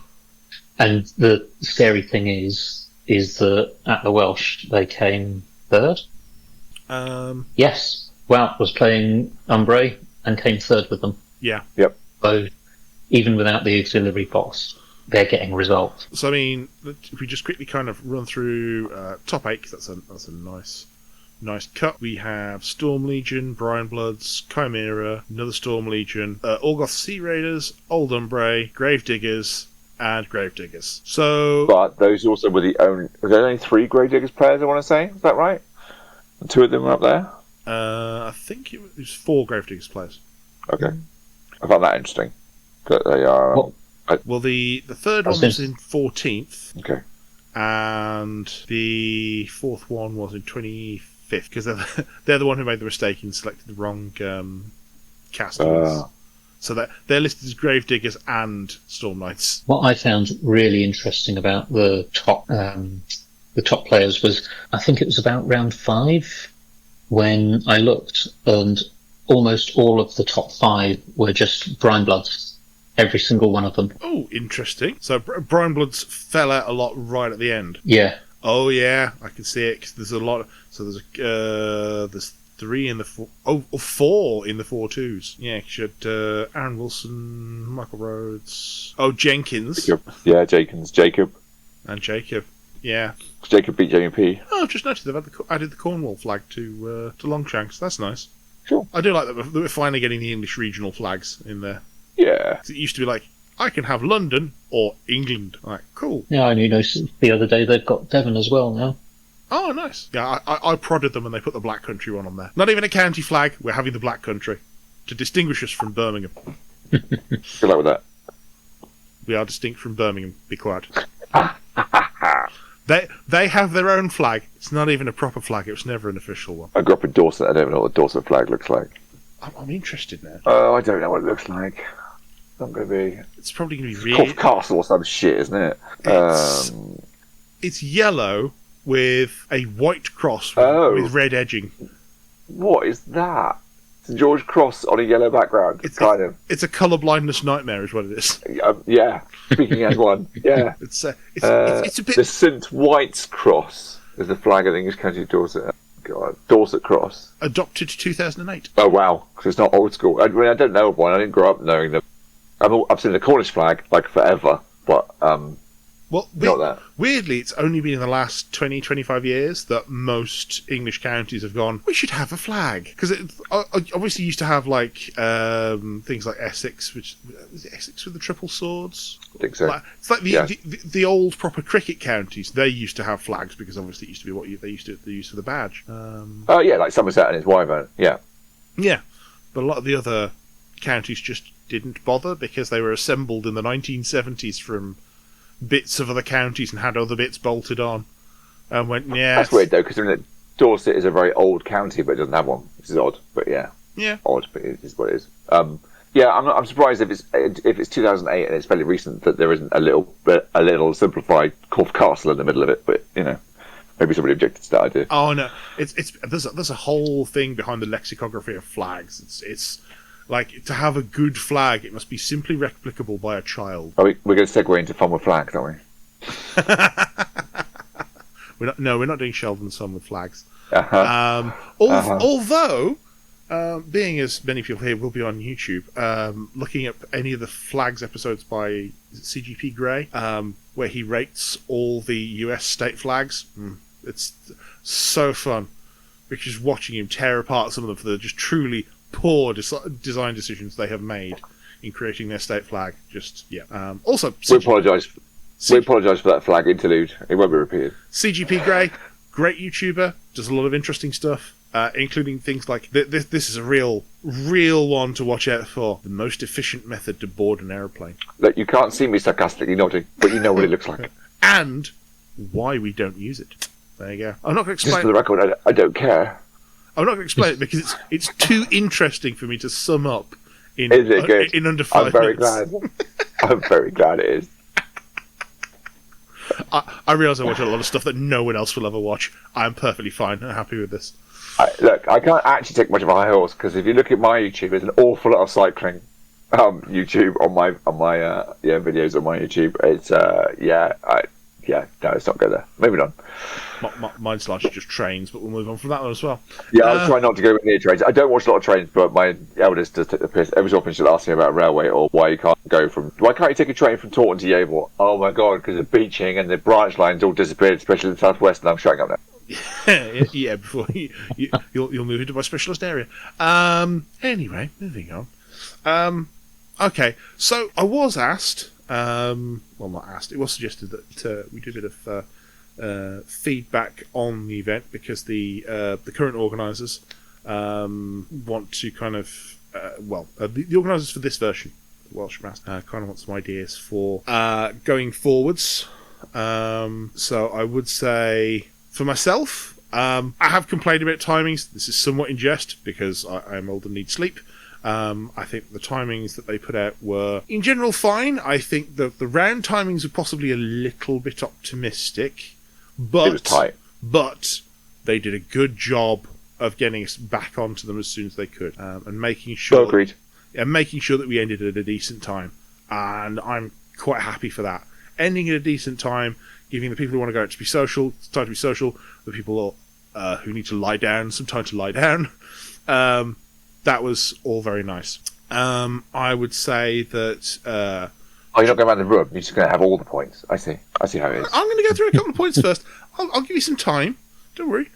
And the scary thing is that at the Welsh, they came third. Yes, Wout was playing Umbre and came third with them. Yeah. Yep. So even without the auxiliary box, they're getting results. So I mean, if we just quickly kind of run through top 8, 'cause that's a nice cut. We have Storm Legion, Brian Bloods, Chimera, another Storm Legion, Orgoth Sea Raiders, Old Umbre, Gravediggers, and Gravediggers. So, But those also were were there only 3 Gravediggers players, I want to say? Is that right? And 2 of them were up there? I think it was 4 Gravediggers players. Okay. I found that interesting. That they are... Well, the third one was in 14th. Okay. And the fourth one was in 25th, because they're the one who made the mistake and selected the wrong casters. So they're listed as Gravediggers and Storm Knights. What I found really interesting about the top players was, I think it was about round 5 when I looked, and almost all of the top 5 were just Brian Bloods. Every single one of them. Oh, interesting. So Brian Bloods fell out a lot right at the end. Yeah. Oh yeah, I can see it. 'Cause there's a lot. So there's 3 in the 4. Oh, 4 in the 4-2s. Yeah, 'cause you had Aaron Wilson, Michael Rhodes. Oh, Jenkins. Jacob. And Jacob. Yeah. Jacob beat JMP. Oh, I've just noticed they've added the Cornwall flag to Longshanks. That's nice. Sure. I do like that we're finally getting the English regional flags in there. Yeah. It used to be like, I can have London or England. Like, cool. Yeah, I noticed the other day they've got Devon as well now. Oh, nice. Yeah, I prodded them when they put the Black Country one on there. Not even a county flag, we're having the Black Country. To distinguish us from Birmingham. Good luck with that. We are distinct from Birmingham, be quiet. They have their own flag. It's not even a proper flag, it was never an official one. I grew up in Dorset, I don't even know what the Dorset flag looks like. I'm interested now. Oh, I don't know what it looks like. It's not going to be... It's probably going to be really... Castle or some shit, isn't it? It's yellow with a white cross with red edging. What is that? St George Cross on a yellow background. It's a colour blindness nightmare, is what it is. Yeah, speaking as one. Yeah. It's a bit... The St White's Cross is the flag of the English County of Dorset. God, Dorset Cross. Adopted 2008. Oh wow, because it's not old school. I mean, I don't know of one. I didn't grow up knowing them. I've seen the Cornish flag like forever, but not that. Weirdly, it's only been in the last 20, 25 years that most English counties have gone, we should have a flag. Because it obviously used to have like things like Essex, which was it Essex with the triple swords? I think so. It's like the old proper cricket counties. They used to have flags because obviously it used to be what they used for the badge. Yeah, like Somerset and its wyvern. Yeah. Yeah, but a lot of the other counties just didn't bother because they were assembled in the 1970s from bits of other counties and had other bits bolted on, and went, yeah. That's weird though, because Dorset is a very old county, but it doesn't have one, which is odd. But yeah, odd, but it is what it is. Yeah, I'm surprised if it's 2008 and it's fairly recent that there isn't a little simplified Corfe Castle in the middle of it. But you know, maybe somebody objected to that idea. Oh no, there's a whole thing behind the lexicography of flags. It's like, to have a good flag, it must be simply replicable by a child. We're going to segue into fun with flags, aren't we? We're not doing Sheldon Sun with flags. Uh-huh. Although, being as many people here will be on YouTube, looking at any of the flags episodes by CGP Grey, where he rates all the US state flags, it's so fun. Because just watching him tear apart some of them for the just truly poor design decisions they have made. in creating their state flag. Just also, we apologise. We apologise for that flag interlude. It won't be repeated. CGP Grey, great YouTuber, does a lot of interesting stuff, including things like this is a real one to watch out for. The most efficient method to board an aeroplane. Look, you can't see me sarcastically nodding, but you know what it looks like. And why we don't use it. There you go. I'm not going to explain. Just for the record, I don't care. I'm not going to explain it because it's too interesting for me to sum up in under 5 I'm very minutes. glad. I'm very glad it is. I realise I watch a lot of stuff that no one else will ever watch. I'm perfectly fine and happy with this. Look, I can't actually take much of a high horse because if you look at my YouTube, there's an awful lot of cycling YouTube on my videos on my YouTube. It's no, it's not good there. Moving on. Mine's largely just trains, but we'll move on from that one as well. Yeah, I'll try not to go near trains. I don't watch a lot of trains, but my eldest does take the piss. Every so often she'll ask me about a railway or why can't you take a train from Taunton to Yeovil? Oh my god, because the beaching and the branch lines all disappeared, especially in the southwest, and I'm shutting up now. Yeah, before you'll move into my specialist area. Anyway, moving on. Okay, so I was asked. Well, not asked. It was suggested that we do a bit of feedback on the event because the current organisers want to kind of the organisers for this version, the Welsh Master, kind of want some ideas for going forwards. So I would say for myself, I have complained about timings. This is somewhat in jest because I am old and need sleep. I think the timings that they put out were, in general, fine. I think the round timings were possibly a little bit optimistic, but it was tight. But they did a good job of getting us back onto them as soon as they could, and making sure. Agreed. And making sure that we ended at a decent time, and I'm quite happy for that. Ending at a decent time, giving the people who want to go out to be social time to be social, the people who need to lie down some time to lie down. That was all very nice. I would say that... you're not going around the room. You're just going to have all the points. I see how it is. I'm going to go through a couple of points first. I'll give you some time. Don't worry.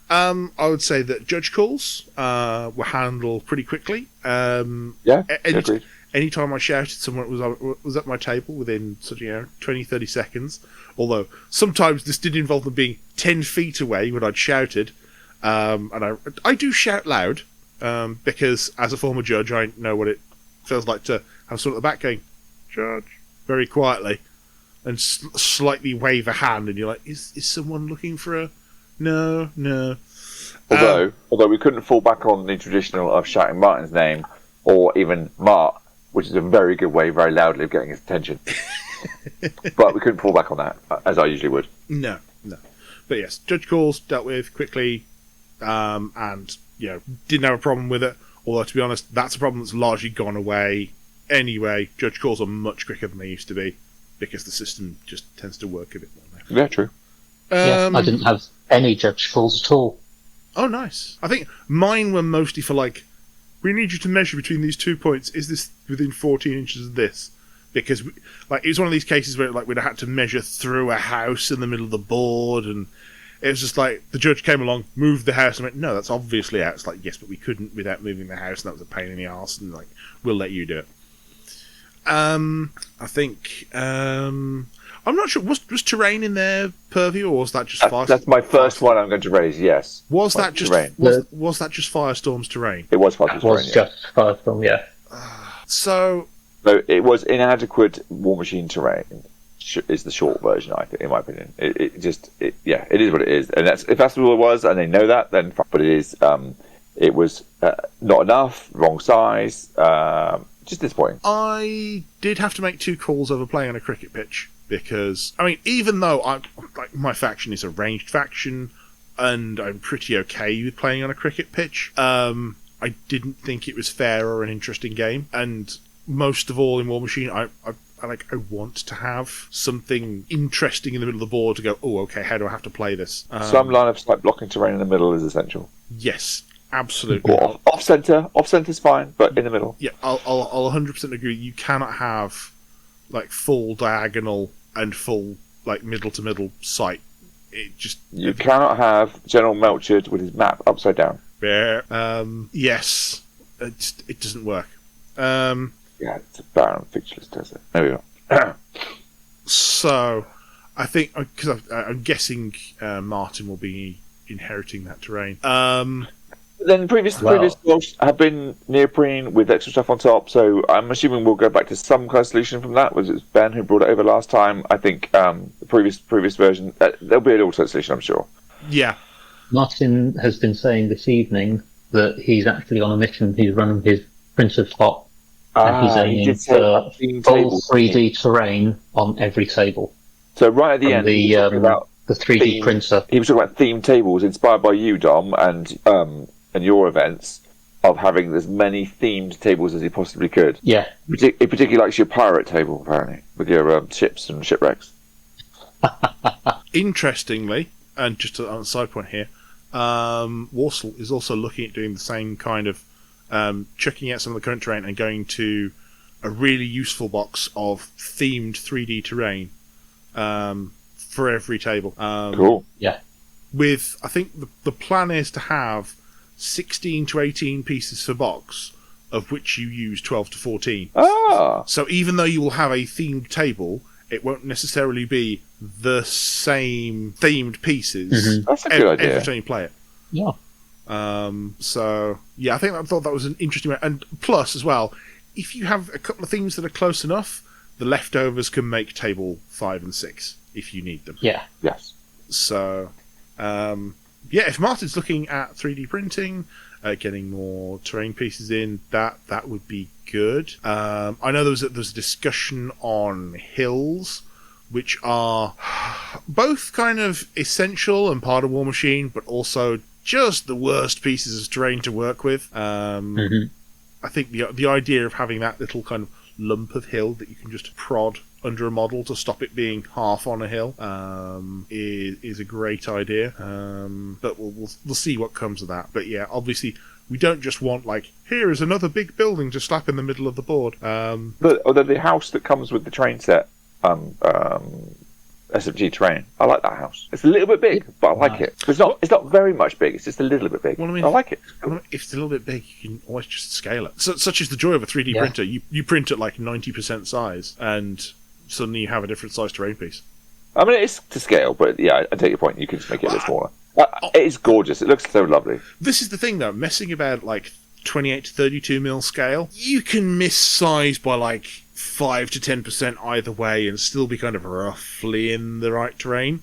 I would say that judge calls were handled pretty quickly. Agreed. Anytime I shouted, someone was at my table within 20, 30 seconds. Although sometimes this did involve them being 10 feet away when I'd shouted. And I do shout loud. Because as a former judge, I know what it feels like to have someone at the back going, "Judge," very quietly, and slightly wave a hand, and you're like, "Is someone looking for a?" No. Although we couldn't fall back on the traditional of shouting Martin's name or even Mart, which is a very good way, very loudly, of getting his attention. But we couldn't fall back on that as I usually would. No. But yes, judge calls dealt with quickly, and. Didn't have a problem with it. Although, to be honest, that's a problem that's largely gone away anyway. Judge calls are much quicker than they used to be because the system just tends to work a bit more now. Yeah, true. I didn't have any judge calls at all. Oh, nice. I think mine were mostly for we need you to measure between these 2 points. Is this within 14 inches of this? Because it was one of these cases where we'd have had to measure through a house in the middle of the board, and it was just the judge came along, moved the house, and went, "No, that's obviously out." It's yes, but we couldn't without moving the house, and that was a pain in the arse, and we'll let you do it. I think, I'm not sure, was terrain in their purview, or was that just fire? That's my first one I'm going to raise, yes. Was that just Firestorm's terrain? It was Firestorm's terrain, just Firestorm, yeah. So it was inadequate War Machine terrain. Is the short version, I think, in my opinion. It is what it is, and if that's what it was, and they know that, then. But it was not enough, wrong size, just disappointing. I did have to make 2 calls over playing on a cricket pitch because, even though my faction is a ranged faction, and I'm pretty okay with playing on a cricket pitch, I didn't think it was fair or an interesting game, and most of all in War Machine, I want to have something interesting in the middle of the board to go, oh, okay, how do I have to play this? Some lineups like blocking terrain in the middle is essential. Yes, absolutely. Or off-centre's fine, but in the middle. Yeah, I'll 100% agree. You cannot have full diagonal and full middle-to-middle sight. You cannot have General Melchard with his map upside down. Yes, it doesn't work. Yeah, it's a barren, featureless desert. There we go. So, I think, because I'm guessing Martin will be inheriting that terrain. Then previous Welsh have been neoprene with extra stuff on top, so I'm assuming we'll go back to some kind of solution from that. Was it Ben who brought it over last time? I think the previous version, there'll be an alternate solution, I'm sure. Yeah. Martin has been saying this evening that he's actually on a mission. He's running his printed hot, and he's aiming for full 3D terrain on every table. So right at the end, the 3D printer. He was talking about themed tables inspired by you, Dom, and your events, of having as many themed tables as he possibly could. Yeah. He particularly likes your pirate table, apparently, with your ships and shipwrecks. Interestingly, and just on a side point here, Warsel is also looking at doing the same kind of checking out some of the current terrain and going to a really useful box of themed 3D terrain for every table. Cool. Yeah. With, I think the plan is to have 16 to 18 pieces per box, of which you use 12 to 14. Ah! So even though you will have a themed table, it won't necessarily be the same themed pieces That's a good idea. every time you play it. Yeah. So, yeah, I thought that was an interesting way. And plus, as well, if you have a couple of themes that are close enough, the leftovers can make table 5 and 6 if you need them. Yeah. Yes. So, yeah, if Martin's looking at 3D printing, getting more terrain pieces in, that would be good. I know there was a discussion on hills, which are both kind of essential and part of War Machine, but also just the worst pieces of terrain to work with. I think the idea of having that little kind of lump of hill that you can just prod under a model to stop it being half on a hill is a great idea. But we'll see what comes of that. But yeah, obviously we don't just want here is another big building to slap in the middle of the board. But although the house that comes with the train set, SFG terrain, I like that house. It's a little bit big, but I like it. It's not very much big. It's just a little bit big. Well, I mean, I like it. If it's a little bit big, you can always just scale it. Such is the joy of a 3D printer. You print at 90% size, and suddenly you have a different size terrain piece. I mean, it's to scale, but yeah, I take your point. You can just make it a bit smaller. It is gorgeous. It looks so lovely. This is the thing, though. Messing about 28 to 32 mil scale, you can miss size by 5 to 10% either way and still be kind of roughly in the right terrain.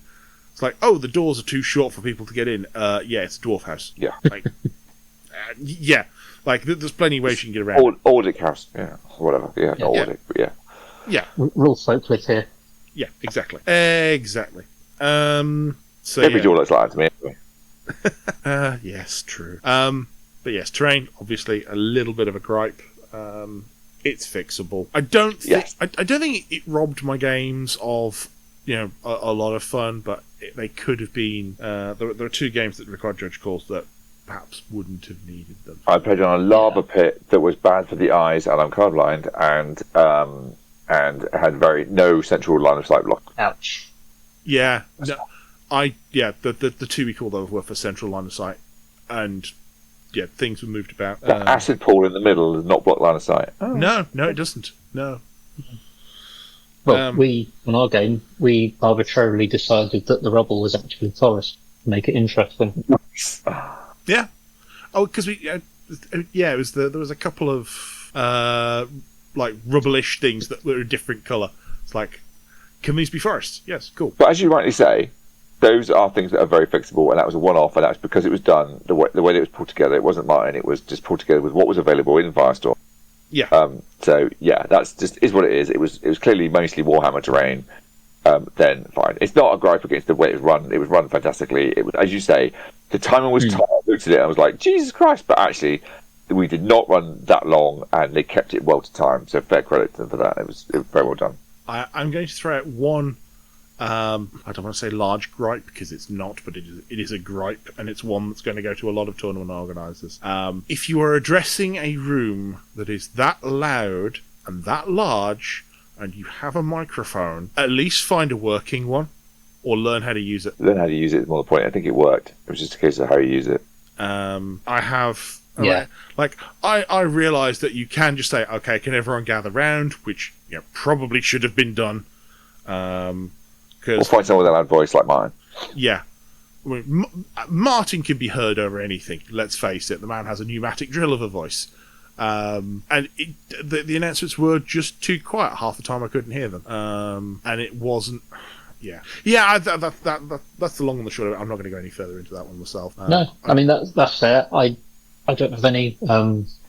It's the doors are too short for people to get in. Yeah, it's a dwarf house. Yeah. Yeah. There's plenty of ways you can get around. Ordic house. Yeah. Whatever. Yeah, not Ordic, but yeah. Yeah. Rule folkless here. Yeah, exactly. Exactly. So every door looks like that to me anyway. Yes, true. But yes, terrain, obviously a little bit of a gripe. It's fixable. I don't think it robbed my games of a lot of fun, but they could have been. There are 2 games that required judge calls that perhaps wouldn't have needed them. I played on a lava pit that was bad for the eyes, and I'm colorblind, and had no central line of sight block. Ouch. Yeah, the 2 we called over were for central line of sight, and yeah, things were moved about. The acid pool in the middle does not block line of sight. Oh. No, it doesn't. No. Well, on our game, we arbitrarily decided that the rubble was actually forest to make it interesting. Yeah. Oh, because it was there was a couple of rubblish things that were a different colour. It's can these be forests? Yes, cool. But as you rightly say, those are things that are very fixable, and that was a one-off, and that was because it was done the way that it was pulled together. It wasn't mine; it was just pulled together with what was available in Firestorm. Yeah. So yeah, that's just is what it is. It was clearly mostly Warhammer terrain. Then fine. It's not a gripe against the way it was run. It was run fantastically. It was, as you say, the timing was tight. I looked at it and I was like, Jesus Christ! But actually, we did not run that long, and they kept it well to time. So fair credit to them for that. It was very well done. I'm going to throw out one. I don't want to say large gripe because it's not, but it is a gripe, and it's one that's going to go to a lot of tournament organisers. If you are addressing a room that is that loud and that large, and you have a microphone, at least find a working one, or learn how to use it. Learn how to use it is more the point. I think it worked. It was just a case of how you use it. I have Yeah. Like, I realise that you can just say, okay, can everyone gather round, which probably should have been done. Or find someone with a loud voice like mine. Yeah. I mean, Martin can be heard over anything, let's face it. The man has a pneumatic drill of a voice. And the announcements were just too quiet. Half the time I couldn't hear them. And it wasn't... Yeah. That's the long and the short of it. I'm not going to go any further into that one myself. No, I mean, that's fair. I don't have any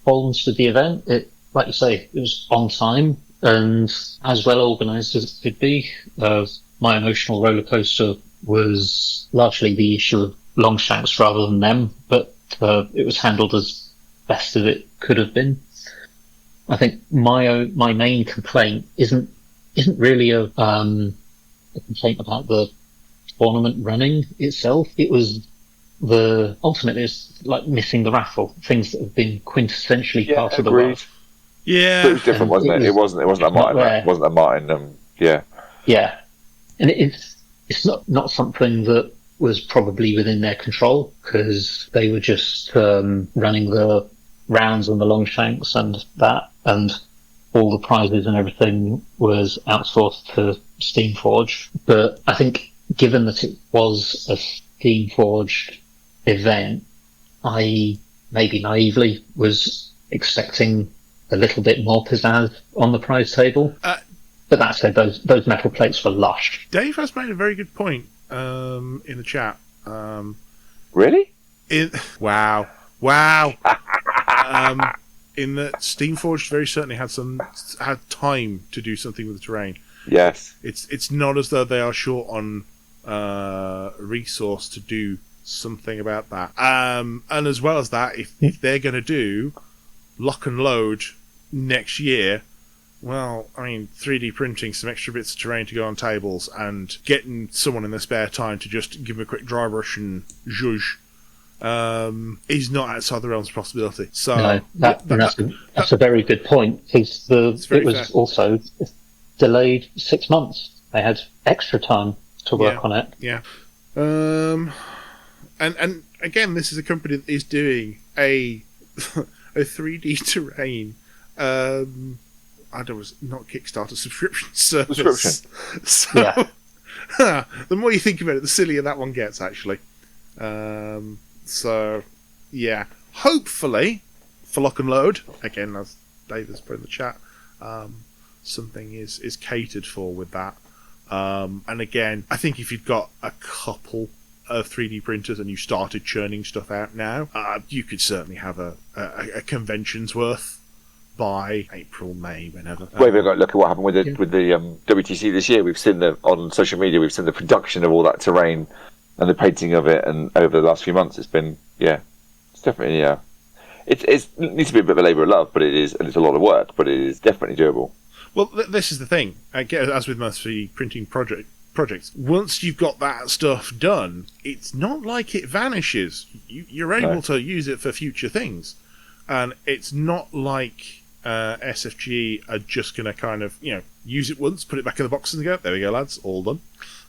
problems with the event. It, like you say, it was on time and as well organised as it could be. My emotional roller coaster was largely the issue of Longshanks rather than them, but it was handled as best as it could have been. I think my main complaint isn't really a complaint about the tournament running itself. It was ultimately it's like missing the raffle, things that have been quintessentially part of the world. Yeah, but it was different, wasn't it? It wasn't a Martin. It wasn't a Martin. Yeah. And it's not something that was probably within their control because they were just running the rounds on the Longshanks and that, and all the prizes and everything was outsourced to Steamforged. But I think given that it was a Steamforged event, I maybe naively was expecting a little bit more pizzazz on the prize table. But that said, those metal plates were lush. Dave has made a very good point in the chat. Really? Wow. In that Steamforged very certainly had time to do something with the terrain. Yes. It's not as though they are short on resource to do something about that. And as well as that, if they're going to do lock and load next year, well, I mean, 3D printing some extra bits of terrain to go on tables and getting someone in their spare time to just give them a quick dry brush and zhuzh is not outside the realms of possibility. So no, that's a very good point because it was fair. Also delayed 6 months. They had extra time to work on it. Yeah. And again, this is a company that is doing a 3D terrain. I don't know, not Kickstarter, subscription service. So, yeah. The more you think about it, the sillier that one gets, actually. So, yeah. Hopefully, for lock and load, again, as Dave has put in the chat, something is catered for with that. And again, I think if you've got a couple of 3D printers and you started churning stuff out now, you could certainly have a convention's worth by April, May, whenever. Well, we've got to look at what happened with the WTC this year. We've seen on social media, we've seen the production of all that terrain and the painting of it, and over the last few months, it's been it's definitely it needs to be a bit of a labour of love, but it's a lot of work, but it is definitely doable. Well, this is the thing. As with most 3D printing projects, once you've got that stuff done, it's not like it vanishes. You're able to use it for future things, and it's not like SFG are just going to kind of use it once, put it back in the box, and go, there we go, lads, all done.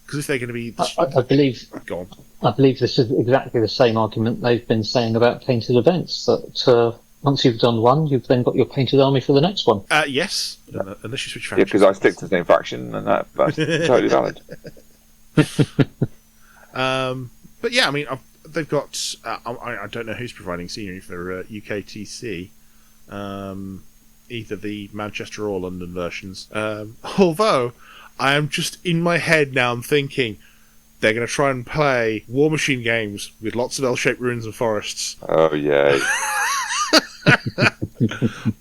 Because if they're going to be, I believe, go on. I believe this is exactly the same argument they've been saying about painted events. That once you've done one, you've then got your painted army for the next one. Yes, unless you switch factions. Yeah, because I stick to the same faction, and that's totally valid. But yeah, I mean, they've got. I don't know who's providing scenery for UKTC. Either the Manchester or London versions. Although, I am just in my head now, I'm thinking they're going to try and play War Machine games with lots of L-shaped ruins and forests. Oh, yeah.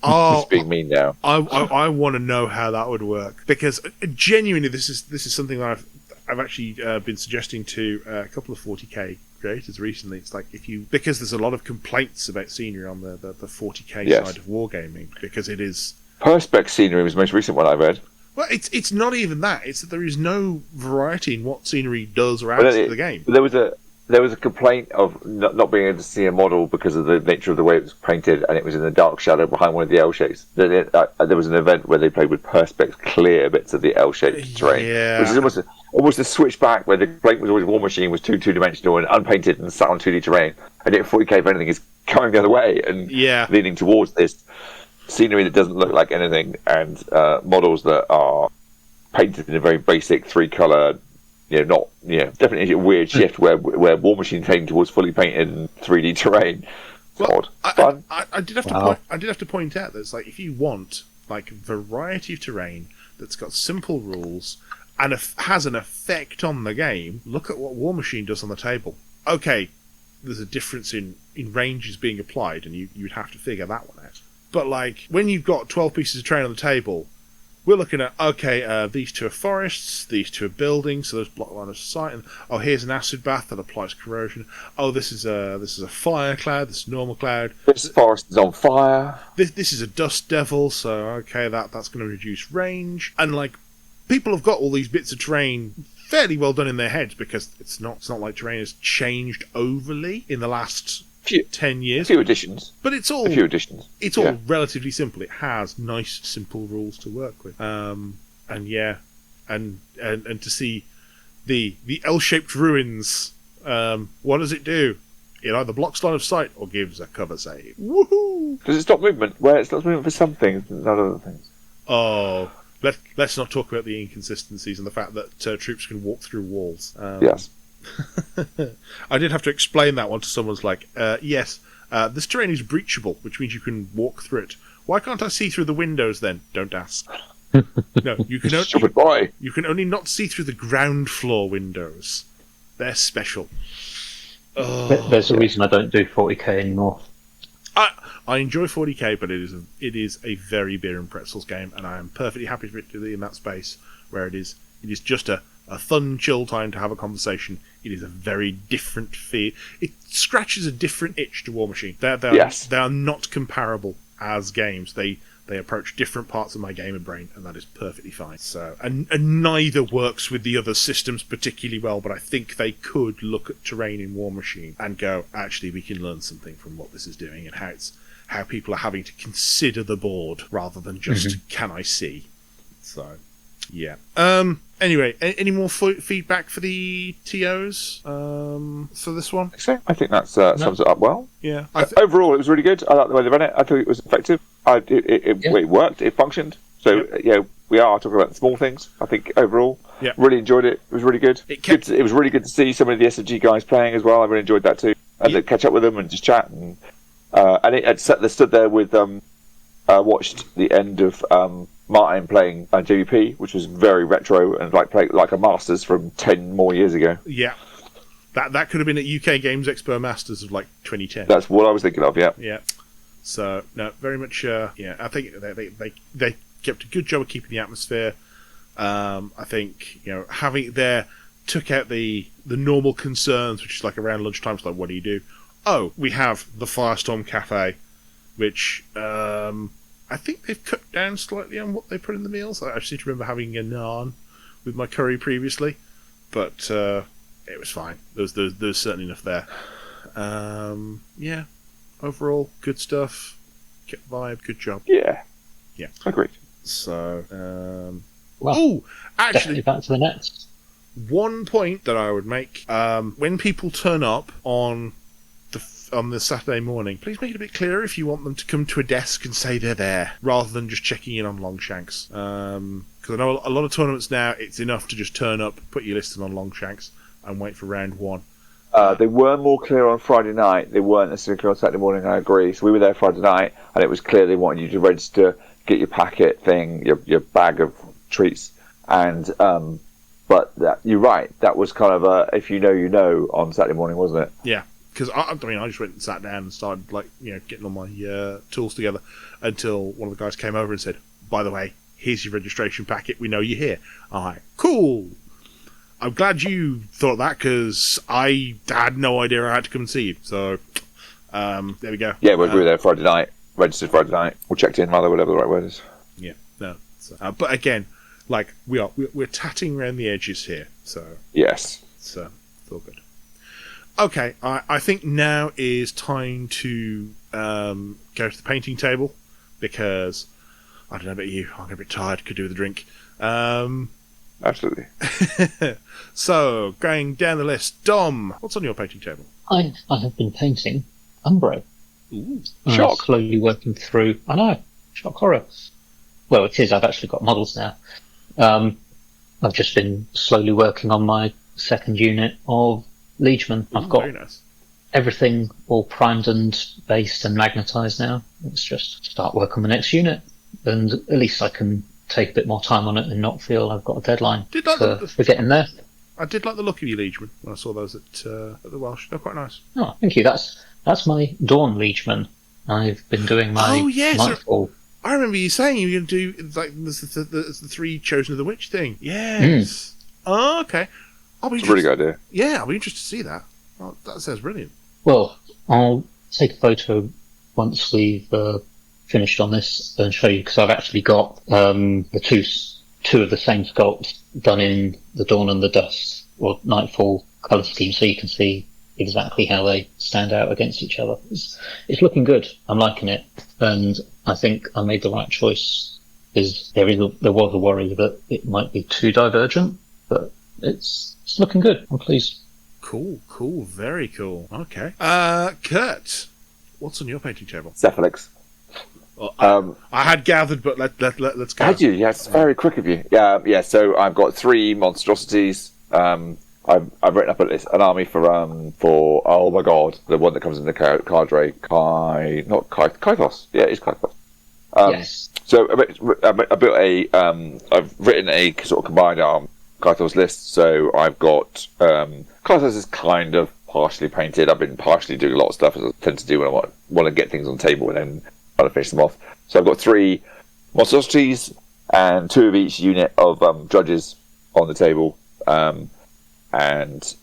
It's being mean now. I want to know how that would work. Because genuinely, this is something that I've actually been suggesting to a couple of 40k creators recently. It's like because there's a lot of complaints about scenery on the 40k side of wargaming, because it is Perspex scenery was the most recent one I read. Well, it's not even that. It's that there is no variety in what scenery does or adds to the game. There was a complaint of not being able to see a model because of the nature of the way it was painted, and it was in the dark shadow behind one of the L-shapes. There was an event where they played with Perspex clear bits of the L-shaped terrain, which is almost almost a switch back where the plate was always War Machine was two-dimensional and unpainted and sat on 2D terrain, and yet 40k, if anything, is coming the other way and leaning towards this scenery that doesn't look like anything, and models that are painted in a very basic 3-color. Definitely a weird shift where War Machine came towards fully painted and 3D terrain. Well, fun. I did have to point out that it's like, if you want like variety of terrain that's got simple rules and has an effect on the game, look at what War Machine does on the table. Okay, there's a difference in ranges being applied, and you'd have to figure that one out. But like, when you've got 12 pieces of terrain on the table, we're looking at, these two are forests, these two are buildings, so there's block line of sight, and here's an acid bath that applies corrosion. This is a fire cloud, this is a normal cloud. This forest is on fire. This is a dust devil, so that's going to reduce range. And like, people have got all these bits of terrain fairly well done in their heads, because it's not like terrain has changed overly in the last 10 years. A few additions. But it's all relatively simple. It has nice, simple rules to work with. And to see the L-shaped ruins, what does it do? It either blocks line of sight or gives a cover save. Woohoo! Does it stop movement? Where it stops movement for some things, not other things. Oh, let's not talk about the inconsistencies and the fact that troops can walk through walls. Yes. I did have to explain that one to someone's like, yes, this terrain is breachable, which means you can walk through it. Why can't I see through the windows then? Don't ask. No, you can only not see through the ground floor windows. They're special. There's a reason I don't do 40k anymore. I enjoy 40k, but it is a very beer and pretzels game, and I am perfectly happy for it to be in that space where it is just a fun, chill time to have a conversation. It is a very different feel. It scratches a different itch to War Machine. They are not comparable as games. They approach different parts of my gamer brain, and that is perfectly fine. So, and neither works with the other systems particularly well, but I think they could look at terrain in War Machine and go, actually, we can learn something from what this is doing, and how people are having to consider the board rather than just can I see. So, yeah. Anyway, any more feedback for the TOs for this one? I think that sums it up well. Yeah. Overall, it was really good. I like the way they ran it. I thought it was effective. It worked. It functioned. So, we are talking about the small things. I think overall, really enjoyed it. It was really good. It was really good to see some of the SFG guys playing as well. I really enjoyed that too. And to catch up with them and just chat. And they stood there with watched the end of Martin playing JVP, which was very retro and like a Masters from 10 more years ago. Yeah. That could have been at UK Games Expo Masters of like 2010. That's what I was thinking of, yeah. Yeah. So, no, very much, I think they kept a good job of keeping the atmosphere. I think, having it there took out the normal concerns, which is like around lunchtime, it's like, what do you do? Oh, we have the Firestorm Cafe, which I think they've cut down slightly on what they put in the meals. I seem to remember having a naan with my curry previously, but it was fine. There's certainly enough there. Overall, good stuff. Good vibe, good job. Yeah. Agreed. So, actually, back to the next. One point that I would make: when people turn up on the Saturday morning, please make it a bit clearer if you want them to come to a desk and say they're there, rather than just checking in on Longshanks. Because I know a lot of tournaments now, it's enough to just turn up, put your list in on Longshanks, and wait for round one. They were more clear on Friday night. They weren't necessarily clear on Saturday morning, I agree. So we were there Friday night, and it was clear they wanted you to register, get your packet thing, your bag of treats. And but you're right, that was kind of a if you know, you know on Saturday morning, wasn't it? Yeah. Because I just went and sat down and started getting all my tools together until one of the guys came over and said, by the way, here's your registration packet, we know you're here. I'm like, cool. I'm glad you thought that, because I had no idea I had to come and see you. So, there we go. Yeah, we were there Friday night, registered Friday night, or checked in, rather, whatever the right word is. Yeah, no. So, but again, we're tatting around the edges here. So yes. So, it's all good. Okay, I think now is time to go to the painting table, because I don't know about you, I'm a bit tired, could do with a drink. absolutely. So, going down the list, Dom, what's on your painting table? I have been painting Umbro. Ooh, shock. Slowly working through. I know, shock horror. Well, it is. I've actually got models now. I've just been slowly working on my second unit of Liegeman. I've got very nice. everything all primed and based and magnetised now. Let's just start work on the next unit, and at least I can take a bit more time on it and not feel I've got a deadline for getting there. I did like the look of your Liegeman when I saw those at the Welsh. They're quite nice. Oh, thank you. That's my Dawn Liegeman. I've been doing my Nightfall. I remember you saying you were going to do like the 3 Chosen of the Witch thing. Yes. Oh, okay. It's a really good idea. Yeah, I'll be interested to see that. Oh, that sounds brilliant. Well, I'll take a photo once we've finished on this and show you, because I've actually got the two of the same sculpts done in the Dawn and the Dusk or Nightfall colour scheme, so you can see exactly how they stand out against each other. It's looking good. I'm liking it, and I think I made the right choice, because there was a worry that it might be too divergent, but it's looking good. I'm pleased. Cool, very cool. Okay. Kurt, what's on your painting table? Cephalix. Well, I had gathered, but let's go. Had you? Yes, very quick of you. Yeah. So I've got 3 monstrosities. I've written up an army for oh my god, the one that comes in the cadre, Kythos. Yeah, it's Kythos. Yes. So I built I've written a sort of combined arm Kythos list. So I've got Kythos is kind of partially painted. I've been partially doing a lot of stuff, as I tend to do when I want to get things on the table and then try to finish them off. So I've got 3 monstrosities and 2 of each unit of judges on the table. And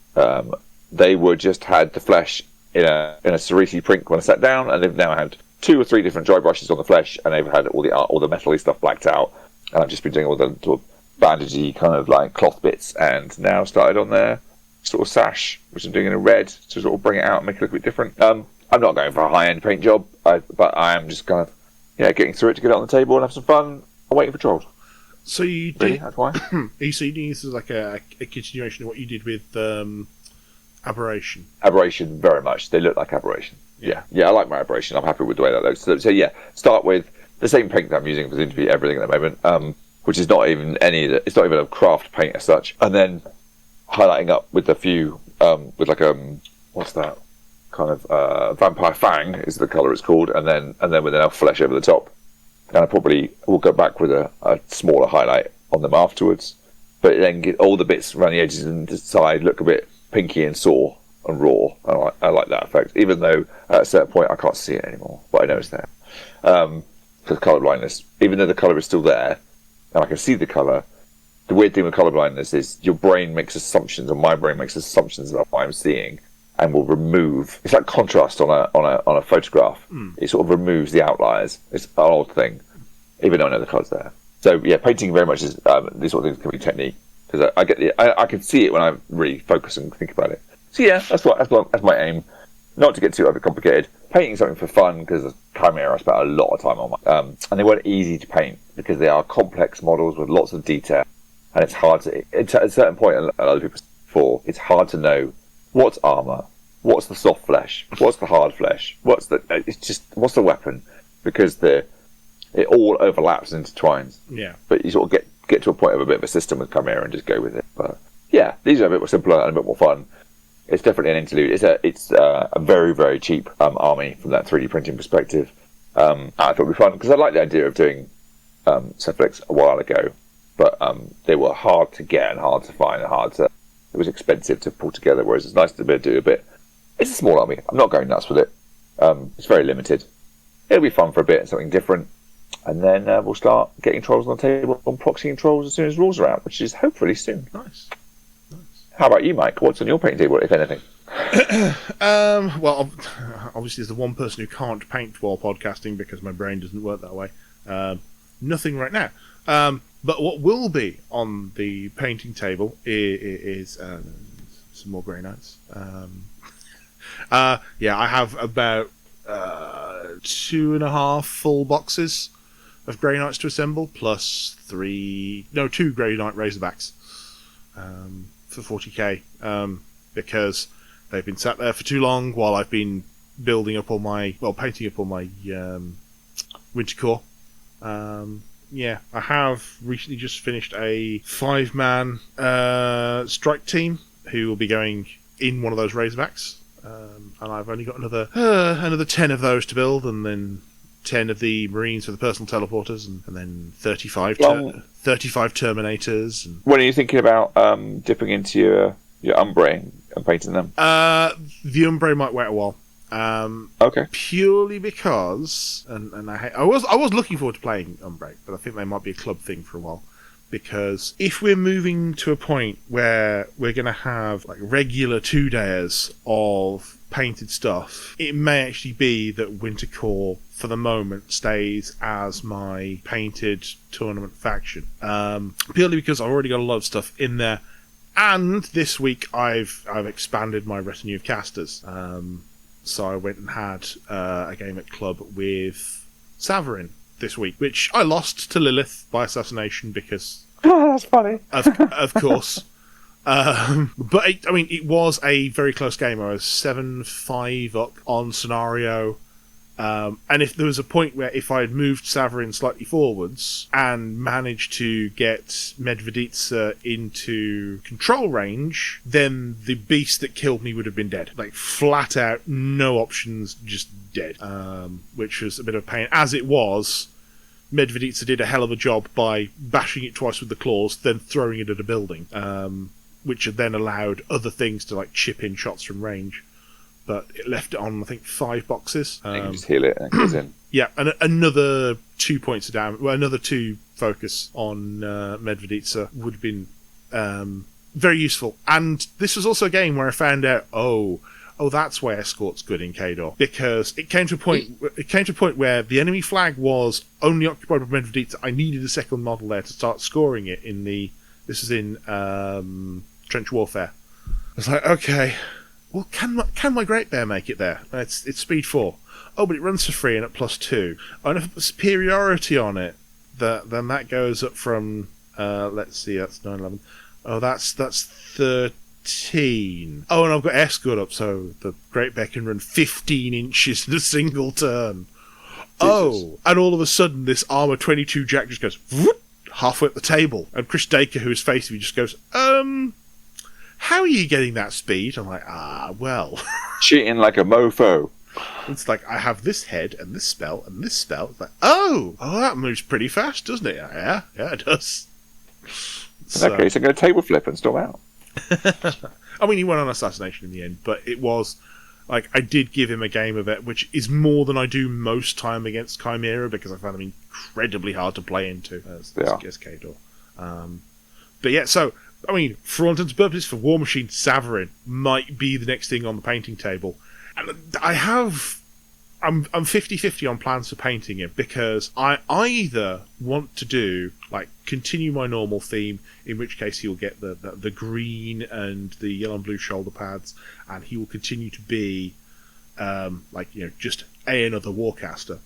they just had the flesh in a Cerisi print when I sat down, and they've now had 2 or 3 different dry brushes on the flesh, and they've had all the metally stuff blacked out, and I've just been doing all the sort of bandagey kind of like cloth bits, and now started on their sort of sash, which I'm doing in a red to sort of bring it out and make it look a bit different. I'm not going for a high-end paint job, but I am just kind of getting through it to get it on the table and have some fun. I'm waiting for trolls. So you did. Really? That's why. Are you seeing this as like a continuation of what you did with Aberration? Aberration, very much. They look like Aberration. Yeah, I like my Aberration. I'm happy with the way that looks. So yeah, start with the same paint that I'm using for the interview, everything at the moment, which is not even it's not even a craft paint as such. And then highlighting up with a few, with like what's that? Kind of Vampire Fang is the colour it's called, and then with an elf flesh over the top. And I probably will go back with a smaller highlight on them afterwards, but then get all the bits around the edges and the side look a bit pinky and sore and raw. I like that effect, even though at a certain point I can't see it anymore, but I know it's there. Because colour blindness, even though the colour is still there and I can see the colour, the weird thing with colour blindness is your brain makes assumptions, or my brain makes assumptions about what I'm seeing, and will remove. It's like contrast on a photograph. It sort of removes the outliers. It's an odd thing, even though I know the colour's there. So yeah, painting very much is these sort of things can be technique, because I can see it when I really focus and think about it. So yeah, that's my aim. Not to get too overcomplicated. Painting something for fun, because as Chimera I spent a lot of time on, and they weren't easy to paint because they are complex models with lots of detail, and it's hard to. At a certain point, and other people before, it's hard to know. What's armour? What's the soft flesh? What's the hard flesh? What's the weapon? Because it all overlaps and intertwines. Yeah. But you sort of get to a point of a bit of a system with Chimera and just go with it. But yeah, these are a bit more simpler and a bit more fun. It's definitely an interlude. It's a very, very cheap army from that 3D printing perspective. I thought it would be fun because I like the idea of doing Cephalix a while ago, but they were hard to get and hard to find and it was expensive to pull together, whereas it's nice to be able to do a bit. It's a small army. I'm not going nuts with it. It's very limited. It'll be fun for a bit and something different. And then we'll start getting trolls on the table and proxying trolls as soon as rules are out, which is hopefully soon. Nice. How about you, Mike? What's on your painting table, if anything? Well, obviously, as the one person who can't paint while podcasting because my brain doesn't work that way, nothing right now. But what will be on the painting table is some more grey notes. I have about 2.5 full boxes of Grey Knights to assemble, plus two Grey Knight Razorbacks for 40k, because they've been sat there for too long while I've been painting up all my winter core. I have recently just finished a 5-man strike team who will be going in one of those Razorbacks, and I've only got another 10 of those to build, and then 10 of the Marines for the personal teleporters, and then 35 Terminators. And when are you thinking about dipping into your Umbre and painting them? The Umbre might wait a while. Okay. Purely because, and I was looking forward to playing Umbre, but I think they might be a club thing for a while. Because if we're moving to a point where we're going to have like regular 2-dayers of painted stuff, it may actually be that Winter Core, for the moment, stays as my painted tournament faction. Purely because I've already got a lot of stuff in there, and this week I've expanded my retinue of casters. So I went and had a game at club with Savarin this week, which I lost to Lilith by assassination because... Oh, that's funny. Of course. But, it was a very close game. I was 7-5 up on scenario. And if there was a point where if I had moved Savarin slightly forwards and managed to get Medveditsa into control range, then the beast that killed me would have been dead. Like, flat out, no options, just dead. Which was a bit of a pain. As it was, Medveditsa did a hell of a job by bashing it twice with the claws, then throwing it at a building, which then allowed other things to like chip in shots from range. But it left it on, I think, 5 boxes. You can just heal it and it goes in. Yeah, and another 2 points of damage, another 2 focus on Medveditsa would have been very useful. And this was also a game where I found out, oh, that's why Escort's good in Khador, because it came to a point where the enemy flag was only occupied by Medveditsa. I needed a second model there to start scoring it this is in Trench Warfare. I was like, okay, well, can my Great Bear make it there? It's speed 4. Oh, but it runs for free and at +2. Oh, and if I put superiority on it, then that goes up from let's see, that's 911. Oh, that's 13. Oh, and I've got Escort up, so the Great Bear can run 15 inches in a single turn. Jesus. Oh, and all of a sudden, this armor 22 Jack just goes whoop, halfway up the table, and Chris Dacre, who is facing me, just goes, how are you getting that speed? I'm like, well. Cheating like a mofo. It's like, I have this head, and this spell, and this spell. It's like, oh, that moves pretty fast, doesn't it? Yeah, it does. In that case, I'm going to table flip and storm out. He went on assassination in the end, but it was, like, I did give him a game of it, which is more than I do most time against Chimera, because I found them incredibly hard to play into as Khador. But yeah, so... for all intents and purposes, for War Machine, Savarin might be the next thing on the painting table. And I'm 50-50 on plans for painting him, because I either want to continue my normal theme, in which case he'll get the green and the yellow and blue shoulder pads, and he will continue to be, just another Warcaster.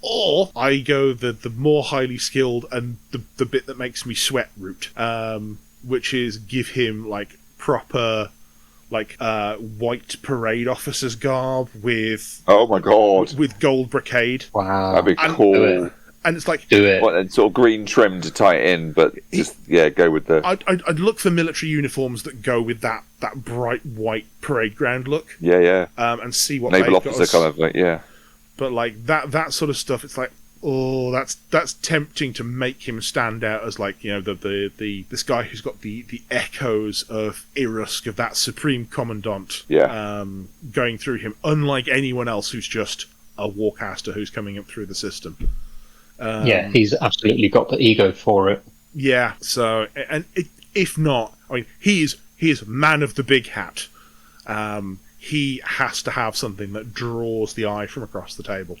Or I go the more highly skilled and the bit that makes me sweat route. Which is give him proper white parade officer's garb with oh my god with gold brocade. Wow, that'd be cool. And it's like do it. And sort of green trim to tie it in, but just go with the. I'd look for military uniforms that go with that bright white parade ground look. Yeah. And see what naval officer kind of But that sort of stuff, it's like. Oh, that's tempting to make him stand out as this guy who's got the echoes of Irusk, of that supreme commandant, going through him, unlike anyone else who's just a Warcaster who's coming up through the system. He's absolutely got the ego for it. Yeah, so if not, he is man of the big hat. He has to have something that draws the eye from across the table.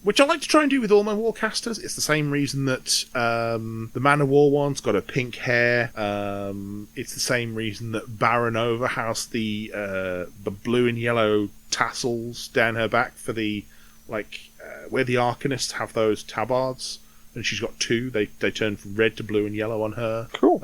Which I like to try and do with all my Warcasters. It's the same reason that the Man of War one's got a pink hair. It's the same reason that Baronova has the blue and yellow tassels down her back for the like where the Arcanists have those tabards, and she's got two. They turn from red to blue and yellow on her. Cool.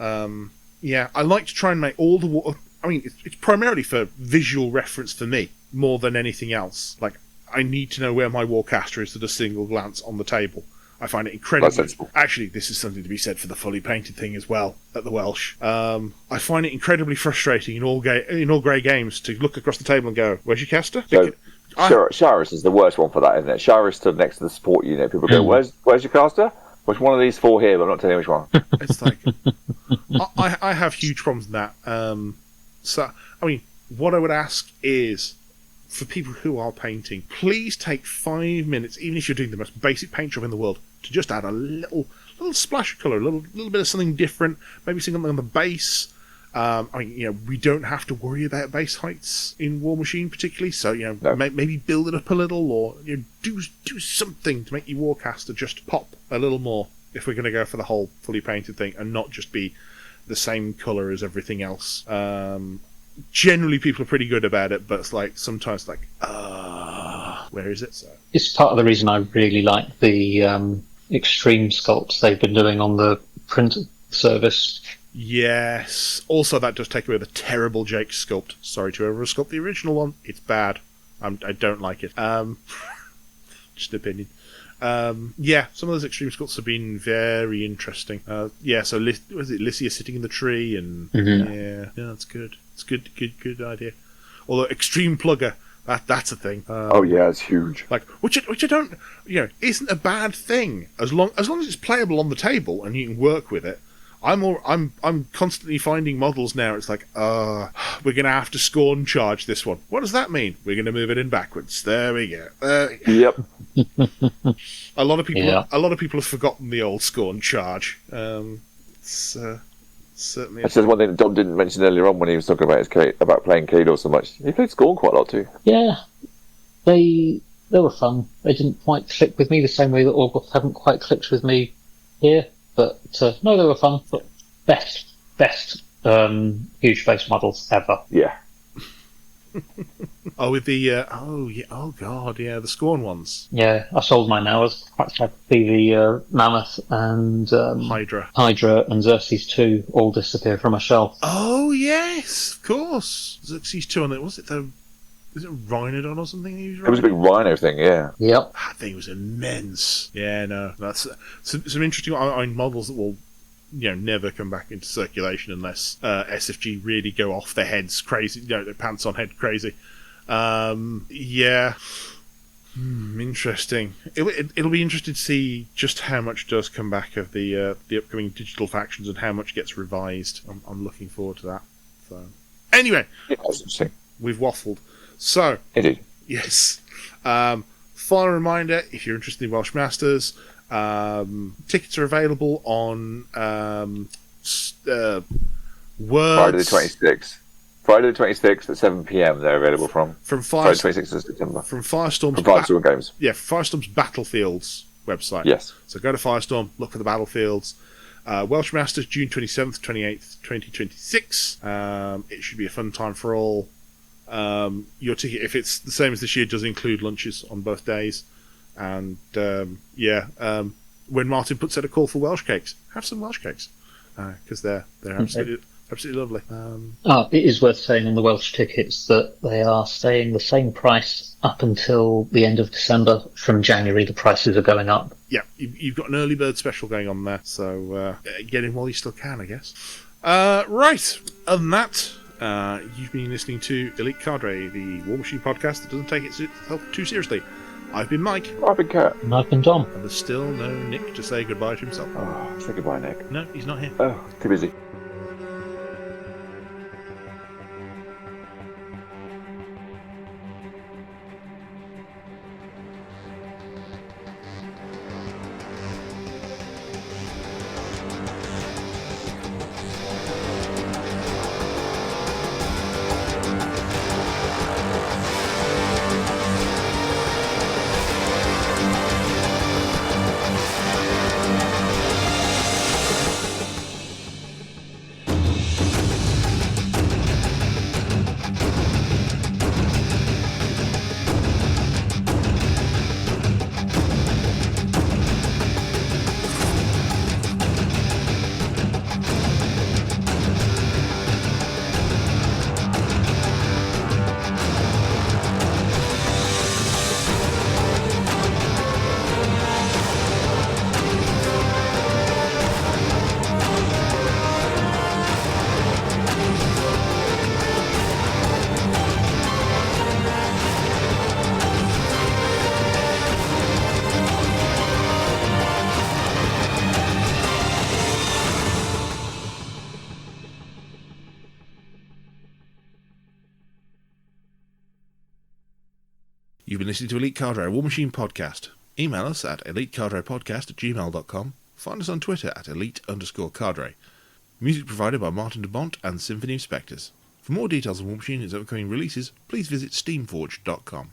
Yeah, I like to try and make all the. I mean, it's primarily for visual reference for me more than anything else. Like, I need to know where my Warcaster is at a single glance on the table. I find it incredibly... That's sensible. Actually, this is something to be said for the fully painted thing as well, at the Welsh. I find it incredibly frustrating in all grey games to look across the table and go, where's your caster? So, Shyrus is the worst one for that, isn't it? Shyrus stood next to the support unit. People go, where's your caster? Which one of these four here, but I'm not telling you which one. It's like... I have huge problems with that. So, I mean, what I would ask is... for people who are painting, please take 5 minutes, even if you're doing the most basic paint job in the world, to just add a little splash of colour, a little bit of something different, maybe something on the base. I mean, we don't have to worry about base heights in War Machine particularly, so, No. maybe build it up a little, or do something to make your Warcaster just pop a little more, if we're going to go for the whole fully painted thing, and not just be the same colour as everything else. Generally, people are pretty good about it, but it's like sometimes like, where is it? So it's part of the reason I really like the extreme sculpts they've been doing on the print service. yes. Also, that does take away the terrible Jake sculpt. Sorry to whoever sculpted the original one. It's bad. I don't like it. Just an opinion. Yeah, some of those extreme sculpts have been very interesting. Yeah, so was it Lycia sitting in the tree? And yeah, that's good. It's good idea. Although extreme plugger, that's a thing. Oh yeah, it's huge. Like which I don't, isn't a bad thing as long as it's playable on the table and you can work with it. I'm constantly finding models now. It's like, we're gonna have to scorn charge this one. What does that mean? We're gonna move it in backwards. There we go. Yep. A lot of people have forgotten the old scorn charge. It's certainly. That's just one thing that Dom didn't mention earlier on when he was talking about playing Kador so much. He played Scorn quite a lot too. Yeah, they were fun. They didn't quite click with me the same way that Orgoth haven't quite clicked with me here. But no, they were fun. But best huge face models ever. Yeah. Oh, with the the Scorn ones. Yeah, I sold mine now. I was quite sad to see the Mammoth and Hydra and Xerxes 2 all disappear from a shelf. Oh yes, of course. Xerxes 2 on it. Was it Rhinodon or something? It was a big rhino thing, yeah. Yep. That thing was immense. Yeah, no, that's some interesting models that will, never come back into circulation unless SFG really go off their heads crazy, their pants on head crazy. Yeah. Interesting. It'll be interesting to see just how much does come back of the upcoming digital factions and how much gets revised. I'm looking forward to that. So anyway, Yeah, that's interesting. we've waffled. So Indeed. yes. Final reminder: if you're interested in Welsh Masters, tickets are available on Friday the 26th. Friday the 26th at 7 p.m. they're available from Friday the 26th of September. From Firestorm's From Firestorm Games. Yeah, Firestorm's Battlefields website. Yes. So go to Firestorm, look for the Battlefields. Welsh Masters, June 27th, 28th, 2026. It should be a fun time for all. Your ticket, if it's the same as this year, does include lunches on both days. And when Martin puts out a call for Welsh cakes, have some Welsh cakes because they're absolutely lovely. It is worth saying on the Welsh tickets that they are staying the same price up until the end of December. From January, the prices are going up. Yeah, you've got an early bird special going on there, so get in while you still can, I guess. Right, other than that, you've been listening to Elite Cadre, the War Machine podcast that doesn't take itself too seriously. I've been Mike. I've been Kurt. And I've been Dom. And there's still no Nick to say goodbye to himself. Oh, say goodbye, Nick. No, he's not here. Oh, too busy. You've been listening to Elite Cadre, a War Machine podcast. Email us at elitecadrepodcast@gmail.com. Find us on Twitter at elite_cadre. Music provided by Martin de Bont and Symphony of Spectres. For more details on War Machine and its upcoming releases, please visit steamforge.com.